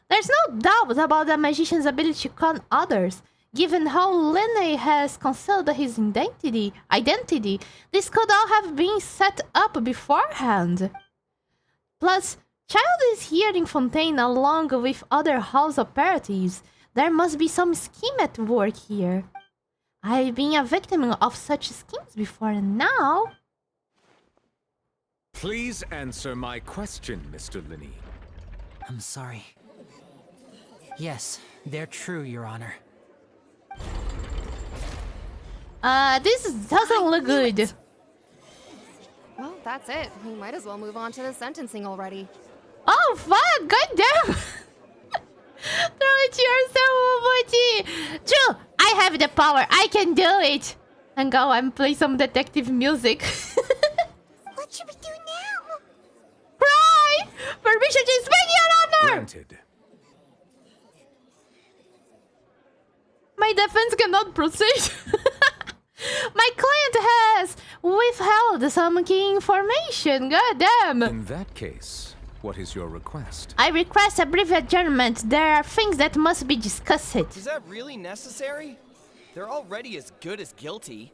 [SPEAKER 1] There's no doubt about the magician's ability to con others. Given how Linnae has concealed his identity, this could all have been set up beforehand. Plus, Child is here in Fontaine along with other house operatives. There must be some scheme at work here. I've been a victim of such schemes before and now...
[SPEAKER 11] Please answer my question, Mr. Linney.
[SPEAKER 5] I'm sorry. Yes, they're true, Your Honor.
[SPEAKER 1] This doesn't look good.
[SPEAKER 15] Well, that's it. We might as well move on to the sentencing already.
[SPEAKER 1] Oh fuck, goddamn! Throw it to yourself, Momochi! True, I have the power, I can do it! And go and play some detective music.
[SPEAKER 3] What should we do now?
[SPEAKER 1] Cry! Permission to speak, Your Honor!
[SPEAKER 11] Granted.
[SPEAKER 1] My defense cannot proceed. My client has withheld some key information, goddamn!
[SPEAKER 11] In that case, what is your request?
[SPEAKER 1] I request a brief adjournment. There are things that must be discussed.
[SPEAKER 13] Is that really necessary? They're already as good as guilty.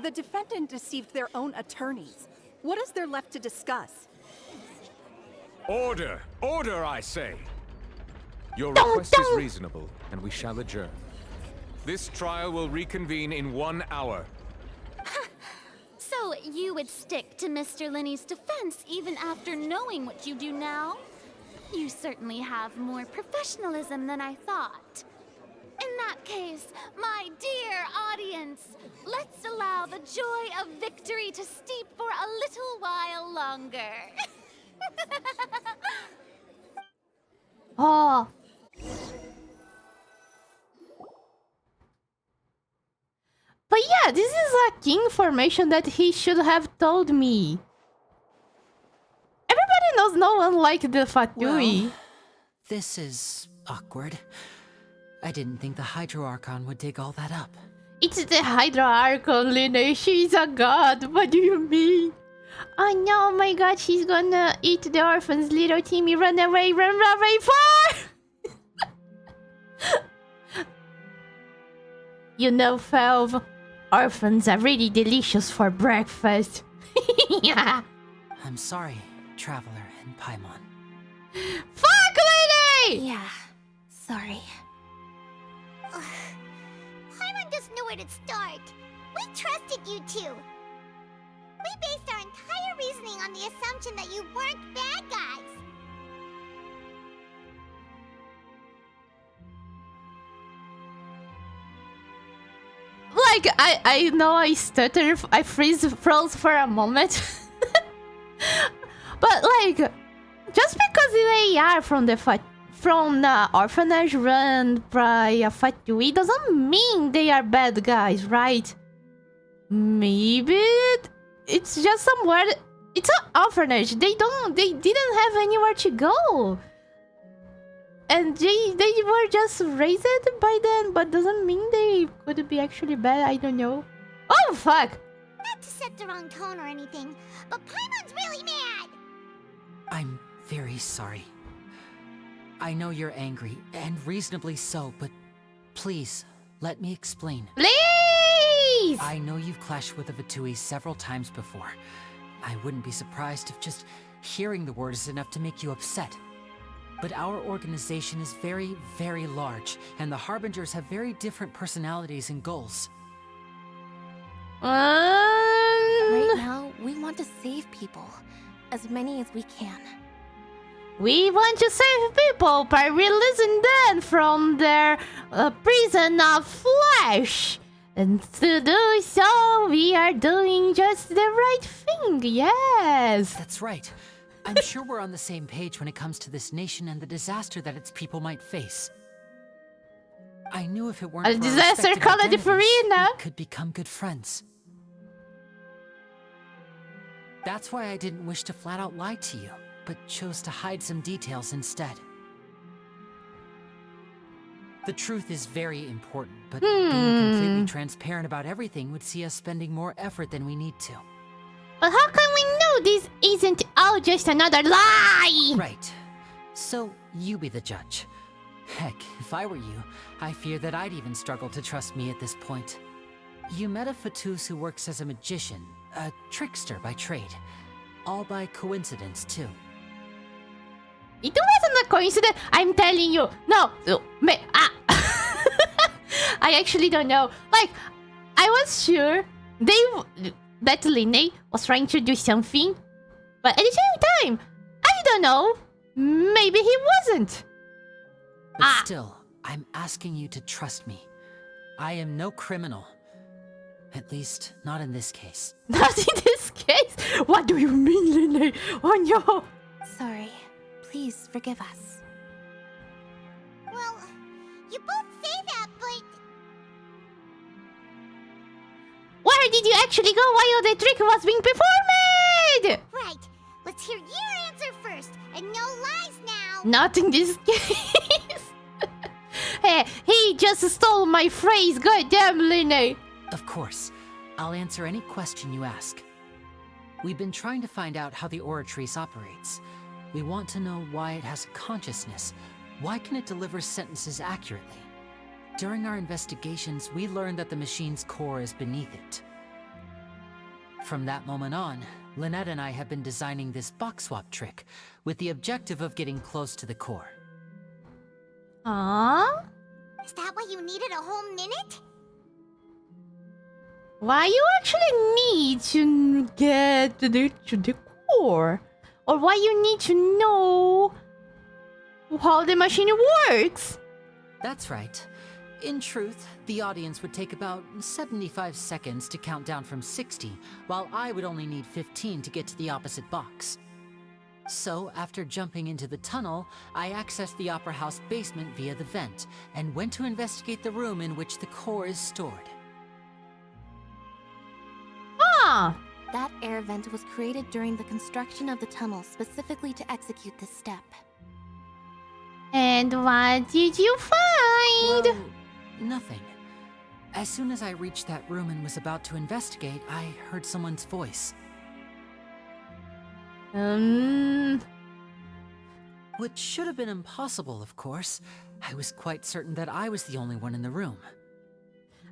[SPEAKER 16] The defendant deceived their own attorneys. What is there left to discuss?
[SPEAKER 11] Order! Order, I say! Your request is reasonable, and we shall adjourn. This trial will reconvene in 1 hour.
[SPEAKER 14] So you would stick to Mr. Linney's defense even after knowing what you do now? You certainly have more professionalism than I thought. In that case, my dear audience, let's allow the joy of victory to steep for a little while longer.
[SPEAKER 1] Oh. But yeah, this is a key information that he should have told me. Everybody knows no one liked the Fatui.
[SPEAKER 5] Well, this is awkward. I didn't think the Hydro Archon would dig all that up.
[SPEAKER 1] It's the Hydra Archon, Linnae. She's a god. What do you mean? Oh no, my god, she's gonna eat the orphans. Little Timmy, run away far! You know, Felv, orphans are really delicious for breakfast. Yeah.
[SPEAKER 5] I'm sorry, Traveler and Paimon.
[SPEAKER 1] Fuck, Linnae!
[SPEAKER 7] Yeah, sorry.
[SPEAKER 3] Paimon doesn't know where to start. We trusted you two. We based our entire reasoning on the assumption that you weren't bad guys.
[SPEAKER 1] Like, I know I stutter, I froze for a moment. But like, just because they are from the orphanage run by a Fatui doesn't mean they are bad guys, right? Maybe it's just somewhere. It's an orphanage. They didn't have anywhere to go. And they were just raised by them, but doesn't mean they could be actually bad. I don't know. Oh fuck!
[SPEAKER 3] Not to set the wrong tone or anything, but Paimon's really mad.
[SPEAKER 5] I'm very sorry. I know you're angry, and reasonably so, but please, let me explain.
[SPEAKER 1] Please!
[SPEAKER 5] I know you've clashed with the Fatui several times before. I wouldn't be surprised if just hearing the word is enough to make you upset. But our organization is very, very large, and the Harbingers have very different personalities and goals.
[SPEAKER 7] Right now, we want to save people. As many as we can.
[SPEAKER 1] We want to save people by releasing them from their prison of flesh And to do so, we are doing just the right thing, yes!
[SPEAKER 5] That's right. I'm sure we're on the same page when it comes to this nation and the disaster that its people might face. I knew if it weren't
[SPEAKER 1] A
[SPEAKER 5] for our
[SPEAKER 1] disaster
[SPEAKER 5] respective
[SPEAKER 1] called
[SPEAKER 5] identities,
[SPEAKER 1] Farina.
[SPEAKER 5] we could become good friends. That's why I didn't wish to flat out lie to you, but chose to hide some details instead. The truth is very important, but being completely transparent about everything would see us spending more effort than we need to.
[SPEAKER 1] But how can we know this isn't all just another lie?
[SPEAKER 5] Right. So, you be the judge. Heck, if I were you, I fear that I'd even struggle to trust me at this point. You met a Fatus who works as a magician, a trickster by trade. All by coincidence, too.
[SPEAKER 1] It wasn't a coincidence, I'm telling you. No, I actually don't know. Like, I was sure that Linné was trying to do something, but at the same time, I don't know. Maybe he wasn't.
[SPEAKER 5] But still, I'm asking you to trust me. I am no criminal. At least, not in this case.
[SPEAKER 1] Not in this case? What do you mean, Linné? Oh no!
[SPEAKER 7] Sorry. Please forgive us.
[SPEAKER 3] Well, you both say that, but...
[SPEAKER 1] Where did you actually go while the trick was being performed?
[SPEAKER 3] Right. Let's hear your answer first, and no lies now.
[SPEAKER 1] Not in this case. Hey, he just stole my phrase. Goddamn, Linné.
[SPEAKER 5] Of course. I'll answer any question you ask. We've been trying to find out how the Oratrice operates. We want to know why it has a consciousness. Why can it deliver sentences accurately? During our investigations, we learned that the machine's core is beneath it. From that moment on, Lynette and I have been designing this box swap trick with the objective of getting close to the core.
[SPEAKER 1] Aww?
[SPEAKER 3] Is that why you needed a whole minute?
[SPEAKER 1] Why you actually need to get to the core? Or why you need to know how the machine works?
[SPEAKER 5] That's right. In truth, the audience would take about 75 seconds to count down from 60, while I would only need 15 to get to the opposite box. So, after jumping into the tunnel, I accessed the Opera House basement via the vent, and went to investigate the room in which the core is stored.
[SPEAKER 1] Ah!
[SPEAKER 7] That air vent was created during the construction of the tunnel specifically to execute this step.
[SPEAKER 1] And what did you find?
[SPEAKER 5] Well, nothing. As soon as I reached that room and was about to investigate, I heard someone's voice. Which should have been impossible, of course. I was quite certain that I was the only one in the room.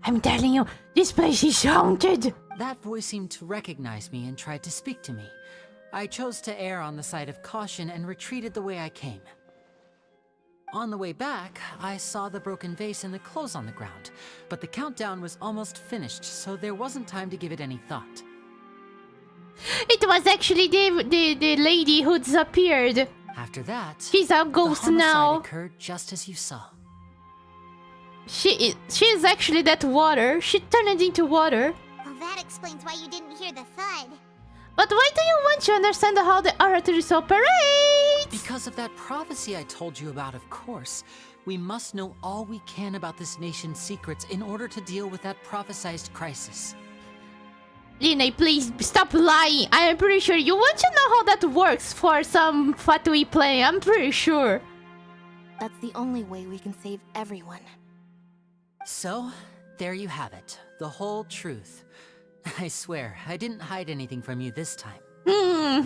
[SPEAKER 1] I'm telling you, this place is haunted!
[SPEAKER 5] That voice seemed to recognize me and tried to speak to me. I chose to err on the side of caution and retreated the way I came. On the way back, I saw the broken vase and the clothes on the ground, but the countdown was almost finished, so there wasn't time to give it any thought.
[SPEAKER 1] It was actually the lady who disappeared.
[SPEAKER 5] After that,
[SPEAKER 1] she's a ghost
[SPEAKER 5] the homicide
[SPEAKER 1] now.
[SPEAKER 5] Occurred just as you saw.
[SPEAKER 1] She is actually that water. She turned it into water.
[SPEAKER 3] Well, that explains why you didn't hear the thud.
[SPEAKER 1] But why do you want to understand how the Oratrice operates?
[SPEAKER 5] Because of that prophecy I told you about, of course. We must know all we can about this nation's secrets in order to deal with that prophesized crisis.
[SPEAKER 1] Linné, please stop lying. I am pretty sure you want to know how that works for some Fatui play. I'm pretty sure.
[SPEAKER 7] That's the only way we can save everyone.
[SPEAKER 5] So, there you have it. The whole truth. I swear, I didn't hide anything from you this time. It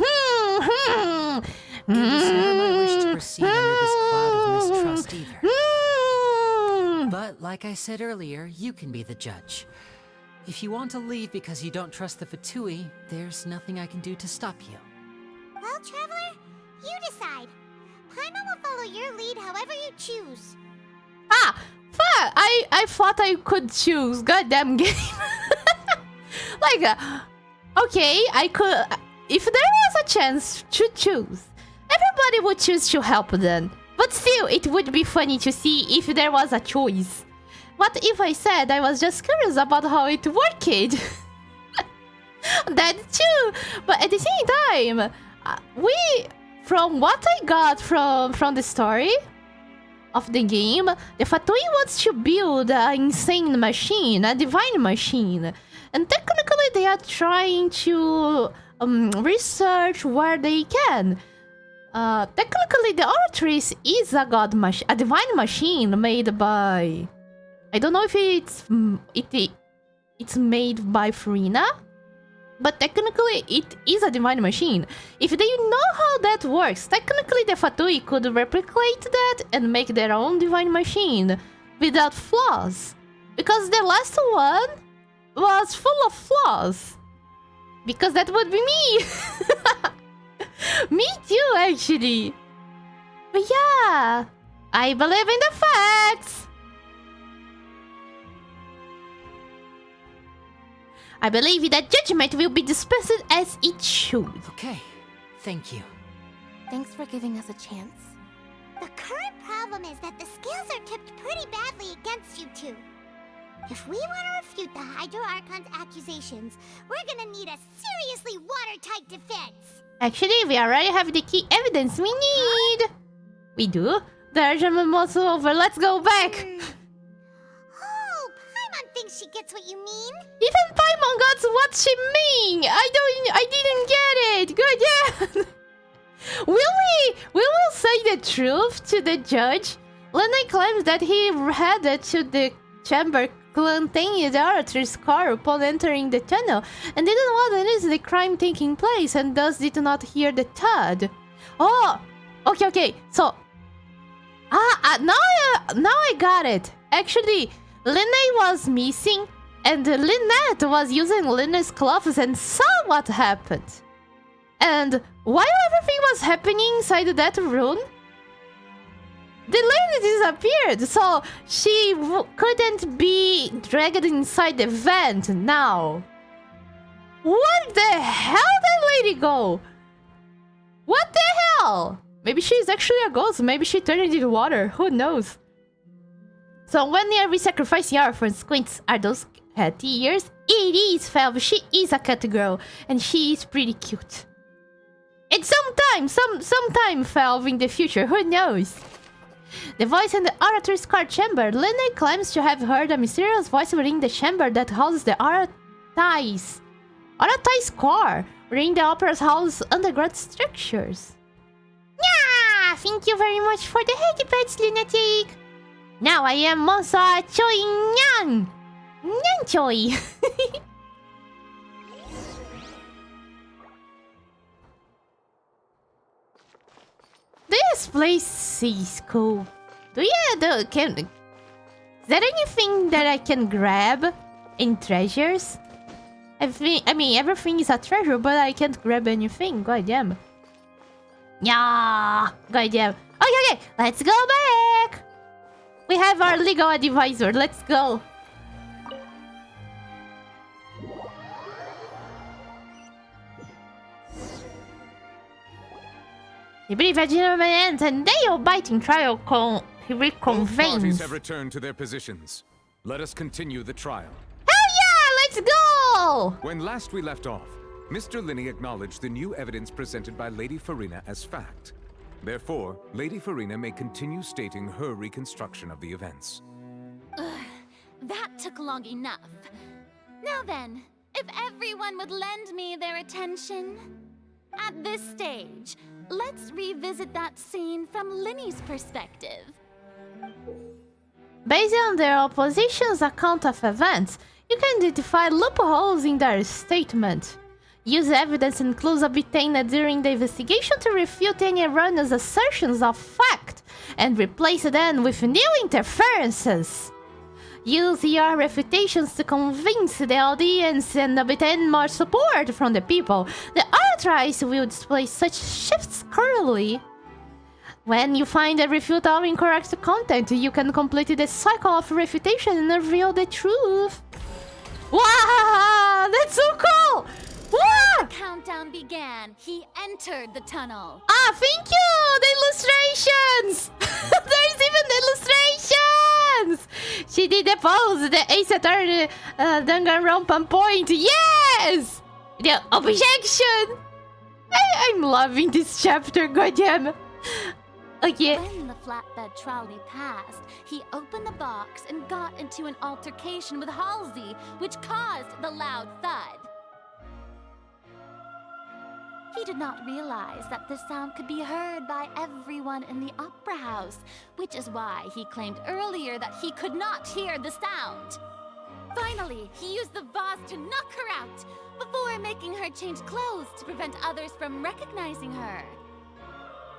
[SPEAKER 5] was never my wish to proceed under this cloud of mistrust either. But like I said earlier, you can be the judge. If you want to leave because you don't trust the Fatui, there's nothing I can do to stop you.
[SPEAKER 3] Well, Traveler, you decide. Paimon will follow your lead however you choose.
[SPEAKER 1] Ah! Fuck! I thought I could choose. Goddamn game. Like, okay, I could... If there was a chance to choose, everybody would choose to help then. But still, it would be funny to see if there was a choice. what if I said I was just curious about how it worked? That's true. But at the same time, from what I got from the story of the game, the Fatui wants to build an insane machine, a divine machine. And technically they are trying to research where they can. Technically the Oratrice is a a divine machine made by... I don't know if it's made by Furina, but technically it is a divine machine. If they know how that works, technically the Fatui could replicate that and make their own divine machine without flaws. Because the last one was full of flaws. Because that would be me. Me too, actually. But yeah, I believe in the facts. I believe that judgment will be dispensed as it should.
[SPEAKER 5] Okay, thank you.
[SPEAKER 7] Thanks for giving us a chance.
[SPEAKER 3] The current problem is that the scales are tipped pretty badly against you two. If we want to refute the Hydro Archon's accusations, we're gonna need a seriously watertight defense.
[SPEAKER 1] Actually, we already have the key evidence we need. Huh? We do? The argument was over. Let's go back.
[SPEAKER 3] Oh, Paimon thinks she gets what you mean.
[SPEAKER 1] Even Paimon got what she mean. I didn't get it. Good, yeah. Will we say the truth to the judge? Lene claims that he headed to the chamber containing the Orator's car upon entering the tunnel and didn't witness the crime taking place and thus did not hear the thud. Oh, okay. So, now I got it. Actually, Lene was missing and Lynette was using Lene's clothes and saw what happened. And while everything was happening inside that room, the lady disappeared, so she couldn't be dragged inside the vent now. What the hell did that lady go? What the hell? Maybe she's actually a ghost, maybe she turned into water, who knows? So when we sacrifice Yara for Squints, are those cat ears? It is, Felv, she is a cat girl, and she is pretty cute. And sometime, Felv, in the future, who knows? The voice in the Orator's car chamber. Lene claims to have heard a mysterious voice within the chamber that houses the Oratrice car, within the Opera's house underground structures. Yeah, thank you very much for the headpats, Lunatic. Now I am Monsa Choi Nyan. Nyan Choi. This place is cool. Is there anything that I can grab in treasures? I mean, everything is a treasure, but I can't grab anything. Goddamn. Yeah, goddamn. Okay, let's go back. We have our legal advisor. Let's go. The brief agreement and nail-biting trial reconvenes.
[SPEAKER 11] Both parties have returned to their positions. Let us continue the trial.
[SPEAKER 1] Hell yeah, let's go!
[SPEAKER 11] When last we left off, Mr. Linney acknowledged the new evidence presented by Lady Farina as fact. Therefore, Lady Farina may continue stating her reconstruction of the events.
[SPEAKER 14] That took long enough. Now then, if everyone would lend me their attention. At this stage, let's revisit that scene from Linny's perspective.
[SPEAKER 1] Based on their opposition's account of events, you can identify loopholes in their statement. Use evidence and clues obtained during the investigation to refute any erroneous assertions of fact and replace them with new interferences. Use your refutations to convince the audience and obtain more support from the people. The Oratrice will display such shifts clearly. When you find a refute of incorrect content, you can complete the cycle of refutation and reveal the truth. Wow, that's so cool! Wow!
[SPEAKER 14] The countdown began. He entered the tunnel.
[SPEAKER 1] Ah, thank you! The illustrations! There's even the illustrations! She Lady deposed the Ace Attorney Danganronpa point. Yes! The objection! I'm loving this chapter, goddamn. Okay.
[SPEAKER 14] When the flatbed trolley passed, he opened the box and got into an altercation with Halsey, which caused the loud thud. He did not realize that the sound could be heard by everyone in the opera house, which is why he claimed earlier that he could not hear the sound. Finally, he used the vase to knock her out, before making her change clothes to prevent others from recognizing her.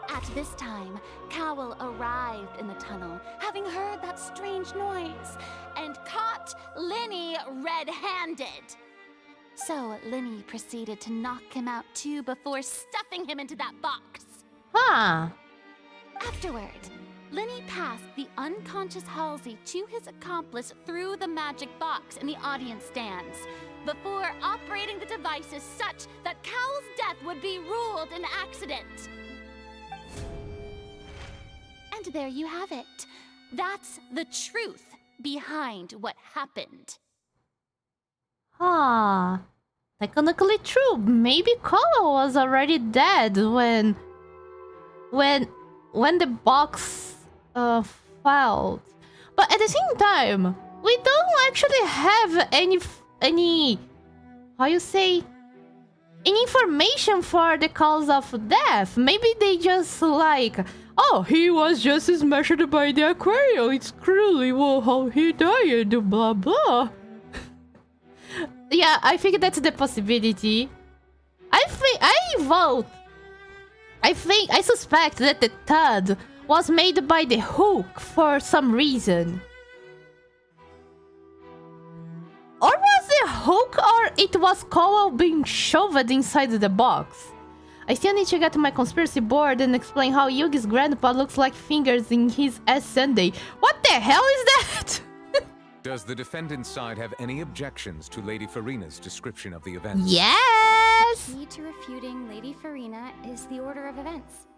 [SPEAKER 14] At this time, Cowell arrived in the tunnel, having heard that strange noise, and caught Linny red-handed. So Linny proceeded to knock him out too before stuffing him into that box.
[SPEAKER 1] Huh.
[SPEAKER 14] Afterward, Linny passed the unconscious Halsey to his accomplice through the magic box in the audience stands, before operating the devices such that Cowell's death would be ruled an accident. And there you have it. That's the truth behind what happened.
[SPEAKER 1] Ah, technically true. Maybe Cowell was already dead when the box failed. But at the same time, we don't actually have any how you say any information for the cause of death. Maybe they just like, oh, he was just smashed by the aquarium. It's cruelly how he died. Blah blah. Yeah, I think that's the possibility. I suspect that the thud was made by the hook for some reason. Or was it hook or it was Cowell being shoved inside the box? I still need to get to my conspiracy board and explain how Yugi's grandpa looks like fingers in his ass sundae. What the hell is that?
[SPEAKER 11] Does the defendant's side have any objections to Lady Farina's description of the events?
[SPEAKER 1] Yes!
[SPEAKER 6] The key to refuting Lady Farina is the order of events.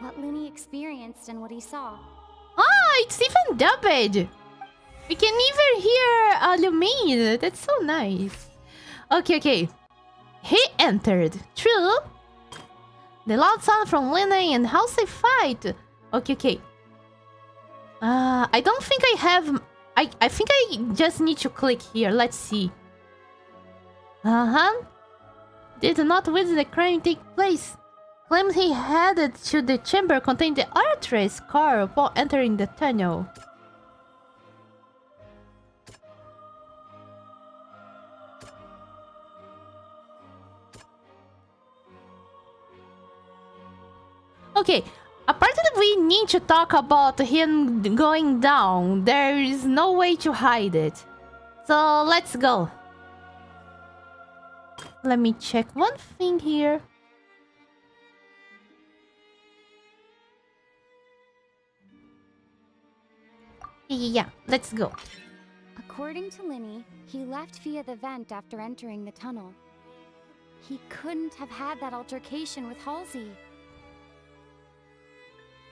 [SPEAKER 6] What Linny experienced and what he saw.
[SPEAKER 1] Ah, it's even dubbed! We can even hear Lumine. That's so nice. Okay. He entered. True. The loud sound from Linny and Halsey fight. Okay. I don't think I have... I think I just need to click here. Let's see. Did not witness the crime take place. Claims he headed to the chamber containing the Artrace car upon entering the tunnel. Okay, apparently we need to talk about him going down. There is no way to hide it. So let's go. Let me check one thing here. Yeah, let's go.
[SPEAKER 6] According to Linny, he left via the vent after entering the tunnel. He couldn't have had that altercation with Halsey.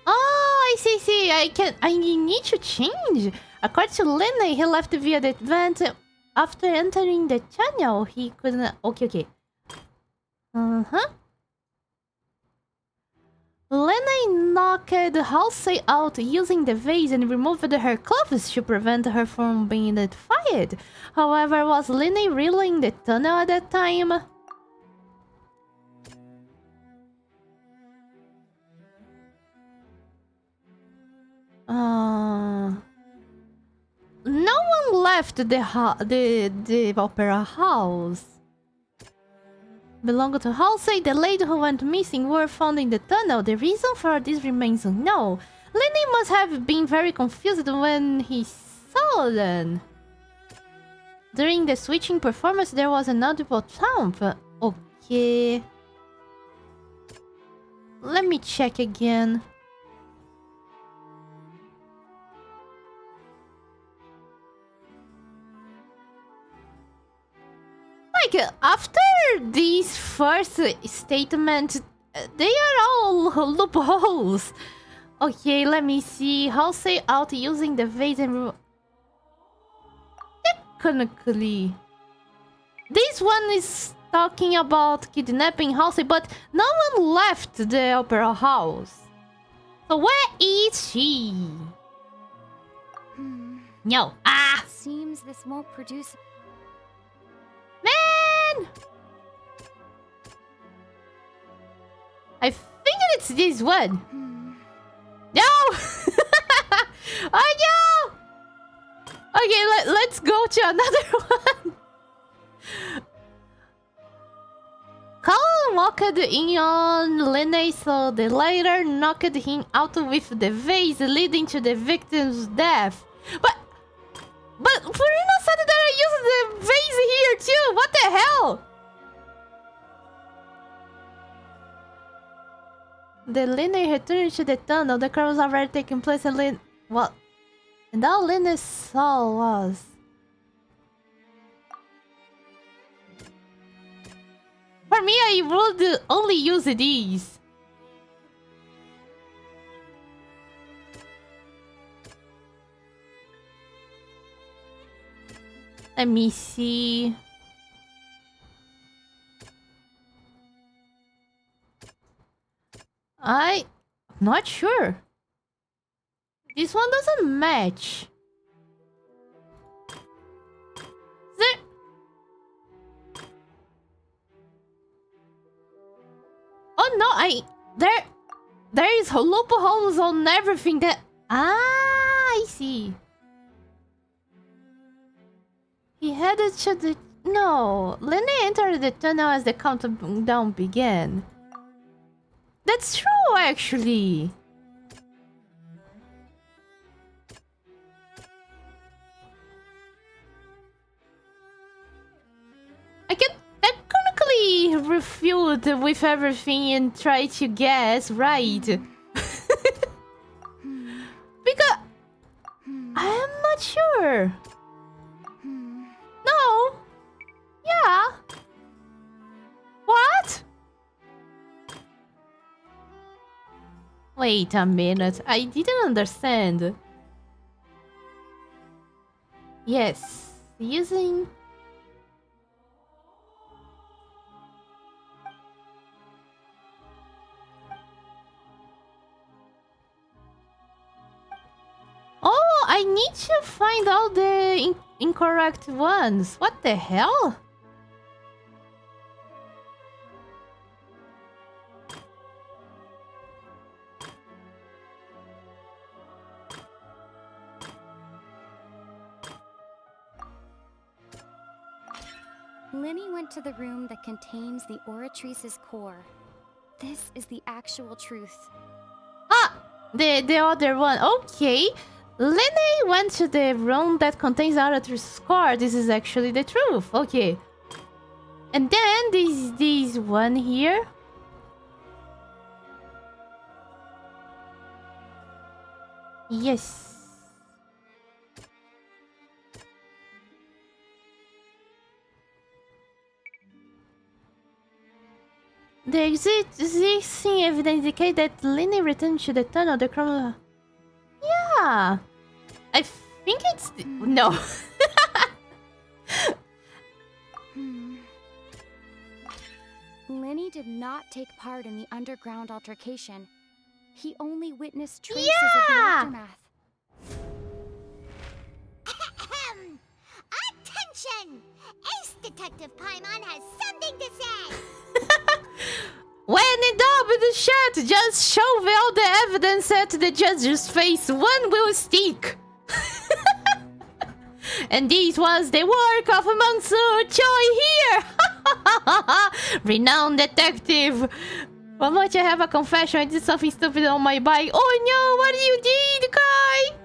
[SPEAKER 1] Oh, I see. I need to change. According to Linny, he left via the vent after entering the tunnel. He couldn't. Okay. Linny knocked Halsey out using the vase and removed her clothes to prevent her from being fired. However, was Linny really in the tunnel at that time? No one left the opera house. Belonging to Halsey, the lady who went missing were found in the tunnel. The reason for this remains unknown. Linny must have been very confused when he saw them. During the switching performance, there was an audible thump. Okay. Let me check again. Like, after this first statement, they are all loopholes. Okay, let me see. Halsey out using the vase and... technically. This one is talking about kidnapping Halsey, but no one left the opera house. So where is she? No. Ah!
[SPEAKER 14] Seems this won't produce.
[SPEAKER 1] Man! I think it's this one. No! Oh no! Okay, let's go to another one. Colin walked in on Lene, so the later knocked him out with the vase, leading to the victim's death. But Furina said that I used the vase here too. What the hell? The Lene returned to the tunnel. The crime was already taking place, and Lene... What? And all Lene saw was... For me, I would only use these. Let me see. I'm not sure. This one doesn't match. Oh no, there is loopholes on everything that... I see. He headed to the... No, Lene entered the tunnel as the countdown began. That's true, actually. I can technically refute with everything and try to guess right. Because I am not sure. No. Yeah. What? Wait a minute. I didn't understand. Yes. Using... Oh, I need to find all the incorrect ones. What the hell?
[SPEAKER 14] Linny went to the room that contains the Oratrice's core. This is the actual truth.
[SPEAKER 1] Ah! The other one. Okay. Lene went to the room that contains Oratrice's core. This is actually the truth. Okay. And then this one here. Yes. The existing evidence indicates that Lene returned to the tunnel. The crime... Yeah. I think it's... No.
[SPEAKER 14] Linny did not take part in the underground altercation. He only witnessed traces of the aftermath.
[SPEAKER 3] Attention! Ace Detective Paimon has something to say!
[SPEAKER 1] When in doubt with the chat, just show all the evidence at the judge's face. One will stick. And this was the work of Mansur Choi here. Renowned detective. Momochi, I have a confession. I did something stupid on my bike. Oh no, what you did, Kai?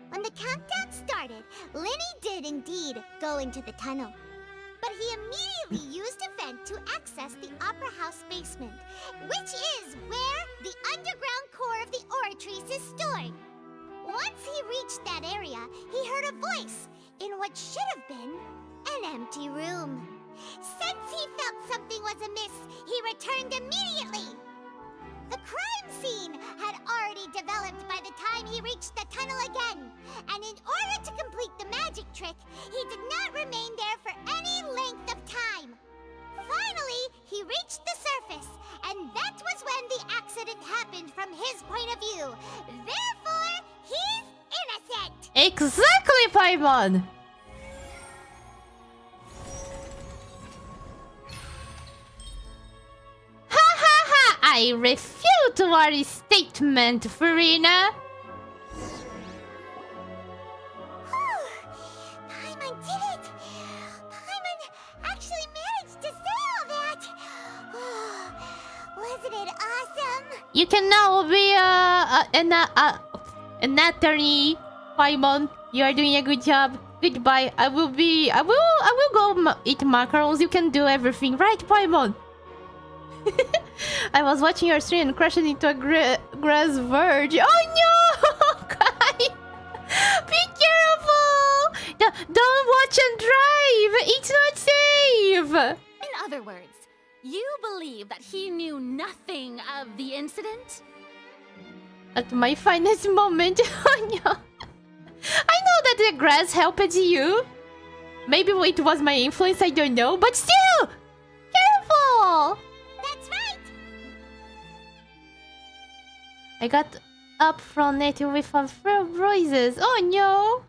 [SPEAKER 3] When the countdown started, Linny did indeed go into the tunnel. But he immediately used a vent to access the Opera House basement, which is where the underground core of the Oratrice is stored. Once he reached that area, he heard a voice in what should have been an empty room. Since he felt something was amiss, he returned immediately. The crime scene had already developed by the time he reached the tunnel. tunnel again. And in order to complete the magic trick, he did not remain there for any length of time. Finally, he reached the surface, and that was when the accident happened from his point of view. Therefore, he's innocent!
[SPEAKER 1] Exactly, Paimon! Ha ha ha! I refute your statement, Farina!
[SPEAKER 3] Paimon did it! Paimon actually managed to say all that! Wasn't it awesome?
[SPEAKER 1] You can now be an attorney, Paimon. You are doing a good job. Goodbye. I will go eat macarons. You can do everything, right, Paimon? I was watching your stream and crashed into a grass verge. Oh no, Kai! Be careful! Don't watch and drive. It's not safe.
[SPEAKER 14] In other words, you believe that he knew nothing of the incident?
[SPEAKER 1] At my finest moment, oh no. I know that the grass helped you. Maybe it was my influence, I don't know, but still! Careful!
[SPEAKER 3] That's right!
[SPEAKER 1] I got up from it with a few bruises. Oh no!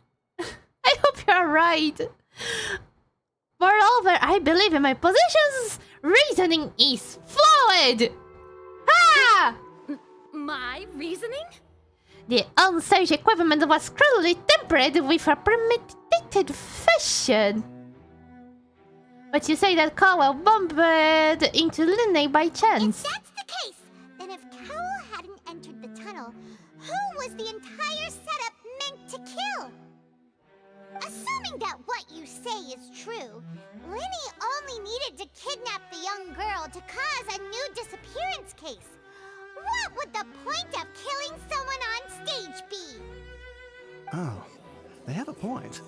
[SPEAKER 1] I hope you're right. Moreover, I believe in my position's reasoning is flawed! Ha!
[SPEAKER 14] My reasoning?
[SPEAKER 1] The unsafe equipment was cruelly tempered with a premeditated fashion. But you say that Cowell bumped into Linne by chance.
[SPEAKER 3] If that's the case, then if Cowell hadn't entered the tunnel, who was the entire setup meant to kill? Assuming that what you say is true, Linne only needed to kidnap the young girl to cause a new disappearance case. What would the point of killing someone on stage be?
[SPEAKER 9] Oh, they have a point.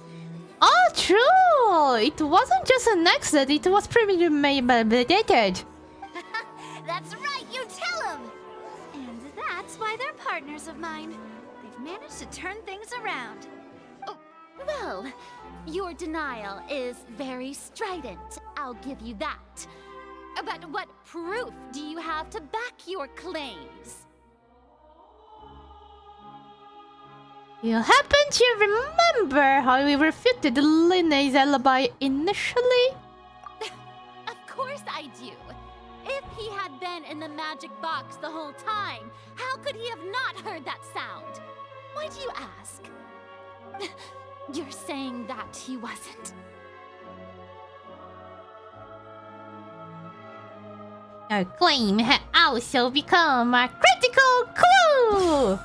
[SPEAKER 1] Oh, true! It wasn't just an accident, it was premeditated.
[SPEAKER 14] That's right, you tell him! And that's why they're partners of mine. They've managed to turn things around. Oh, well, your denial is very strident, I'll give you that. But what proof do you have to back your claims?
[SPEAKER 1] You happen to remember how we refuted Linne's alibi initially?
[SPEAKER 14] Of course I do. If he had been in the magic box the whole time, how could he have not heard that sound? Why do you ask? You're saying that he wasn't.
[SPEAKER 1] Our claim had also become a critical clue!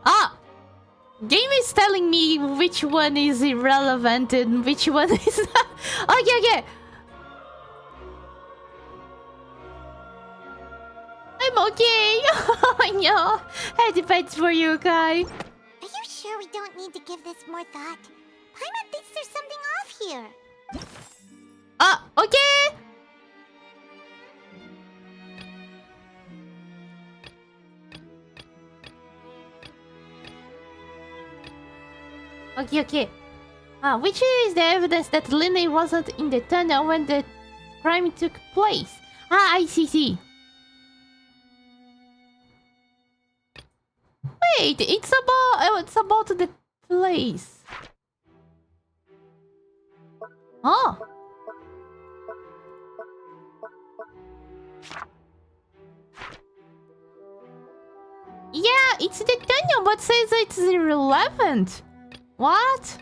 [SPEAKER 1] Ah! Game is telling me which one is irrelevant and which one is not. Okay. I'm okay. Oh no. Head pets for you, Kai.
[SPEAKER 3] Are you sure we don't need to give this more thought? Paimon thinks there's something off here.
[SPEAKER 1] Okay. Okay. Which is the evidence that Linne wasn't in the tunnel when the crime took place? I see. Wait, it's about the place. Oh. Yeah, it's the tunnel, but says it's irrelevant. What?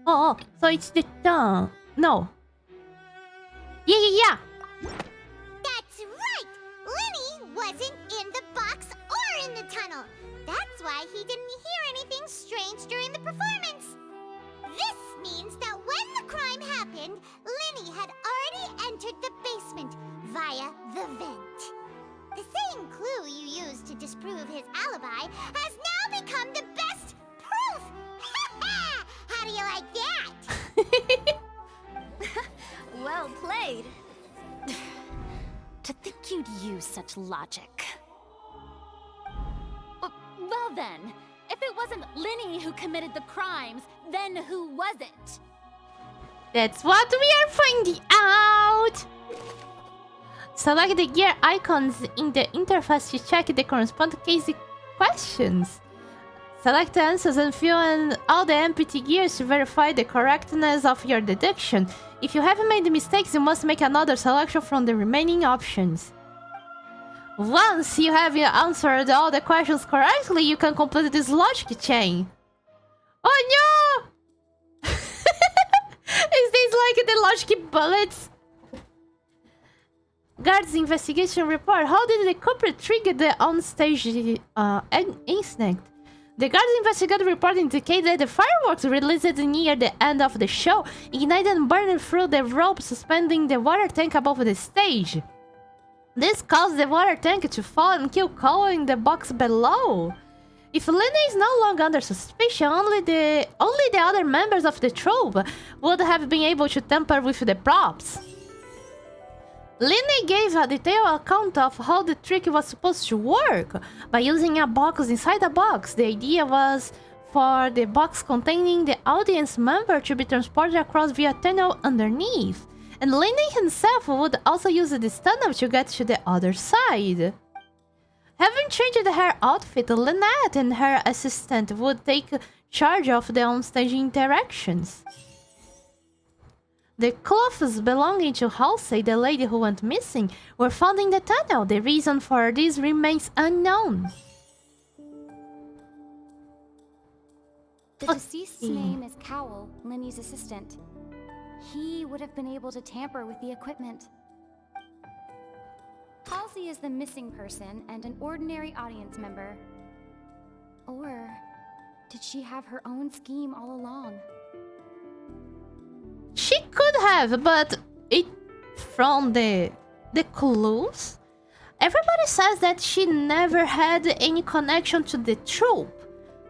[SPEAKER 1] Oh, so it's the tunnel. No. Yeah.
[SPEAKER 3] That's right! Linne wasn't in the box or in the tunnel. That's why he didn't hear anything strange during the performance. This means that when the crime happened, Linne had already entered the basement via the vent. lie has now become the best proof! How do you like that?
[SPEAKER 14] Well played. To think you'd use such logic. Well then, if it wasn't Linny who committed the crimes, then who was it?
[SPEAKER 1] That's what we are finding out! Select the gear icons in the interface to check the corresponding case questions. Select the answers and fill in all the empty gears to verify the correctness of your deduction. If you have made mistakes, you must make another selection from the remaining options. Once you have answered all the questions correctly, you can complete this logic chain. Oh no! Is this like the logic bullets? Guards investigation report. How did the culprit trigger the on-stage instinct? The guards investigative report indicates that the fireworks released near the end of the show ignited and burned through the rope suspending the water tank above the stage. This caused the water tank to fall and kill Cole in the box below. If Lena is no longer under suspicion, only the other members of the troupe would have been able to tamper with the props. Lena gave a detailed account of how the trick was supposed to work by using a box inside a box. The idea was for the box containing the audience member to be transported across via tunnel underneath, and Lena himself would also use this tunnel to get to the other side. Having changed her outfit, Lynette and her assistant would take charge of the onstage interactions. The clothes belonging to Halsey, the lady who went missing, were found in the tunnel. The reason for this remains unknown.
[SPEAKER 17] The deceased's name is Cowell, Linny's assistant. He would have been able to tamper with the equipment. Halsey is the missing person and an ordinary audience member. Or did she have her own scheme all along?
[SPEAKER 1] She could have, but from the clues, everybody says that she never had any connection to the troupe.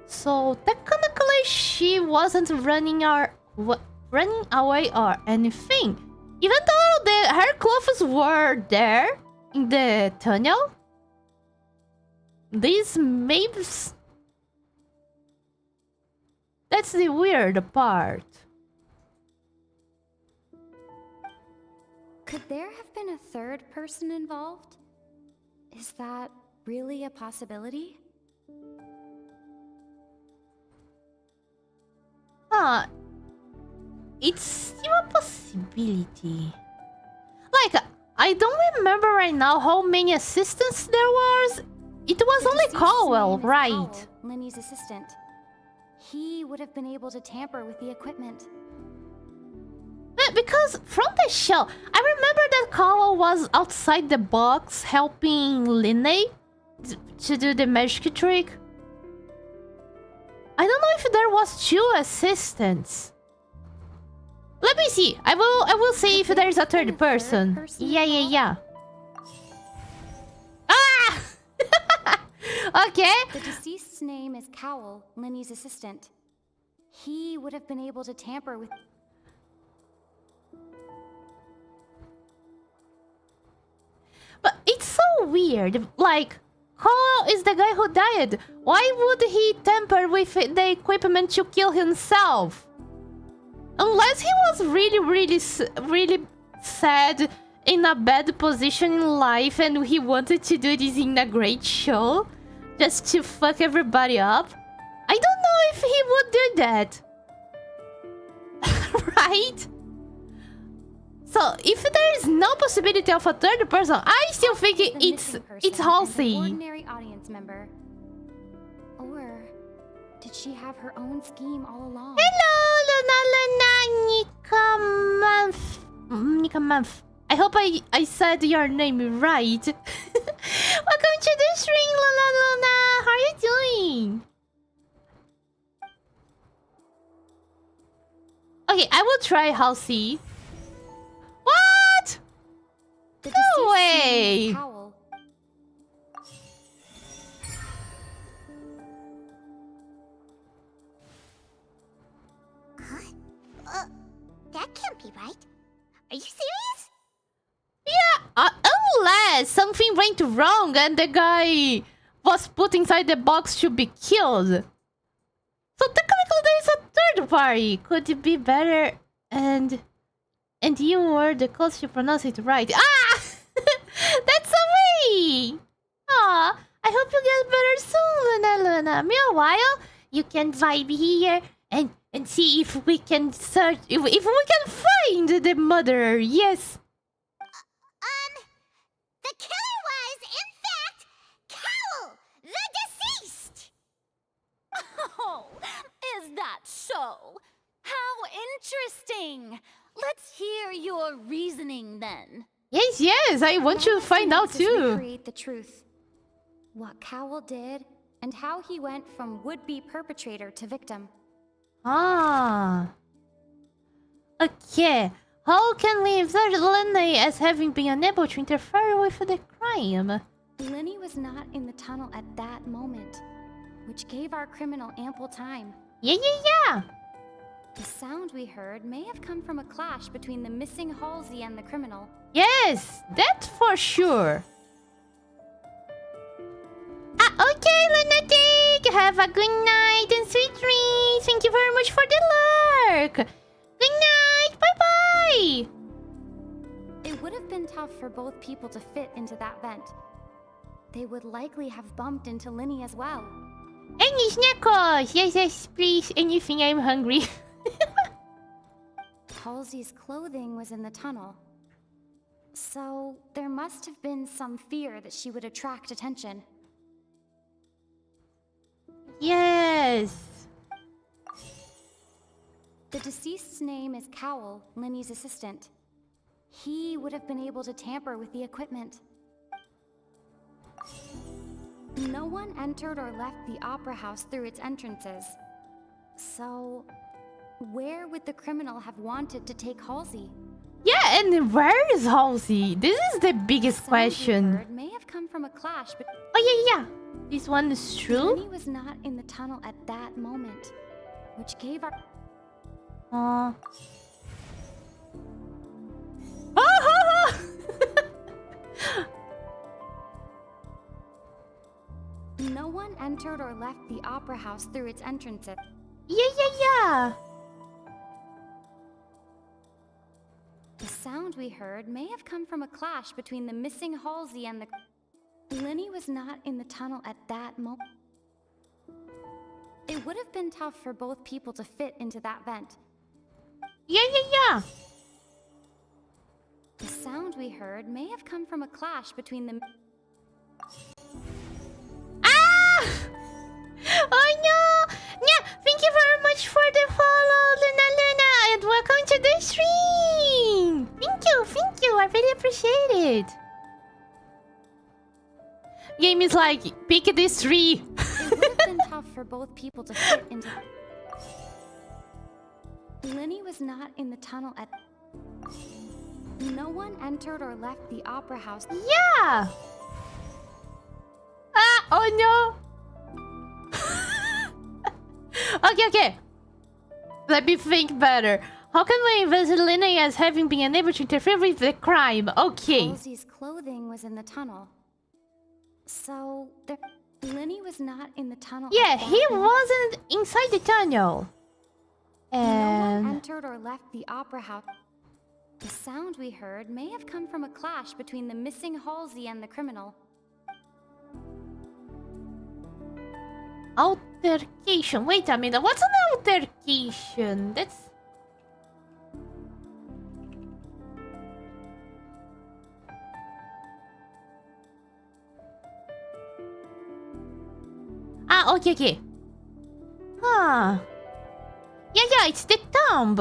[SPEAKER 1] So technically, she wasn't running away or anything. Even though her clothes were there in the tunnel, these maps. That's the weird part.
[SPEAKER 17] Could there have been a third person involved? Is that really a possibility?
[SPEAKER 1] It's still a possibility. Like, I don't remember right now how many assistants there was. It was only Caldwell, right?
[SPEAKER 17] Cowell, Linny's assistant. He would have been able to tamper with the equipment.
[SPEAKER 1] Because from the show, I remember that Caldwell was outside the box helping Linny to do the magic trick. I don't know if there was 2 assistants. Let me see. I will see if there's a third person. Yeah. Ah! Okay.
[SPEAKER 17] The deceased's name is Cowell, Linny's assistant. He would have been able to tamper with...
[SPEAKER 1] But it's so weird. Like, Cole is the guy who died. Why would he tamper with the equipment to kill himself? Unless he was really sad in a bad position in life and he wanted to do this in a great show just to fuck everybody up. I don't know if he would do that. Right? So if there is no possibility of a third person, I still think it's Halsey.
[SPEAKER 17] Ordinary audience member. Or did she have her own scheme all along?
[SPEAKER 1] Hello, Luna, Nika Month. I hope I said your name right. Welcome to the stream, Luna. How are you doing? Okay, I will try Halsey. What? No way! Yes, something went wrong and the guy was put inside the box to be killed. So technically there is a third party. Could it be better? And you were the close to pronounce it right. Ah! That's so me! Aw, I hope you get better soon, Luna. Meanwhile, you can vibe here and see if we can search, if we can find the murderer. Yes.
[SPEAKER 3] The killer was, in fact, Cowl, the deceased!
[SPEAKER 14] Oh, is that so? How interesting! Let's hear your reasoning then.
[SPEAKER 1] Yes, I want to find out too.
[SPEAKER 17] Recreate the truth. What Cowl did, and how he went from would-be perpetrator to victim.
[SPEAKER 1] Ah. Okay. How can we insert Lenny as having been unable to interfere with the crime?
[SPEAKER 17] Lenny was not in the tunnel at that moment, which gave our criminal ample time.
[SPEAKER 1] Yeah.
[SPEAKER 17] The sound we heard may have come from a clash between the missing Halsey and the criminal.
[SPEAKER 1] Yes, that's for sure. Okay, Lunatic. Have a good night and sweet dreams. Thank you very much for the lurk. Good night. Bye-bye.
[SPEAKER 17] It would have been tough for both people to fit into that vent. They would likely have bumped into Lenny as well.
[SPEAKER 1] Any snackos? Yes, please. Anything, I'm hungry.
[SPEAKER 17] Halsey's clothing was in the tunnel. So there must have been some fear that she would attract attention.
[SPEAKER 1] Yes.
[SPEAKER 17] The deceased's name is Cowl, Lenny's assistant. He would have been able to tamper with the equipment. No one entered or left the Opera House through its entrances. So, where would the criminal have wanted to take Halsey?
[SPEAKER 1] Yeah, and where is Halsey? This is the biggest question.
[SPEAKER 17] Heard may have come from a clash, but
[SPEAKER 1] yeah. This one is true.
[SPEAKER 17] Lenny was not in the tunnel at that moment, which gave our No one entered or left the Opera House through its entrances.
[SPEAKER 1] Yeah.
[SPEAKER 17] The sound we heard may have come from a clash between the missing Halsey and the... Lenny was not in the tunnel at that moment. It would have been tough for both people to fit into that vent.
[SPEAKER 1] Yeah.
[SPEAKER 17] The sound we heard may have come from a clash between the...
[SPEAKER 1] Oh no! Yeah, thank you very much for the follow, Luna, and welcome to the stream! Thank you, I really appreciate it. Game is like, pick this tree.
[SPEAKER 17] It would have been tough for both people to fit into... Lenny was not in the tunnel at... No one entered or left the Opera House.
[SPEAKER 1] Yeah! Oh no! Okay. Let me think better. How can we visit Lenny as having been unable to interfere with the crime? Okay.
[SPEAKER 17] Halsey's clothing was in the tunnel. So, Lenny was not in the tunnel.
[SPEAKER 1] Yeah, he wasn't inside the tunnel. And...
[SPEAKER 17] No one entered or left the Opera House. The sound we heard may have come from a clash between the missing Halsey and the criminal.
[SPEAKER 1] Altercation. Wait a minute. What's an altercation? That's... Okay. Yeah, it's the tomb.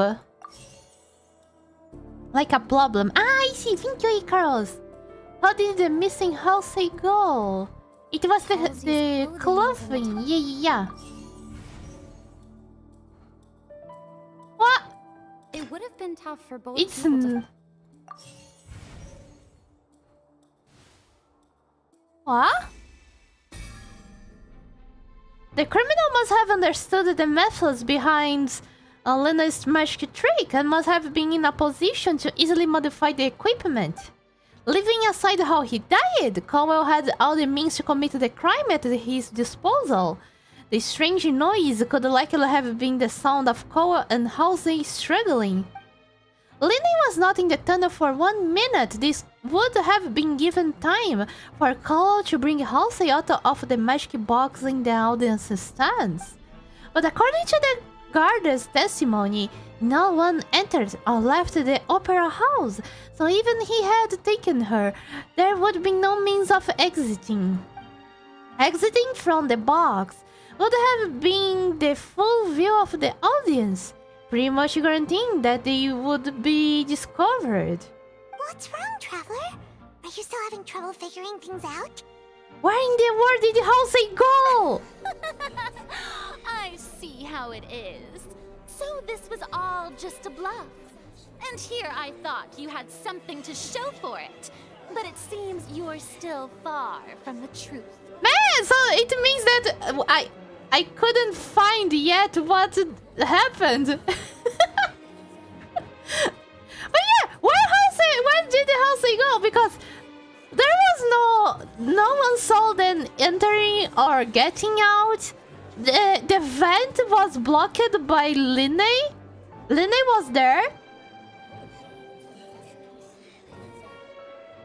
[SPEAKER 1] Like a problem. I see. Thank you, Icarus. How did the missing Halsey go? It was the clothing. Yeah. What?
[SPEAKER 17] It would have been tough for both
[SPEAKER 1] It's
[SPEAKER 17] people to...
[SPEAKER 1] What? The criminal must have understood the methods behind Lena's magic trick and must have been in a position to easily modify the equipment. Leaving aside how he died, Cowell had all the means to commit the crime at his disposal. The strange noise could likely have been the sound of Cowell and Halsey struggling. Linné was not in the tunnel for 1 minute. This would have been given time for Cowell to bring Halsey out of the magic box in the audience stands. But according to the guard's testimony, no one entered or left the opera house, so even if he had taken her, there would be no means of exiting. Exiting from the box would have been the full view of the audience, pretty much guaranteeing that they would be discovered.
[SPEAKER 3] What's wrong, Traveler? Are you still having trouble figuring things out?
[SPEAKER 1] Where in the world did Halsey go?
[SPEAKER 14] I see how it is. So this was all just a bluff. And here I thought you had something to show for it. But it seems you're still far from the truth.
[SPEAKER 1] Man, so it means that I couldn't find yet what happened. But yeah, where did Halsey go? Because there was no one saw them entering or getting out. The vent was blocked by Linné. Linné was there.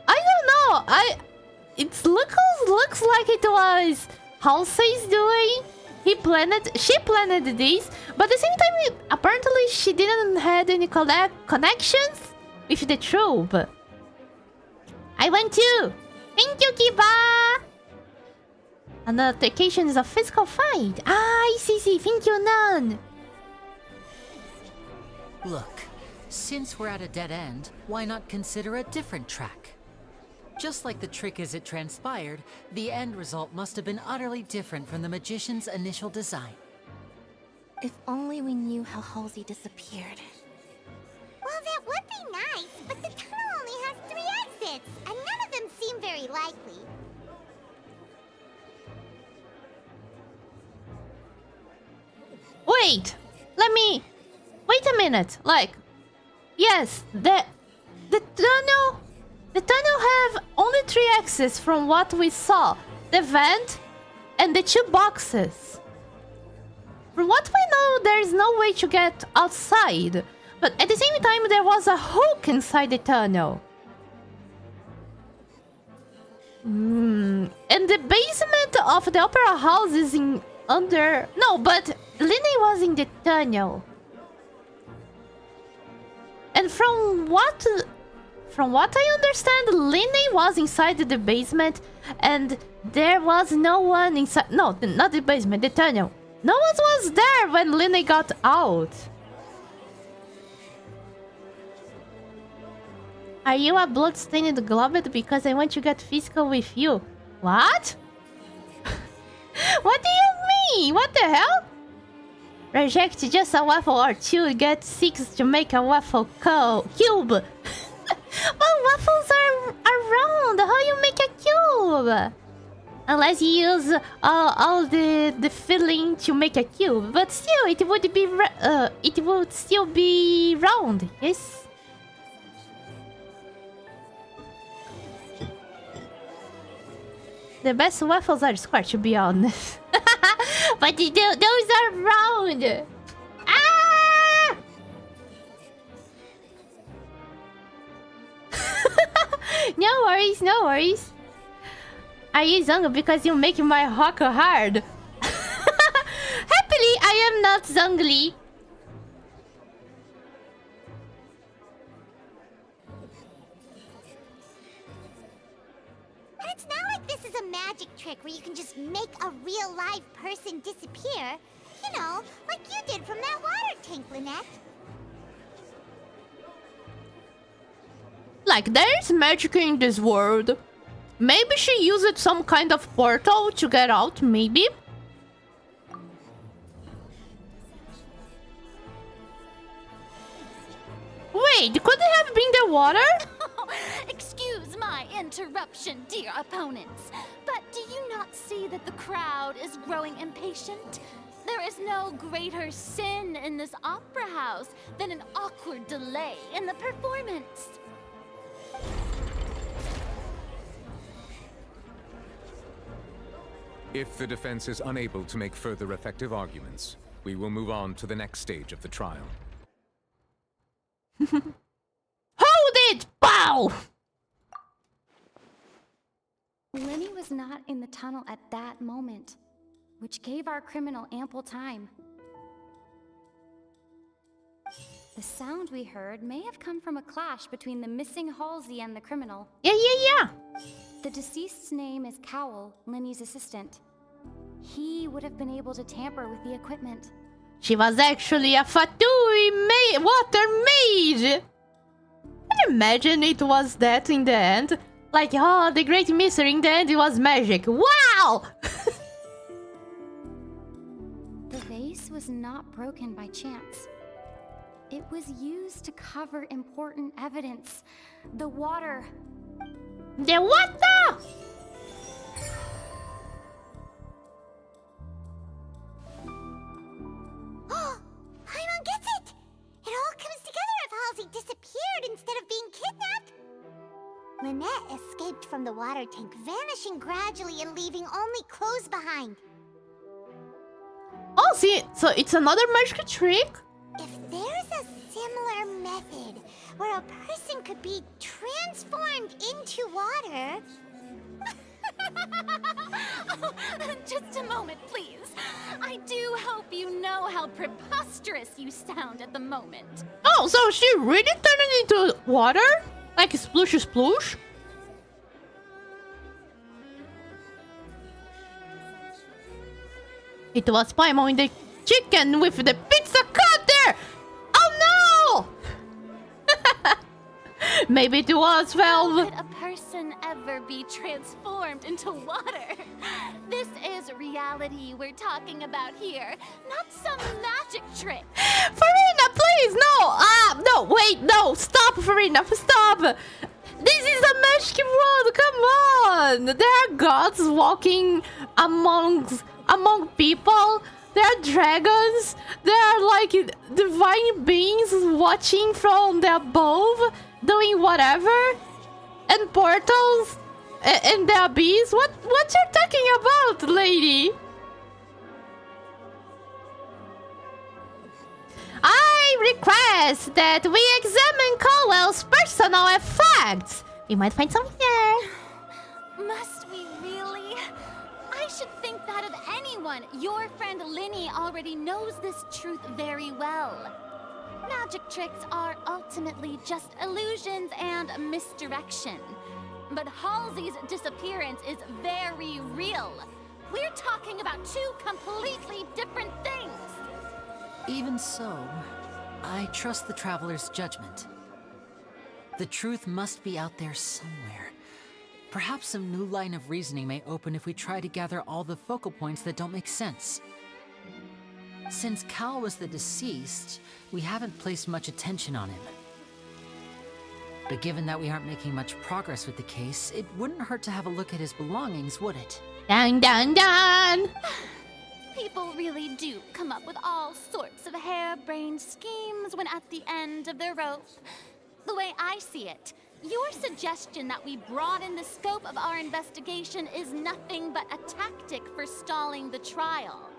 [SPEAKER 1] I don't know. It looks like it was Halsey's doing. She planned this, but at the same time, apparently she didn't have any connections with the troop. I went too. Thank you, Kiba. An altercation is a physical fight. I see. Thank you, Nan.
[SPEAKER 5] Look, since we're at a dead end, why not consider a different track? Just like the trick as it transpired, the end result must have been utterly different from the magician's initial design.
[SPEAKER 7] If only we knew how Halsey disappeared.
[SPEAKER 3] Well, that would be nice, but the tunnel only has 3 exits, and none of them seem very likely.
[SPEAKER 1] Wait a minute. Like, yes, the tunnel have only 3 exits from what we saw. The vent and the 2 boxes. From what we know, there is no way to get outside. But at the same time, there was a hook inside the tunnel. And the basement of the opera house is in under... No, but Linné was in the tunnel. And from what I understand, Linné was inside the basement, and there was no one inside. No, not the basement, the tunnel. No one was there when Linné got out. Are you a blood-stained globet because I want to get physical with you? What? What do you mean? What the hell? Reject just a waffle or 2, get 6 to make a waffle cube. But waffles are round. How you make a cube? Unless you use all the filling to make a cube, but still, it would still be round. Yes. The best waffles are square, to be honest. But those are round. Ah! No worries, no worries. Are you Zung because you make my rock hard? Happily, I am not Zungli.
[SPEAKER 3] And it's not like this is a magic trick where you can just make a real live person disappear. You know, like you did from that water tank, Lynette.
[SPEAKER 1] Like, there's magic in this world. Maybe she used some kind of portal to get out, maybe? Wait, could it have been the water?
[SPEAKER 14] Excuse my interruption, dear opponents, but do you not see that the crowd is growing impatient? There is no greater sin in this opera house than an awkward delay in the performance.
[SPEAKER 11] If the defense is unable to make further effective arguments, we will move on to the next stage of the trial.
[SPEAKER 1] Hold it! Bow!
[SPEAKER 17] Lenny was not in the tunnel at that moment, which gave our criminal ample time. The sound we heard may have come from a clash between the missing Halsey and the criminal.
[SPEAKER 1] Yeah.
[SPEAKER 17] The deceased's name is Cowell, Lenny's assistant. He would have been able to tamper with the equipment.
[SPEAKER 1] She was actually a Fatui water mage! Can you imagine it was that in the end? Like, oh, the great mystery in the end, it was magic. Wow!
[SPEAKER 17] The vase was not broken by chance. It was used to cover important evidence. The water.
[SPEAKER 1] The water!
[SPEAKER 3] Oh, Paimon gets it! It all comes together if Halsey disappeared instead of being kidnapped. Lynette escaped from the water tank, vanishing gradually and leaving only clothes behind.
[SPEAKER 1] Oh, see, so it's another magic trick?
[SPEAKER 3] If there's a similar method where a person could be transformed into water...
[SPEAKER 14] Oh, just a moment, please. I do hope you know how preposterous you sound at the moment.
[SPEAKER 1] Oh, so she really turned it into water? Like sploosh sploosh? It was Paimon the chicken with the pizza cutter! Oh no! Maybe it was
[SPEAKER 14] How
[SPEAKER 1] Valve.
[SPEAKER 14] could a person ever be transformed into water? This is reality we're talking about here, not some magic trick.
[SPEAKER 1] Farina, please, no! No, wait, no, stop, Farina, stop! This is a magic world, come on! There are gods walking among people. There are dragons. There are like divine beings watching from the above, doing whatever, and portals, and the abyss. What you're talking about, lady? I request that we examine Cowell's personal effects. We might find something there.
[SPEAKER 14] Must we really? I should think that of anyone. Your friend Linny already knows this truth very well. Magic tricks are ultimately just illusions and misdirection. But Halsey's disappearance is very real. We're talking about two completely different things.
[SPEAKER 5] Even so, I trust the traveler's judgment. The truth must be out there somewhere. Perhaps some new line of reasoning may open if we try to gather all the focal points that don't make sense. Since Cal was the deceased, we haven't placed much attention on him. But given that we aren't making much progress with the case, it wouldn't hurt to have a look at his belongings, would it?
[SPEAKER 1] Dun dun dun!
[SPEAKER 14] People really do come up with all sorts of harebrained schemes when at the end of their rope. The way I see it, your suggestion that we broaden the scope of our investigation is nothing but a tactic for stalling the trial.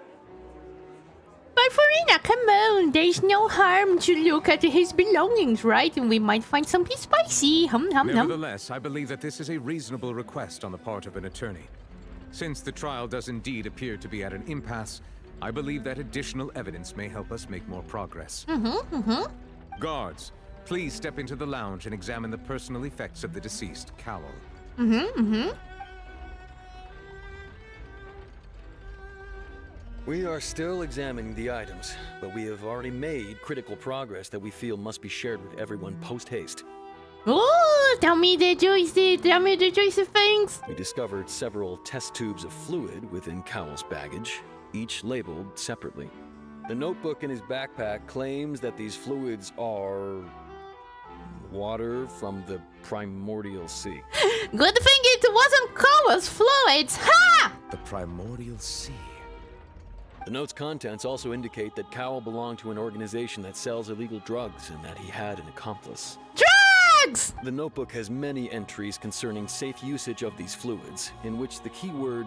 [SPEAKER 1] But Farina, come on, there's no harm to look at his belongings, right? And we might find something spicy. Hum hum hum.
[SPEAKER 11] Nevertheless, I believe that this is a reasonable request on the part of an attorney. Since the trial does indeed appear to be at an impasse, I believe that additional evidence may help us make more progress. Guards, please step into the lounge and examine the personal effects of the deceased, Cowell.
[SPEAKER 18] We are still examining the items, but we have already made critical progress that we feel must be shared with everyone post-haste.
[SPEAKER 1] Oh, tell me the juicy things.
[SPEAKER 18] We discovered several test tubes of fluid within Cowell's baggage, each labeled separately. The notebook in his backpack claims that these fluids are water from the primordial sea.
[SPEAKER 1] Good thing it wasn't Cowell's fluids. Ha!
[SPEAKER 11] The primordial sea.
[SPEAKER 18] The note's contents also indicate that Cowell belonged to an organization that sells illegal drugs and that he had an accomplice.
[SPEAKER 1] Drugs!
[SPEAKER 18] The notebook has many entries concerning safe usage of these fluids, in which the keyword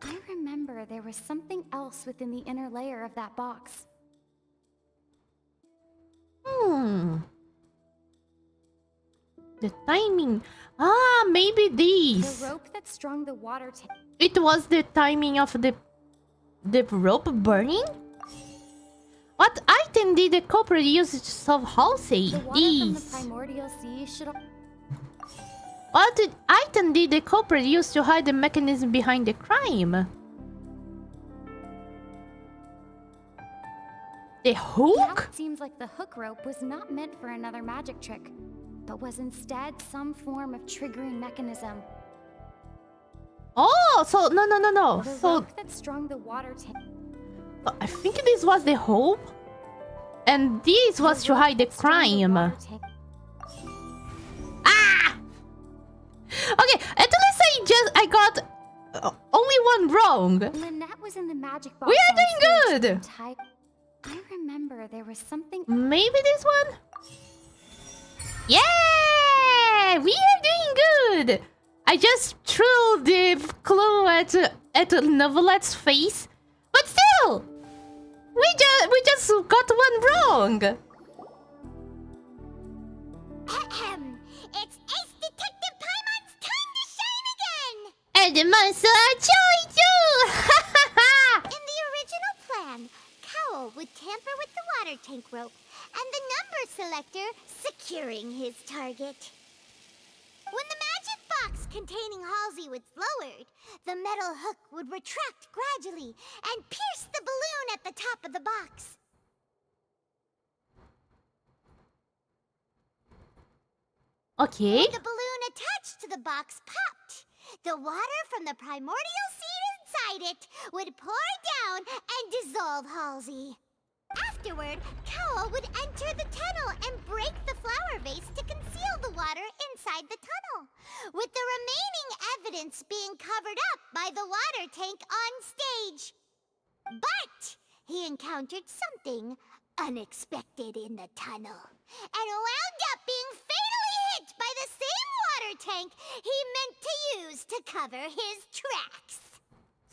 [SPEAKER 17] I remember there was something else within the inner layer of that box.
[SPEAKER 1] The timing. Ah, maybe these.
[SPEAKER 17] The rope that strung the water tank.
[SPEAKER 1] It was the timing of the rope burning? What item did the culprit use to solve Halsey?
[SPEAKER 17] The water from the
[SPEAKER 1] These.
[SPEAKER 17] primordial sea should have...
[SPEAKER 1] What item did the culprit use to hide the mechanism behind the crime? The hook?
[SPEAKER 17] Now it seems like the hook rope was not meant for another magic trick, but was instead some form of triggering mechanism.
[SPEAKER 1] Oh, so no.
[SPEAKER 17] The
[SPEAKER 1] So
[SPEAKER 17] rope that strung the water tank.
[SPEAKER 1] I think this was the hope, and this was to hide the crime. Ah! Okay, at least I got only one wrong.
[SPEAKER 17] Lynette was in the magic box.
[SPEAKER 1] We are
[SPEAKER 17] on
[SPEAKER 1] doing
[SPEAKER 17] stage
[SPEAKER 1] good.
[SPEAKER 17] type. I remember there was something.
[SPEAKER 1] Maybe this one? Yeah! We are doing good! I just threw the clue at Novelette's face, but still! We just got one wrong!
[SPEAKER 3] Ahem. It's Ace Detective Paimon's time to shine again!
[SPEAKER 1] And the monster joined you!
[SPEAKER 3] In the original plan, Cowl would tamper with the water tank rope and the number selector securing his target. When the magic box containing Halsey was lowered, the metal hook would retract gradually and pierce the balloon at the top of the box.
[SPEAKER 1] Okay.
[SPEAKER 3] When the balloon attached to the box popped, the water from the primordial seed inside it would pour down and dissolve Halsey. Afterward, Cowl would enter the tunnel and break the flower vase to conceal the water inside the tunnel, with the remaining evidence being covered up by the water tank on stage. But he encountered something unexpected in the tunnel, and wound up being fatally hit by the same water tank he meant to use to cover his tracks.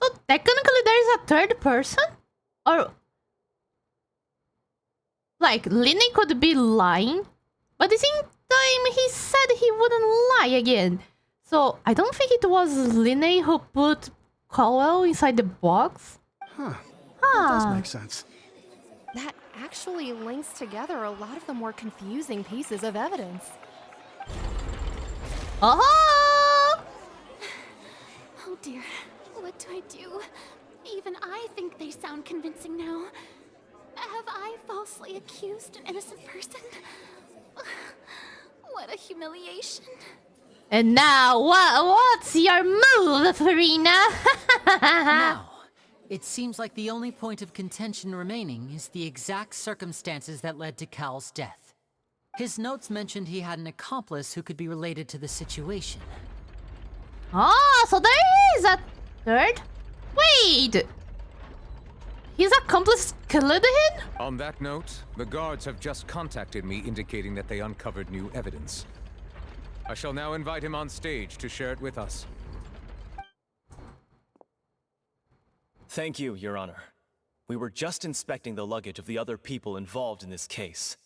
[SPEAKER 1] So technically there is a third person? Or... like, Linny could be lying, but at the same time he said he wouldn't lie again. So I don't think it was Linny who put Cowell inside the box.
[SPEAKER 9] Huh. That does make sense.
[SPEAKER 15] That actually links together a lot of the more confusing pieces of evidence.
[SPEAKER 1] Oh!
[SPEAKER 14] Oh dear, what do I do? Even I think they sound convincing now. Have I falsely accused an innocent person? What a humiliation.
[SPEAKER 1] And now, what's your move, Farina?
[SPEAKER 5] Now, it seems like the only point of contention remaining is the exact circumstances that led to Cal's death. His notes mentioned he had an accomplice who could be related to the situation.
[SPEAKER 1] Oh, so there is a third? Wait! His accomplice killed him?
[SPEAKER 11] On that note, the guards have just contacted me indicating that they uncovered new evidence. I shall now invite him on stage to share it with us.
[SPEAKER 19] Thank you, Your Honor. We were just inspecting the luggage of the other people involved in this case.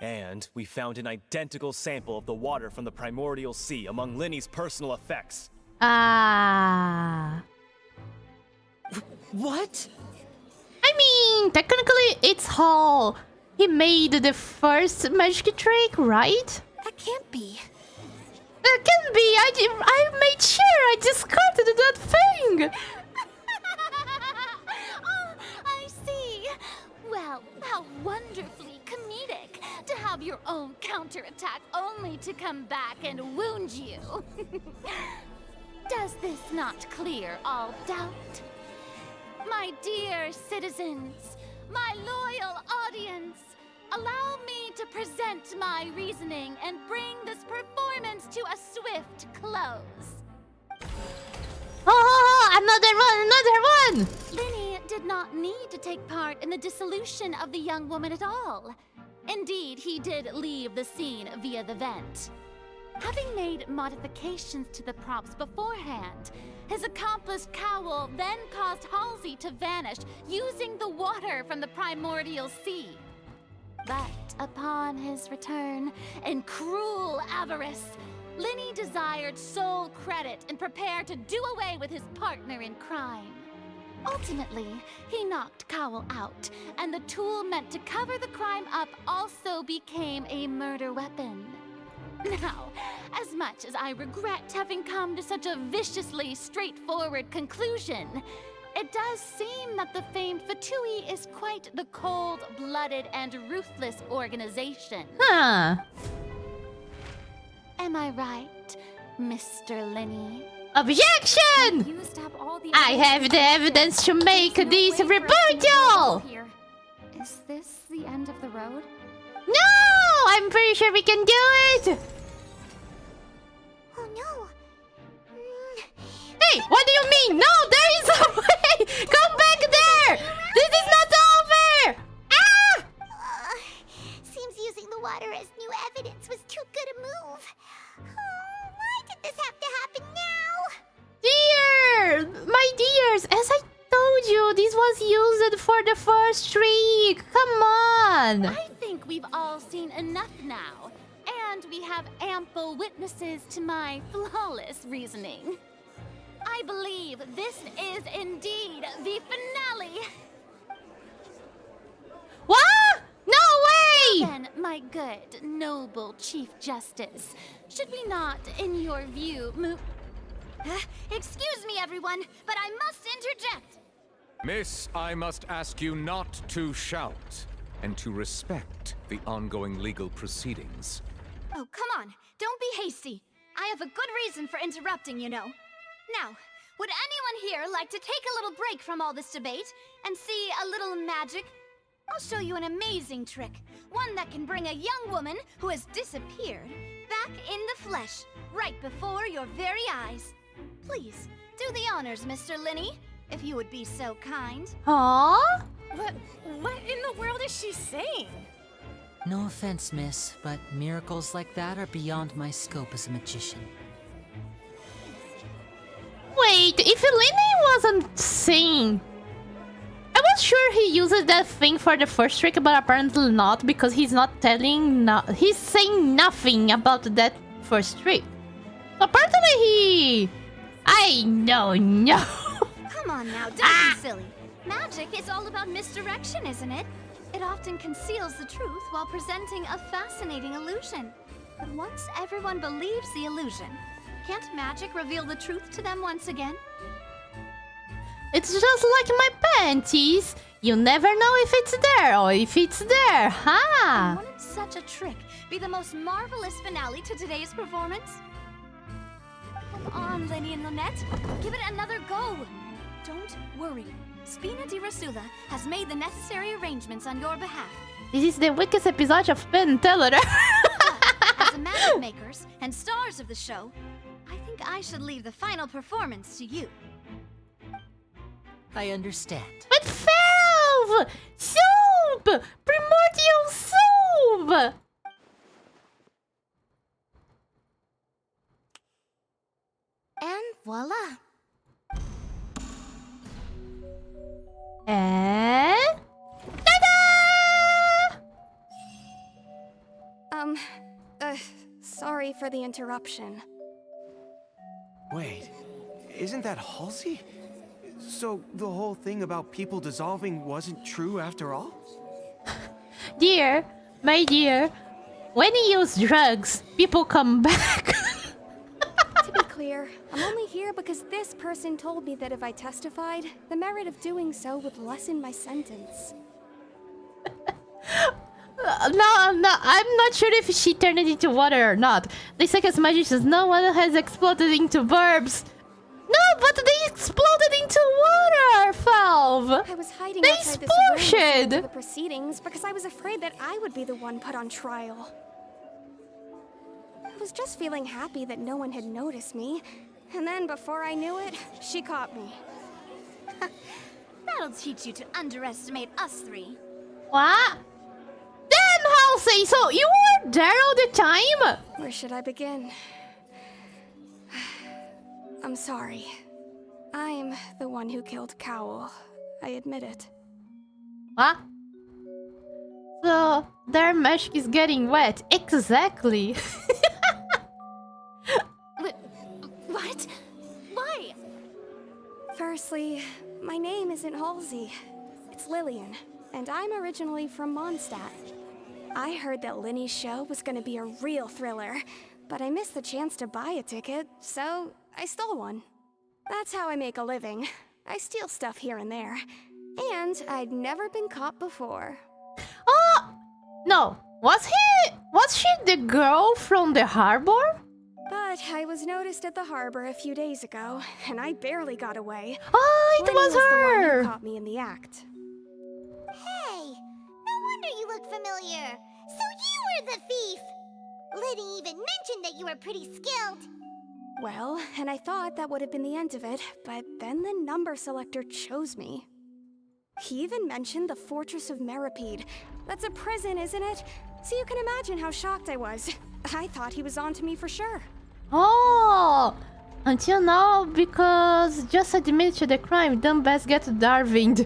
[SPEAKER 19] And we found an identical sample of the water from the primordial sea among Linny's personal effects.
[SPEAKER 1] Ah.
[SPEAKER 5] What?
[SPEAKER 1] I mean, technically, it's how he made the first magic trick, right?
[SPEAKER 6] That can't be.
[SPEAKER 1] That can be. I made sure I discarded that thing.
[SPEAKER 14] Oh, I see. Well, how wonderfully comedic to have your own counterattack only to come back and wound you. Does this not clear all doubt? My dear citizens, my loyal audience, allow me to present my reasoning and bring this performance to a swift close.
[SPEAKER 1] Oh, another one!
[SPEAKER 14] Linny did not need to take part in the dissolution of the young woman at all. Indeed, he did leave the scene via the vent. Having made modifications to the props beforehand, his accomplice Cowell then caused Halsey to vanish using the water from the primordial sea. But upon his return, in cruel avarice, Linny desired sole credit and prepared to do away with his partner in crime. Ultimately, he knocked Cowell out, and the tool meant to cover the crime up also became a murder weapon. Now, as much as I regret having come to such a viciously straightforward conclusion, it does seem that the famed Fatui is quite the cold-blooded and ruthless organization.
[SPEAKER 1] Huh.
[SPEAKER 14] Am I right, Mr. Linny?
[SPEAKER 1] Objection! I have the evidence to make this rebuttal!
[SPEAKER 17] Is this the end of the road?
[SPEAKER 1] No! I'm pretty sure we can do it!
[SPEAKER 3] Oh no!
[SPEAKER 1] Hey, what do you mean? No, there is a way! Come back there! This is not over! Ah!
[SPEAKER 3] Seems using the water as new evidence was too good a move. Why did this have to happen now?
[SPEAKER 1] Dear! My dears, as I told you, this was used for the first trick. Come on!
[SPEAKER 14] I think we've all seen enough now, and we have ample witnesses to my flawless reasoning. I believe this is indeed the finale.
[SPEAKER 1] What? No way!
[SPEAKER 14] Then, my good, noble Chief Justice, should we not, in your view, move... excuse me, everyone, but I must interject.
[SPEAKER 11] Miss, I must ask you not to shout and to respect the ongoing legal proceedings.
[SPEAKER 6] Oh, come on. Don't be hasty. I have a good reason for interrupting, you know. Now, would anyone here like to take a little break from all this debate and see a little magic? I'll show you an amazing trick. One that can bring a young woman who has disappeared back in the flesh, right before your very eyes. Please, do the honors, Mr. Linny, if you would be so kind.
[SPEAKER 1] Aww?
[SPEAKER 2] What in the world is she saying?
[SPEAKER 5] No offense, miss, but miracles like that are beyond my scope as a magician.
[SPEAKER 1] Wait, if Linny wasn't saying... I was sure he uses that thing for the first trick, but apparently not, because he's not telling... he's saying nothing about that first trick. So apparently he... I don't know.
[SPEAKER 6] Come on now, don't be silly. Magic is all about misdirection, isn't it? It often conceals the truth while presenting a fascinating illusion. But once everyone believes the illusion, can't magic reveal the truth to them once again?
[SPEAKER 1] It's just like my panties. You never know if it's there or if it's there, huh?
[SPEAKER 6] Wouldn't such a trick be the most marvelous finale to today's performance? Come on, Linny and Lynette. Give it another go. Don't worry. Spina di Rasula has made the necessary arrangements on your behalf.
[SPEAKER 1] This is the weakest episode of Penn and Teller.
[SPEAKER 6] As the magic makers and stars of the show, I think I should leave the final performance to you.
[SPEAKER 5] I understand.
[SPEAKER 1] But Valve! Soup! Primordial soup!
[SPEAKER 7] And voila.
[SPEAKER 1] And... Ta-da!
[SPEAKER 15] Sorry for the interruption.
[SPEAKER 20] Wait, isn't that Halsey? So the whole thing about people dissolving wasn't true after all?
[SPEAKER 1] Dear, my dear, when you use drugs, people come back.
[SPEAKER 15] To be clear, I'm only here because this person told me that if I testified, the merit of doing so would lessen my sentence.
[SPEAKER 1] No, I'm not sure if she turned it into water or not. They say as magicians, no one has exploded into verbs. No, but they exploded into water, Valve!
[SPEAKER 15] I was hiding
[SPEAKER 1] they
[SPEAKER 15] outside this room listening to
[SPEAKER 1] splooshed!
[SPEAKER 15] the proceedings because I was afraid that I would be the one put on trial. I was just feeling happy that no one had noticed me, and then before I knew it, she caught me.
[SPEAKER 6] That'll teach you to underestimate us three.
[SPEAKER 1] What? Damn, Halsey, so you were there all the time?
[SPEAKER 15] Where should I begin? I'm sorry. I'm the one who killed Cowl. I admit it.
[SPEAKER 1] What? So, their magic is getting wet. Exactly.
[SPEAKER 14] What? Why?
[SPEAKER 15] Firstly, my name isn't Halsey. It's Lillian, and I'm originally from Mondstadt. I heard that Linny's show was gonna be a real thriller, but I missed the chance to buy a ticket, so I stole one. That's how I make a living. I steal stuff here and there. And I'd never been caught before.
[SPEAKER 1] Oh! No. Was she the girl from the harbor?
[SPEAKER 15] But I was noticed at the harbor a few days ago, and I barely got away.
[SPEAKER 1] Oh, it
[SPEAKER 15] Lenny
[SPEAKER 1] was
[SPEAKER 15] the one
[SPEAKER 1] her!
[SPEAKER 15] who caught me in the act.
[SPEAKER 3] Hey, no wonder you look familiar. So you were the thief. Liddy even mentioned that you were pretty skilled.
[SPEAKER 15] Well, and I thought that would have been the end of it, but then the number selector chose me. He even mentioned the Fortress of Meripede. That's a prison, isn't it? So you can imagine how shocked I was. I thought he was on to me for sure.
[SPEAKER 1] Oh! Until now, because just admit to the crime, dumb best get Darwined.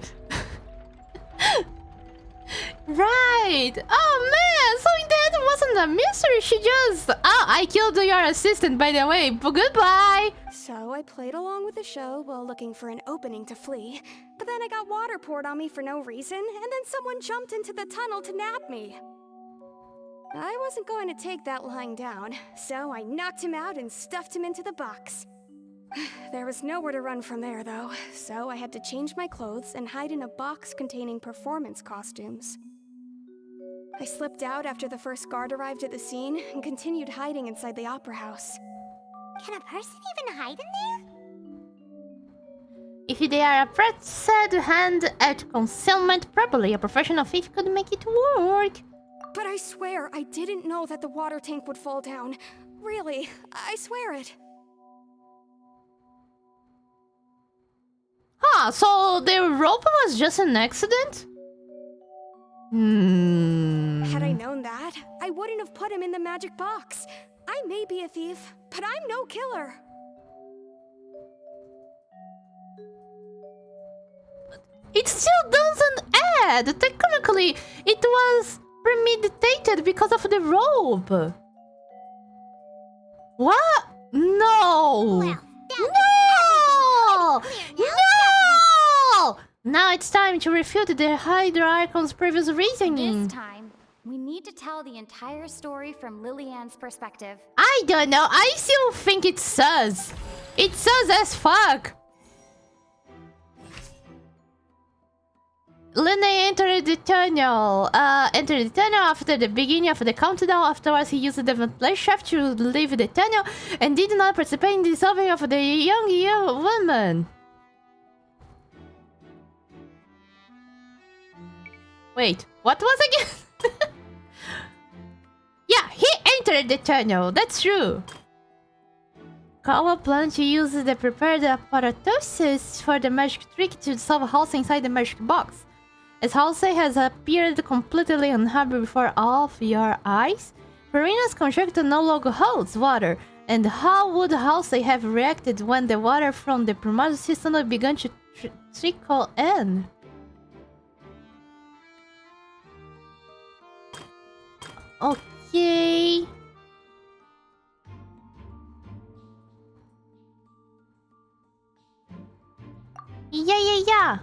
[SPEAKER 1] Right! Oh man! So in the end it wasn't a mystery, she just... Oh, I killed your assistant, by the way. Goodbye!
[SPEAKER 15] So I played along with the show while looking for an opening to flee. But then I got water poured on me for no reason, and then someone jumped into the tunnel to nab me. I wasn't going to take that lying down, so I knocked him out and stuffed him into the box. There was nowhere to run from there, though, so I had to change my clothes and hide in a box containing performance costumes. I slipped out after the first guard arrived at the scene and continued hiding inside the opera house.
[SPEAKER 3] Can a person even hide in there?
[SPEAKER 1] If they are a practiced hand at concealment, probably a professional thief could make it work.
[SPEAKER 15] But I swear I didn't know that the water tank would fall down. Really, I swear it.
[SPEAKER 1] Huh, so the rope was just an accident?
[SPEAKER 15] Had I known that, I wouldn't have put him in the magic box. I may be a thief, but I'm no killer.
[SPEAKER 1] It still doesn't add. Technically, it was premeditated because of the rope. What? No! No! No! Now it's time to refute the Hydra Archon's previous reasoning.
[SPEAKER 17] This time, we need to tell the entire story from Lillian's perspective.
[SPEAKER 1] I don't know. I still think it's sus. It's sus as fuck. Lene entered the tunnel. After the beginning of the countdown. Afterwards, he used the ventilation shaft to leave the tunnel and did not participate in the solving of the young woman. Wait, what was again? Yeah, he entered the tunnel. That's true. Kawa planned to use the prepared apparatus for the magic trick to solve Halsey inside the magic box. As Halsey has appeared completely unharmed before all of your eyes, Farina's construct no longer holds water. And how would Halsey have reacted when the water from the primordial system began to trickle in? Okay. Yeah.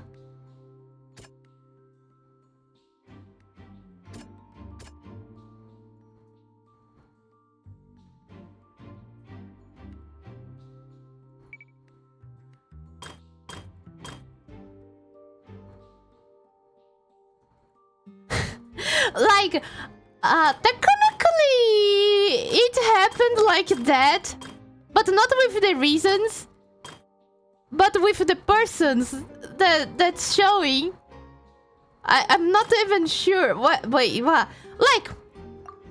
[SPEAKER 1] Like, technically, it happened like that, but not with the reasons, but with the persons that's showing. I'm not even sure. Wait, what? Like,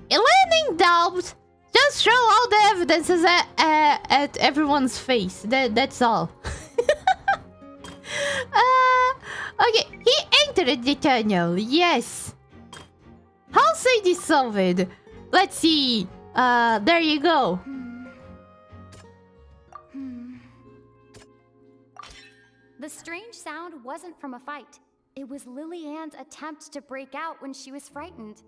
[SPEAKER 1] when in doubt, just throw all the evidences at everyone's face. That's all. Okay, he entered the tunnel. Yes. Halsey say dissolved. Let's see. There you go.
[SPEAKER 17] The strange sound wasn't from a fight. It was Lily-Ann's attempt to break out when she was frightened.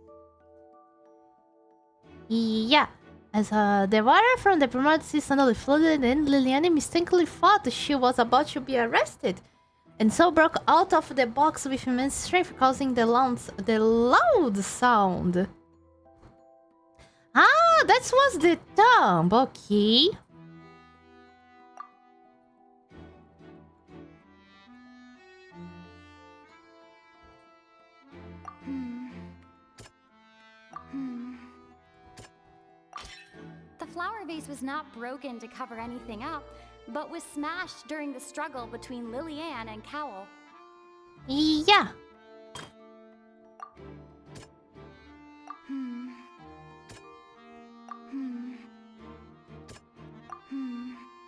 [SPEAKER 1] Yeah. As the water from the primordial suddenly flooded in, Lily-Ann mistakenly thought she was about to be arrested, and so broke out of the box with immense strength, causing the loud sound. Ah, that was the thumb. Okay.
[SPEAKER 17] The flower vase was not broken to cover anything up, but was smashed during the struggle between Lily-Ann and Cowell.
[SPEAKER 1] Yeah.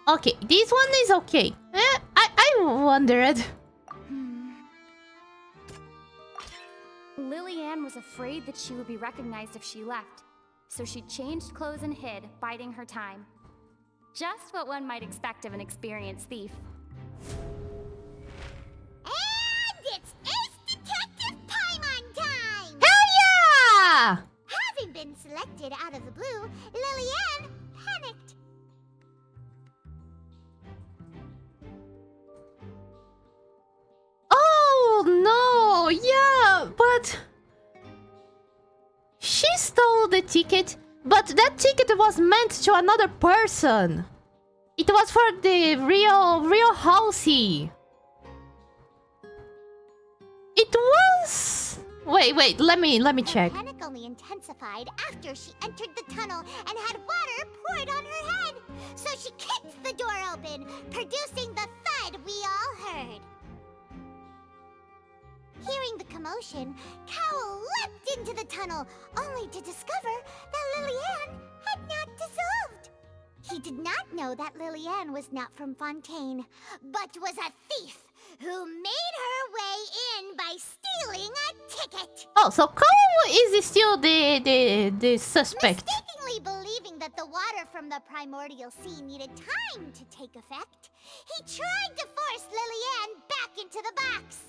[SPEAKER 1] Okay, this one is okay. I wondered.
[SPEAKER 17] Lily-Ann was afraid that she would be recognized if she left, so she changed clothes and hid, biding her time. Just what one might expect of an experienced thief.
[SPEAKER 3] And it's Ace Detective Paimon time!
[SPEAKER 1] Hell yeah!
[SPEAKER 3] Having been selected out of the blue, Lily-Ann panicked.
[SPEAKER 1] Oh no, yeah, but she stole the ticket, but that ticket was meant to another person. It was for the real Halsey. It was. Wait, let me check.
[SPEAKER 3] Her panic only intensified after she entered the tunnel and had water poured on her head. So she kicked the door open, producing the thud we all heard. Hearing the commotion, Cowell leapt into the tunnel, only to discover that Lily-Ann had not dissolved. He did not know that Lily-Ann was not from Fontaine, but was a thief who made her way in by stealing a ticket.
[SPEAKER 1] Oh, so Cole is still the suspect.
[SPEAKER 3] Mistakenly believing that the water from the primordial sea needed time to take effect, he tried to force Lily-Ann back into the box.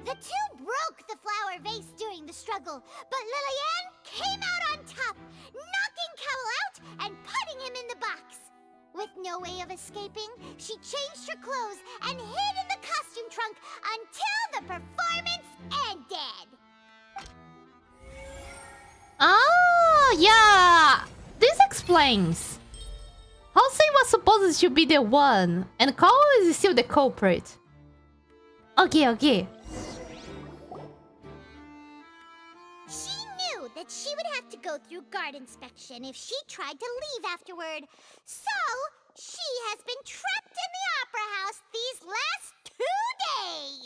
[SPEAKER 3] The two broke the flower vase during the struggle, but Lily-Ann came out on top, knocking Cowell out and putting him in the box. With no way of escaping, she changed her clothes and hid in the costume trunk until the performance ended.
[SPEAKER 1] Oh, yeah. This explains. Halsey was supposed to be the one, and Cole is still the culprit. Okay.
[SPEAKER 3] She knew that she would have to go through guard inspection if she tried to leave afterward. So, she has been trapped in the Opera House these last 2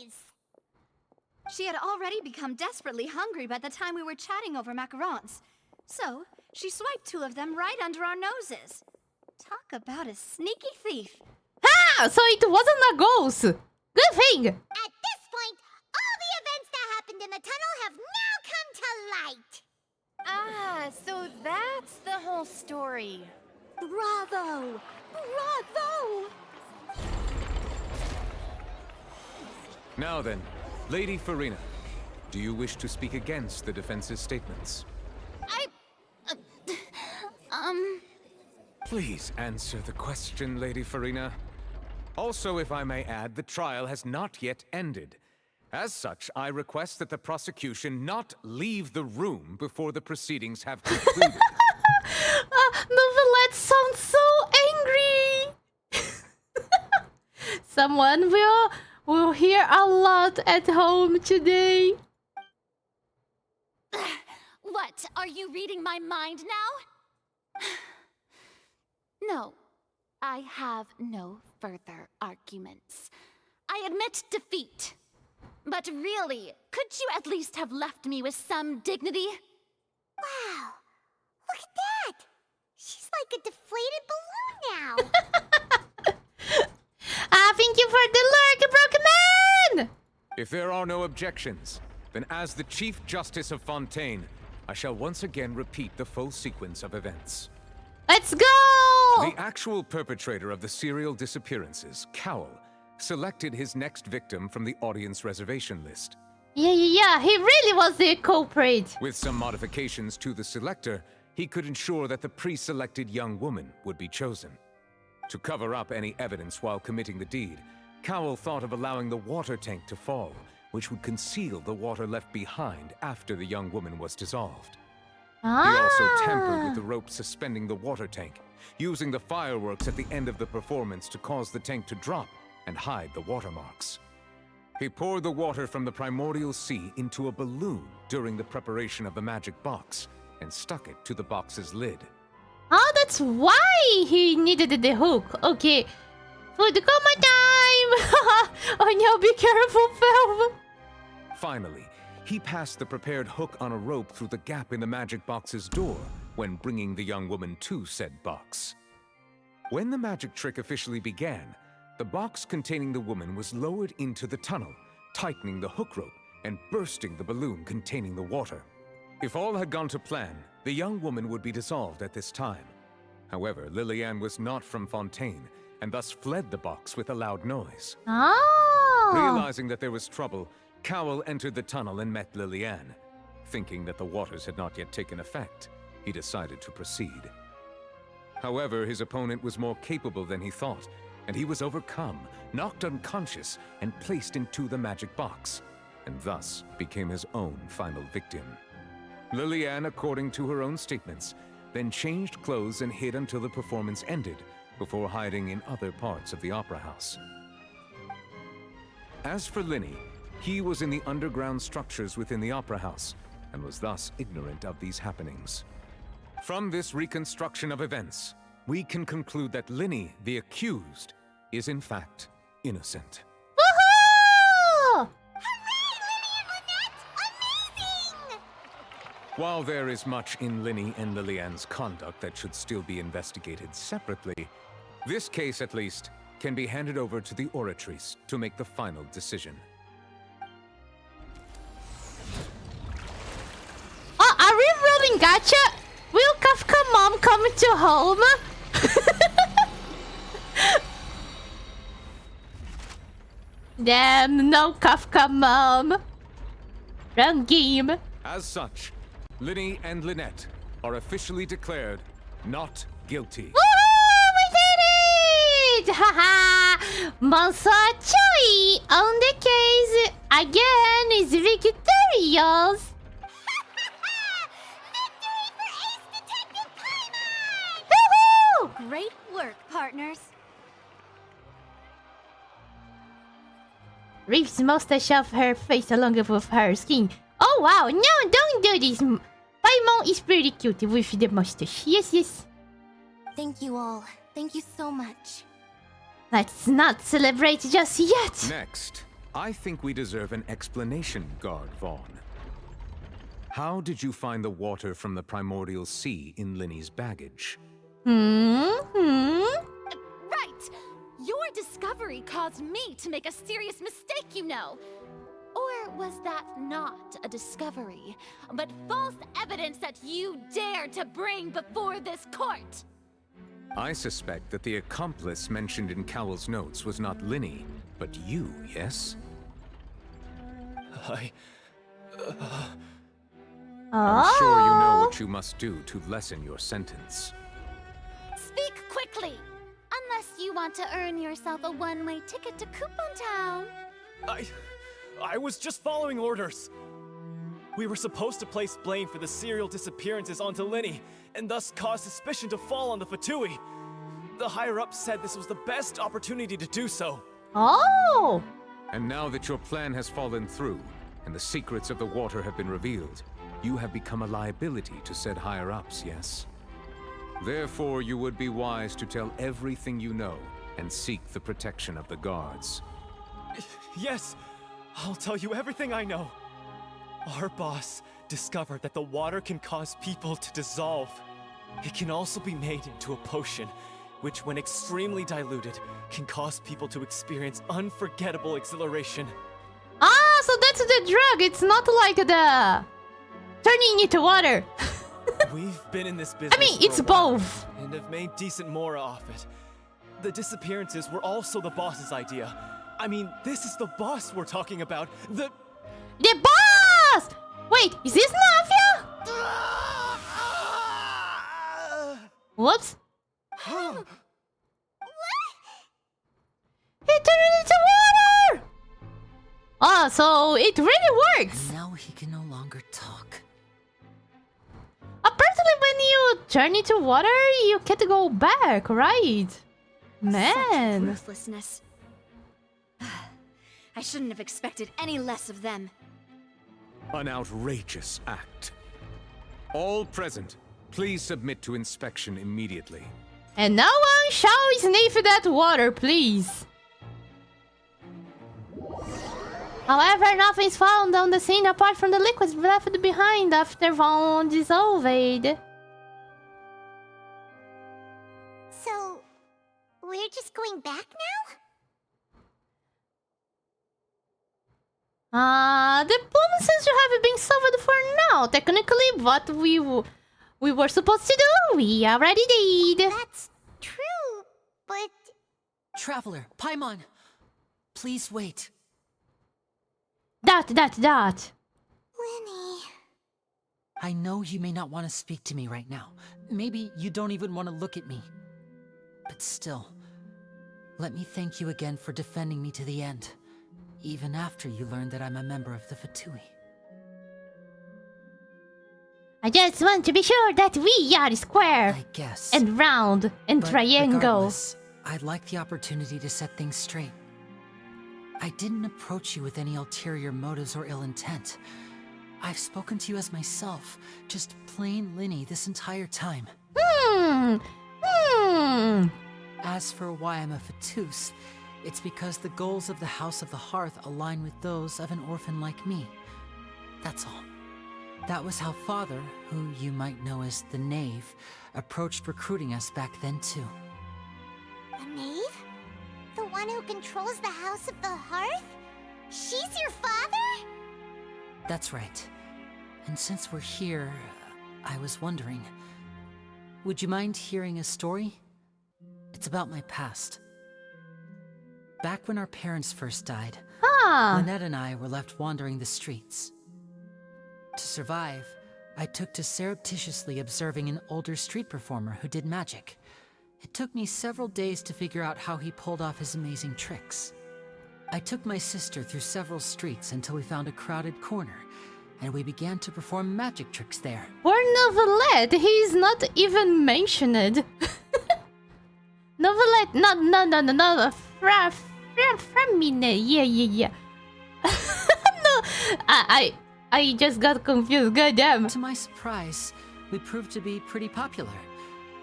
[SPEAKER 3] days.
[SPEAKER 6] She had already become desperately hungry by the time we were chatting over macarons. So, she swiped 2 of them right under our noses. Talk about a sneaky thief.
[SPEAKER 1] Ha! So it wasn't a ghost. Good thing.
[SPEAKER 3] At this point, all the events that happened in the tunnel have now come to light.
[SPEAKER 2] Ah, so that's the whole story.
[SPEAKER 16] Bravo! Bravo!
[SPEAKER 11] Now then, Lady Farina, do you wish to speak against the defense's statements? Please answer the question, Lady Farina. Also, if I may add, the trial has not yet ended. As such, I request that the prosecution not leave the room before the proceedings have concluded.
[SPEAKER 1] Novelette sounds so angry. Someone will hear a lot at home today.
[SPEAKER 14] What? Are you reading my mind now? No, I have no further arguments. I admit defeat. But really, could you at least have left me with some dignity?
[SPEAKER 3] Wow, look at that. She's like a deflated balloon now.
[SPEAKER 1] Thank you for the lurk, Broken Man!
[SPEAKER 11] If there are no objections, then as the Chief Justice of Fontaine, I shall once again repeat the full sequence of events.
[SPEAKER 1] Let's go!
[SPEAKER 11] The actual perpetrator of the serial disappearances, Cowl, selected his next victim from the audience reservation list.
[SPEAKER 1] Yeah, he really was the culprit.
[SPEAKER 11] With some modifications to the selector, he could ensure that the pre-selected young woman would be chosen. To cover up any evidence while committing the deed, Cowl thought of allowing the water tank to fall, which would conceal the water left behind after the young woman was dissolved. He also tampered with the rope suspending the water tank, using the fireworks at the end of the performance to cause the tank to drop and hide the watermarks. He poured the water from the primordial sea into a balloon during the preparation of the magic box and stuck it to the box's lid.
[SPEAKER 1] Oh, that's why he needed the hook. Okay. Food coma time! Oh no, be careful, film!
[SPEAKER 11] Finally, he passed the prepared hook on a rope through the gap in the magic box's door when bringing the young woman to said box. When the magic trick officially began, the box containing the woman was lowered into the tunnel, tightening the hook rope and bursting the balloon containing the water. If all had gone to plan, the young woman would be dissolved at this time. However, Lillian was not from Fontaine and thus fled the box with a loud noise.
[SPEAKER 1] Oh!
[SPEAKER 11] Realizing that there was trouble, Cowl entered the tunnel and met Lillian. Thinking that the waters had not yet taken effect, he decided to proceed. However, his opponent was more capable than he thought, and he was overcome, knocked unconscious, and placed into the magic box, and thus became his own final victim. Lillian, according to her own statements, then changed clothes and hid until the performance ended, before hiding in other parts of the opera house. As for Linny, he was in the underground structures within the opera house, and was thus ignorant of these happenings. From this reconstruction of events, we can conclude that Linny, the accused, is in fact innocent.
[SPEAKER 1] Woohoo!
[SPEAKER 11] While there is much in Linny and Lillian's conduct that should still be investigated separately, this case, at least, can be handed over to the Oratrice to make the final decision.
[SPEAKER 1] Oh, are we rolling gacha? Will Kafka mom come to home? Damn, no Kafka mom. Wrong game.
[SPEAKER 11] As such, Linny and Lynette are officially declared not guilty.
[SPEAKER 1] Woohoo! We did it! Haha! Momochi on the case again is victorious.
[SPEAKER 14] Great work, partners.
[SPEAKER 1] Reeves mustache off her face along with her skin. Oh wow, no, don't do this. Paimon is pretty cute with the mustache. Yes.
[SPEAKER 7] Thank you all. Thank you so much.
[SPEAKER 1] Let's not celebrate just yet.
[SPEAKER 11] Next, I think we deserve an explanation, Guard Vaughn. How did you find the water from the primordial sea in Linny's baggage?
[SPEAKER 14] Right! Your discovery caused me to make a serious mistake, you know. Or was that not a discovery, but false evidence that you dared to bring before this court?
[SPEAKER 11] I suspect that the accomplice mentioned in Cowell's notes was not Linny, but you, yes? I'm sure you know what you must do to lessen your sentence.
[SPEAKER 14] Speak quickly! Unless you want to earn yourself a one-way ticket to Coupon Town.
[SPEAKER 19] I was just following orders. We were supposed to place blame for the serial disappearances onto Linny, and thus cause suspicion to fall on the Fatui. The higher-ups said this was the best opportunity to do so.
[SPEAKER 1] Oh!
[SPEAKER 11] And now that your plan has fallen through, and the secrets of the water have been revealed, you have become a liability to said higher-ups, yes? Therefore, you would be wise to tell everything you know, and seek the protection of the guards.
[SPEAKER 19] Yes, I'll tell you everything I know. Our boss discovered that the water can cause people to dissolve. It can also be made into a potion, which when extremely diluted, can cause people to experience unforgettable exhilaration.
[SPEAKER 1] Ah, so that's the drug. It's not like the turning into water.
[SPEAKER 19] We've been in this business.
[SPEAKER 1] I mean,
[SPEAKER 19] for
[SPEAKER 1] it's
[SPEAKER 19] a while
[SPEAKER 1] both.
[SPEAKER 19] And have made decent mora off it. The disappearances were also the boss's idea. I mean, this is the boss we're talking about. The
[SPEAKER 1] boss! Wait, is this Mafia? Whoops.
[SPEAKER 3] What?
[SPEAKER 1] He turned it into water! Oh, so it really works.
[SPEAKER 5] Now he can no longer talk.
[SPEAKER 1] Apparently when you turn into water, you can't go back, right? Man.
[SPEAKER 6] Such ruthlessness. I shouldn't have expected any less of them.
[SPEAKER 11] An outrageous act. All present, please submit to inspection immediately.
[SPEAKER 1] And no one shall sniff that water, please. However, nothing is found on the scene apart from the liquids left behind after Von dissolved.
[SPEAKER 3] So, we're just going back now?
[SPEAKER 1] The problem seems to have been solved for now. Technically, what we were supposed to do, we already did.
[SPEAKER 3] That's true, but...
[SPEAKER 5] Traveler, Paimon, please wait.
[SPEAKER 1] Dot.
[SPEAKER 3] Lenny...
[SPEAKER 5] I know you may not want to speak to me right now. Maybe you don't even want to look at me. But still, let me thank you again for defending me to the end. Even after you learned that I'm a member of the Fatui.
[SPEAKER 1] I just want to be sure that we are square.
[SPEAKER 5] I guess.
[SPEAKER 1] And round and
[SPEAKER 5] But
[SPEAKER 1] triangle.
[SPEAKER 5] regardless, I'd like the opportunity to set things straight. I didn't approach you with any ulterior motives or ill intent. I've spoken to you as myself, just plain Linny this entire time. As for why I'm a Fatus, it's because the goals of the House of the Hearth align with those of an orphan like me. That's all. That was how Father, who you might know as the Knave, approached recruiting us back then too.
[SPEAKER 3] The Knave? The one who controls the House of the Hearth? She's your father?
[SPEAKER 5] That's right. And since we're here, I was wondering, would you mind hearing a story? It's about my past. Back when our parents first died, Lynette and I were left wandering the streets. To survive, I took to surreptitiously observing an older street performer who did magic. It took me several days to figure out how he pulled off his amazing tricks. I took my sister through several streets until we found a crowded corner, and we began to perform magic tricks there.
[SPEAKER 1] Poor Novelette, he's not even mentioned. Novelette, no, Framine, yeah. No, I just got confused, goddamn.
[SPEAKER 5] To my surprise, we proved to be pretty popular,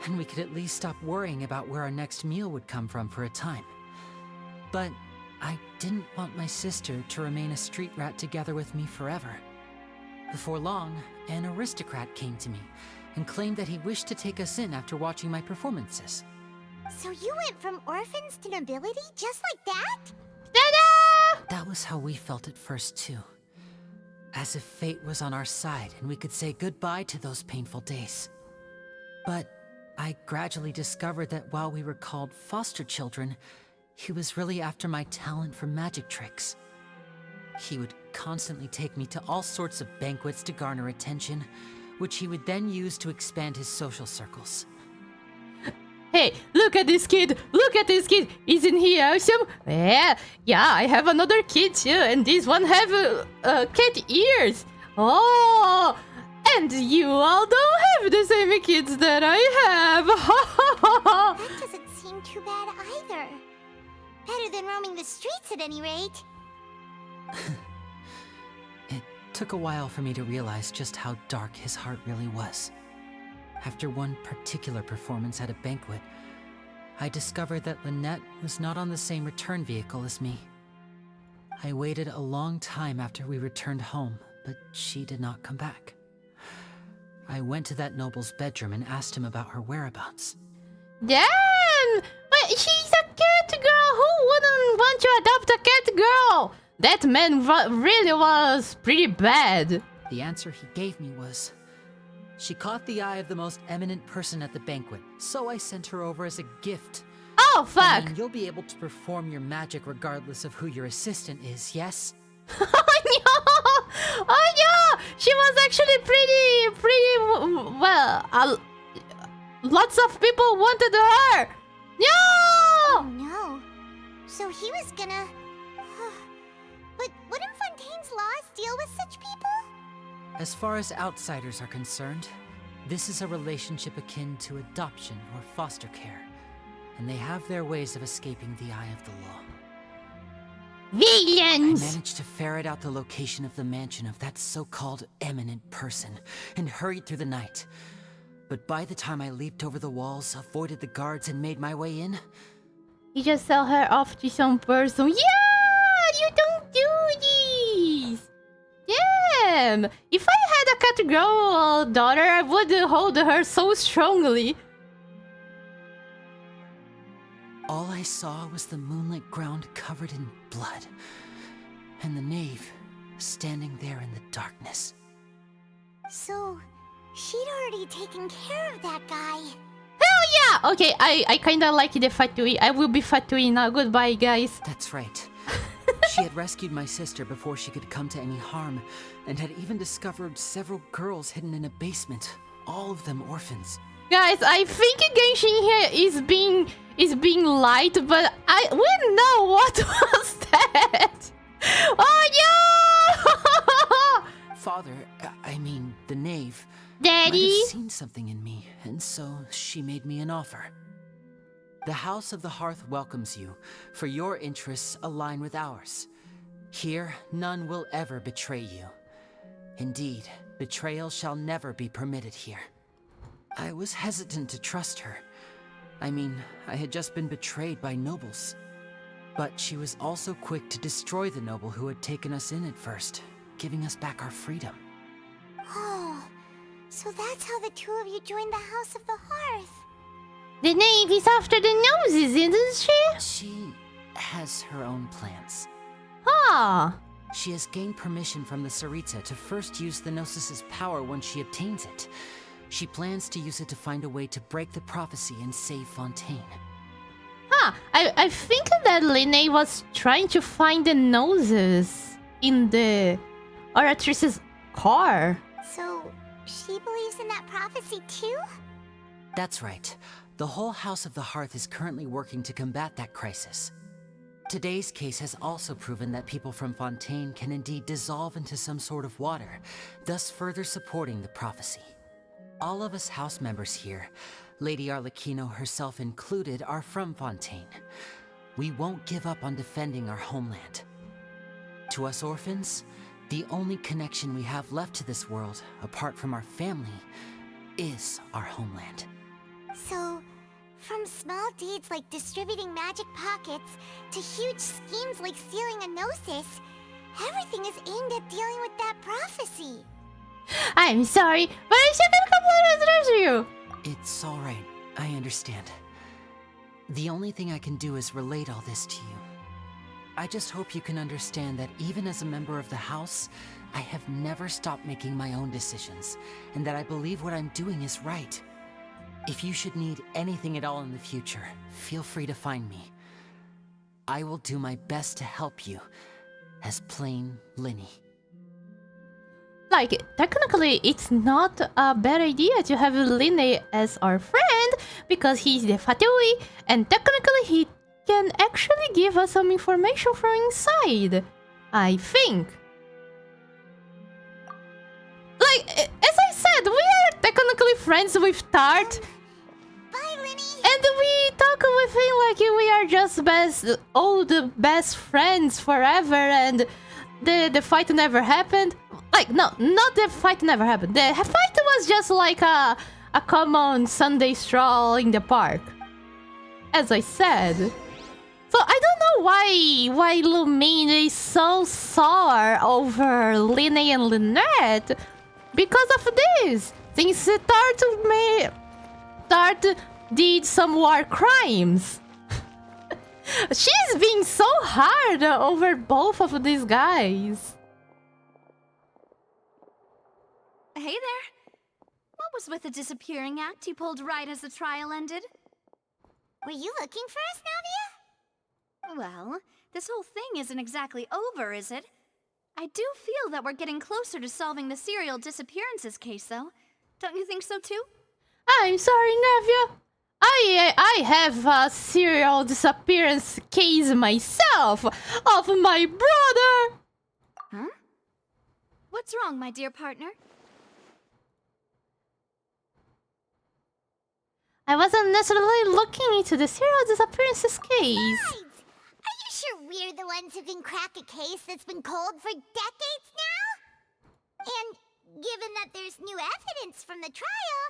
[SPEAKER 5] and we could at least stop worrying about where our next meal would come from for a time. But I didn't want my sister to remain a street rat together with me forever. Before long, an aristocrat came to me and claimed that he wished to take us in after watching my performances.
[SPEAKER 3] So you went from orphans to nobility just like that?
[SPEAKER 1] Ta-da!
[SPEAKER 5] That was how we felt at first too. As if fate was on our side and we could say goodbye to those painful days. But I gradually discovered that while we were called foster children, he was really after my talent for magic tricks. He would constantly take me to all sorts of banquets to garner attention, which he would then use to expand his social circles.
[SPEAKER 1] Hey, look at this kid! Look at this kid! Isn't he awesome? Yeah, I have another kid too, and this one have cat ears. Oh, and you all don't have the same kids that I have.
[SPEAKER 3] That doesn't seem too bad either. Better than roaming the streets at any rate.
[SPEAKER 5] It took a while for me to realize just how dark his heart really was. After one particular performance at a banquet, I discovered that Lynette was not on the same return vehicle as me. I waited a long time after we returned home, but she did not come back. I went to that noble's bedroom and asked him about her whereabouts.
[SPEAKER 1] Damn! But she's a cat girl! Who wouldn't want to adopt a cat girl? That man really was pretty bad.
[SPEAKER 5] The answer he gave me was, she caught the eye of the most eminent person at the banquet, so I sent her over as a gift.
[SPEAKER 1] Oh, fuck!
[SPEAKER 5] I mean, you'll be able to perform your magic regardless of who your assistant is, yes?
[SPEAKER 1] Oh no! Oh no! She was actually pretty well. Lots of people wanted her. No!
[SPEAKER 3] Oh no. So he was gonna. But wouldn't Fontaine's laws deal with such people?
[SPEAKER 5] As far as outsiders are concerned, this is a relationship akin to adoption or foster care, and they have their ways of escaping the eye of the law.
[SPEAKER 1] Villains!
[SPEAKER 5] I managed to ferret out the location of the mansion of that so-called eminent person and hurried through the night. But by the time I leaped over the walls, avoided the guards, and made my way in...
[SPEAKER 1] You just sell her off to some person. Yeah! You don't do this! Damn! If I had a cat girl daughter, I would hold her so strongly.
[SPEAKER 5] All I saw was the moonlit ground covered in blood, and the knave standing there in the darkness.
[SPEAKER 3] So, she'd already taken care of that guy.
[SPEAKER 1] Hell yeah! Okay, I kinda like the Fatui. I will be Fatui now. Goodbye, guys.
[SPEAKER 5] That's right. She had rescued my sister before she could come to any harm, and had even discovered several girls hidden in a basement, all of them orphans.
[SPEAKER 1] Guys, I think Genshin here is being light, but we know what was that. Oh yeah!
[SPEAKER 5] Father, I mean the knave,
[SPEAKER 1] Daddy,
[SPEAKER 5] might have seen something in me, and so she made me an offer. The House of the Hearth welcomes you, for your interests align with ours. Here, none will ever betray you. Indeed, betrayal shall never be permitted here. I was hesitant to trust her. I mean, I had just been betrayed by nobles. But she was also quick to destroy the noble who had taken us in at first, giving us back our freedom.
[SPEAKER 3] Oh, so that's how the two of you joined the House of the Hearth.
[SPEAKER 1] The knave is after the noses, isn't she?
[SPEAKER 5] She has her own plans.
[SPEAKER 1] Ah.
[SPEAKER 5] She has gained permission from the Tsaritsa to first use the Gnosis' power when she obtains it. She plans to use it to find a way to break the prophecy and save Fontaine.
[SPEAKER 1] Huh, I think that Linné was trying to find the noses in the Oratrice's car.
[SPEAKER 3] So, she believes in that prophecy too?
[SPEAKER 5] That's right. The whole House of the Hearth is currently working to combat that crisis. Today's case has also proven that people from Fontaine can indeed dissolve into some sort of water, thus further supporting the prophecy. All of us house members here, Lady Arlecchino herself included, are from Fontaine. We won't give up on defending our homeland. To us orphans, the only connection we have left to this world, apart from our family, is our homeland.
[SPEAKER 3] So, from small deeds like distributing magic pockets to huge schemes like stealing a Gnosis, everything is aimed at dealing with that prophecy.
[SPEAKER 1] I'm sorry, but I shouldn't completely address you.
[SPEAKER 5] It's alright, I understand. The only thing I can do is relate all this to you. I just hope you can understand that even as a member of the House, I have never stopped making my own decisions, and that I believe what I'm doing is right. If you should need anything at all in the future, feel free to find me. I will do my best to help you, as plain Linny.
[SPEAKER 1] Like, technically, it's not a bad idea to have Linné as our friend, because he's the Fatui, and technically he can actually give us some information from inside, I think. Like, as I said, we are technically friends with Tart.
[SPEAKER 3] Bye, Linny.
[SPEAKER 1] And we talk with him like we are just best friends forever, and the fight never happened. Like, no, not the fight never happened. The fight was just like a common Sunday stroll in the park, as I said. So I don't know why Lumine is so sour over Linné and Lynette because of this. Since Tart did some war crimes. She's being so hard over both of these guys.
[SPEAKER 6] Hey there. What was with the disappearing act you pulled right as the trial ended?
[SPEAKER 3] Were you looking for us, Navia?
[SPEAKER 6] Well, this whole thing isn't exactly over, is it? I do feel that we're getting closer to solving the serial disappearances case, though. Don't you think so, too?
[SPEAKER 1] I'm sorry, Navia. I have a serial disappearance case myself of my brother.
[SPEAKER 6] Huh? What's wrong, my dear partner?
[SPEAKER 1] I wasn't necessarily looking into the serial disappearances case.
[SPEAKER 3] Besides, are you sure we're the ones who can crack a case that's been cold for decades now? And given that there's new evidence from the trial,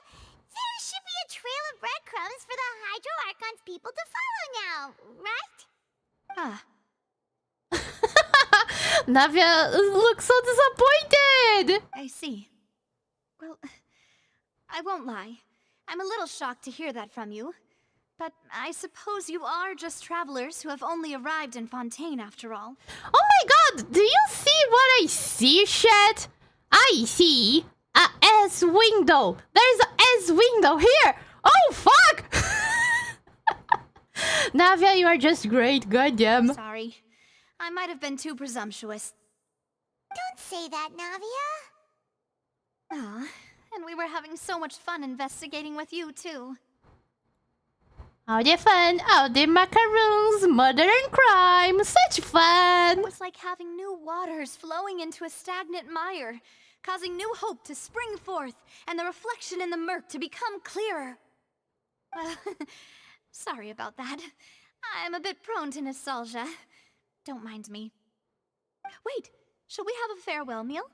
[SPEAKER 3] there should be a trail of breadcrumbs for the Hydro Archon's people to follow now, right?
[SPEAKER 1] Navia looks so disappointed.
[SPEAKER 6] I see. Well, I won't lie. I'm a little shocked to hear that from you. But I suppose you are just travelers who have only arrived in Fontaine after all.
[SPEAKER 1] Oh my god, do you see what I see, Chat? I see a S window. There's a S window here. Oh, fuck! Navia, you are just great. Goddamn.
[SPEAKER 6] Sorry. I might have been too presumptuous.
[SPEAKER 3] Don't say that, Navia.
[SPEAKER 6] Ah, and we were having so much fun investigating with you, too.
[SPEAKER 1] All the fun, all the macaroons, murder and crime. Such fun.
[SPEAKER 6] It was like having new waters flowing into a stagnant mire, causing new hope to spring forth, and the reflection in the murk to become clearer. Sorry about that. I'm a bit prone to nostalgia. Don't mind me. Wait, shall we have a farewell meal?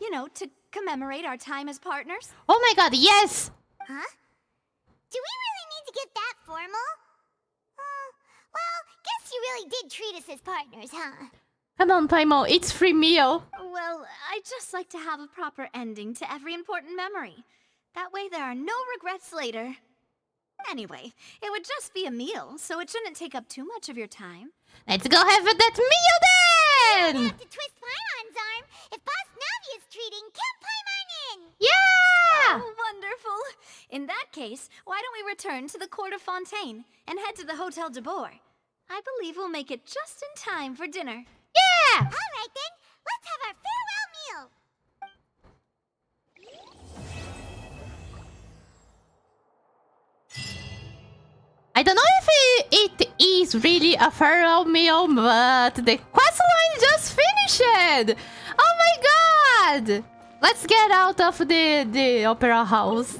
[SPEAKER 6] You know, to commemorate our time as partners?
[SPEAKER 1] Oh my god, yes!
[SPEAKER 3] Huh? Do we really need to get that formal? Well, guess you really did treat us as partners, huh?
[SPEAKER 1] Come on, Paimon, it's free meal.
[SPEAKER 6] Well, I'd just like to have a proper ending to every important memory. That way there are no regrets later. Anyway, it would just be a meal, so it shouldn't take up too much of your time.
[SPEAKER 1] Let's go have that meal then!
[SPEAKER 3] You have to twist Paimon's arm. If Boss Navia's treating, count Paimon in!
[SPEAKER 1] Yeah!
[SPEAKER 6] Oh, wonderful! In that case, why don't we return to the Court of Fontaine and head to the Hotel de Boer? I believe we'll make it just in time for dinner.
[SPEAKER 1] Yeah!
[SPEAKER 3] Alright then, let's have our farewell meal!
[SPEAKER 1] I don't know if it is really a farewell meal, but the quest line just finished! Oh my god! Let's get out of the opera house.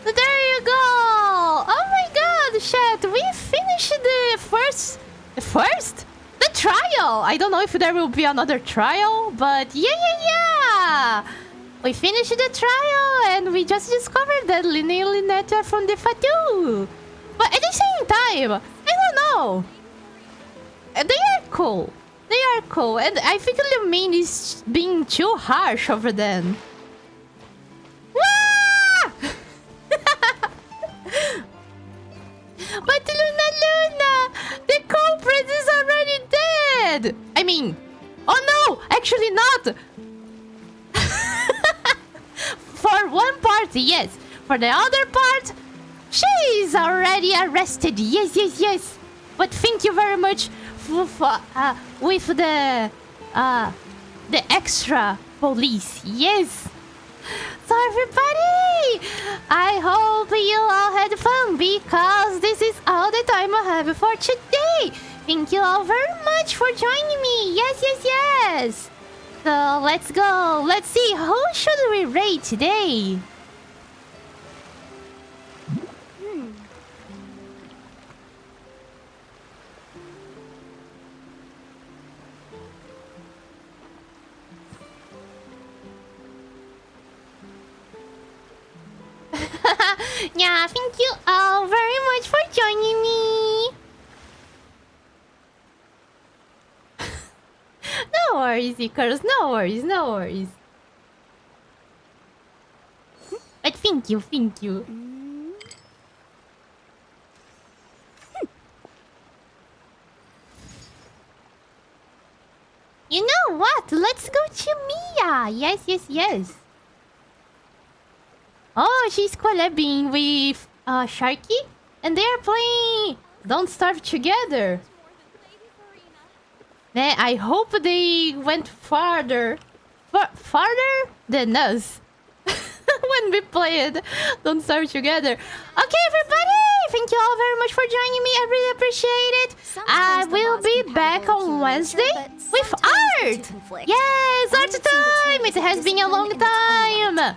[SPEAKER 1] There you go! Oh my god, chat, we finished the first... The trial! I don't know if there will be another trial, but yeah! We finished the trial and we just discovered that Linné and Lynette are from the Fatou. But at the same time, I don't know. They are cool. They are cool, and I think Lumine is being too harsh over them. Wah! But Luna, the culprit is already dead! I mean, oh no, actually not! For one part, yes. For the other part, she is already arrested. Yes. But thank you very much with the extra police. Yes. So everybody, I hope you all had fun because this is all the time I have for today. Thank you all very much for joining me. Yes. So let's go. Let's see, who should we rate today? Yeah, thank you all very much for joining me. No No worries, Icarus. No worries, no worries. But thank you, thank you. You know what? Let's go to Mia. Yes, yes, yes. Oh, she's collabing with Sharky, and they are playing Don't Starve together. Man, I hope they went farther than us when we played Don't Starve together. Okay, everybody, thank you all very much for joining me. I really appreciate it. I will be back on Wednesday with art. Yes, art time. It has been a long time.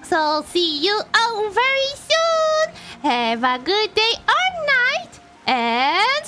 [SPEAKER 1] So see you all very soon. Have a good day or night, and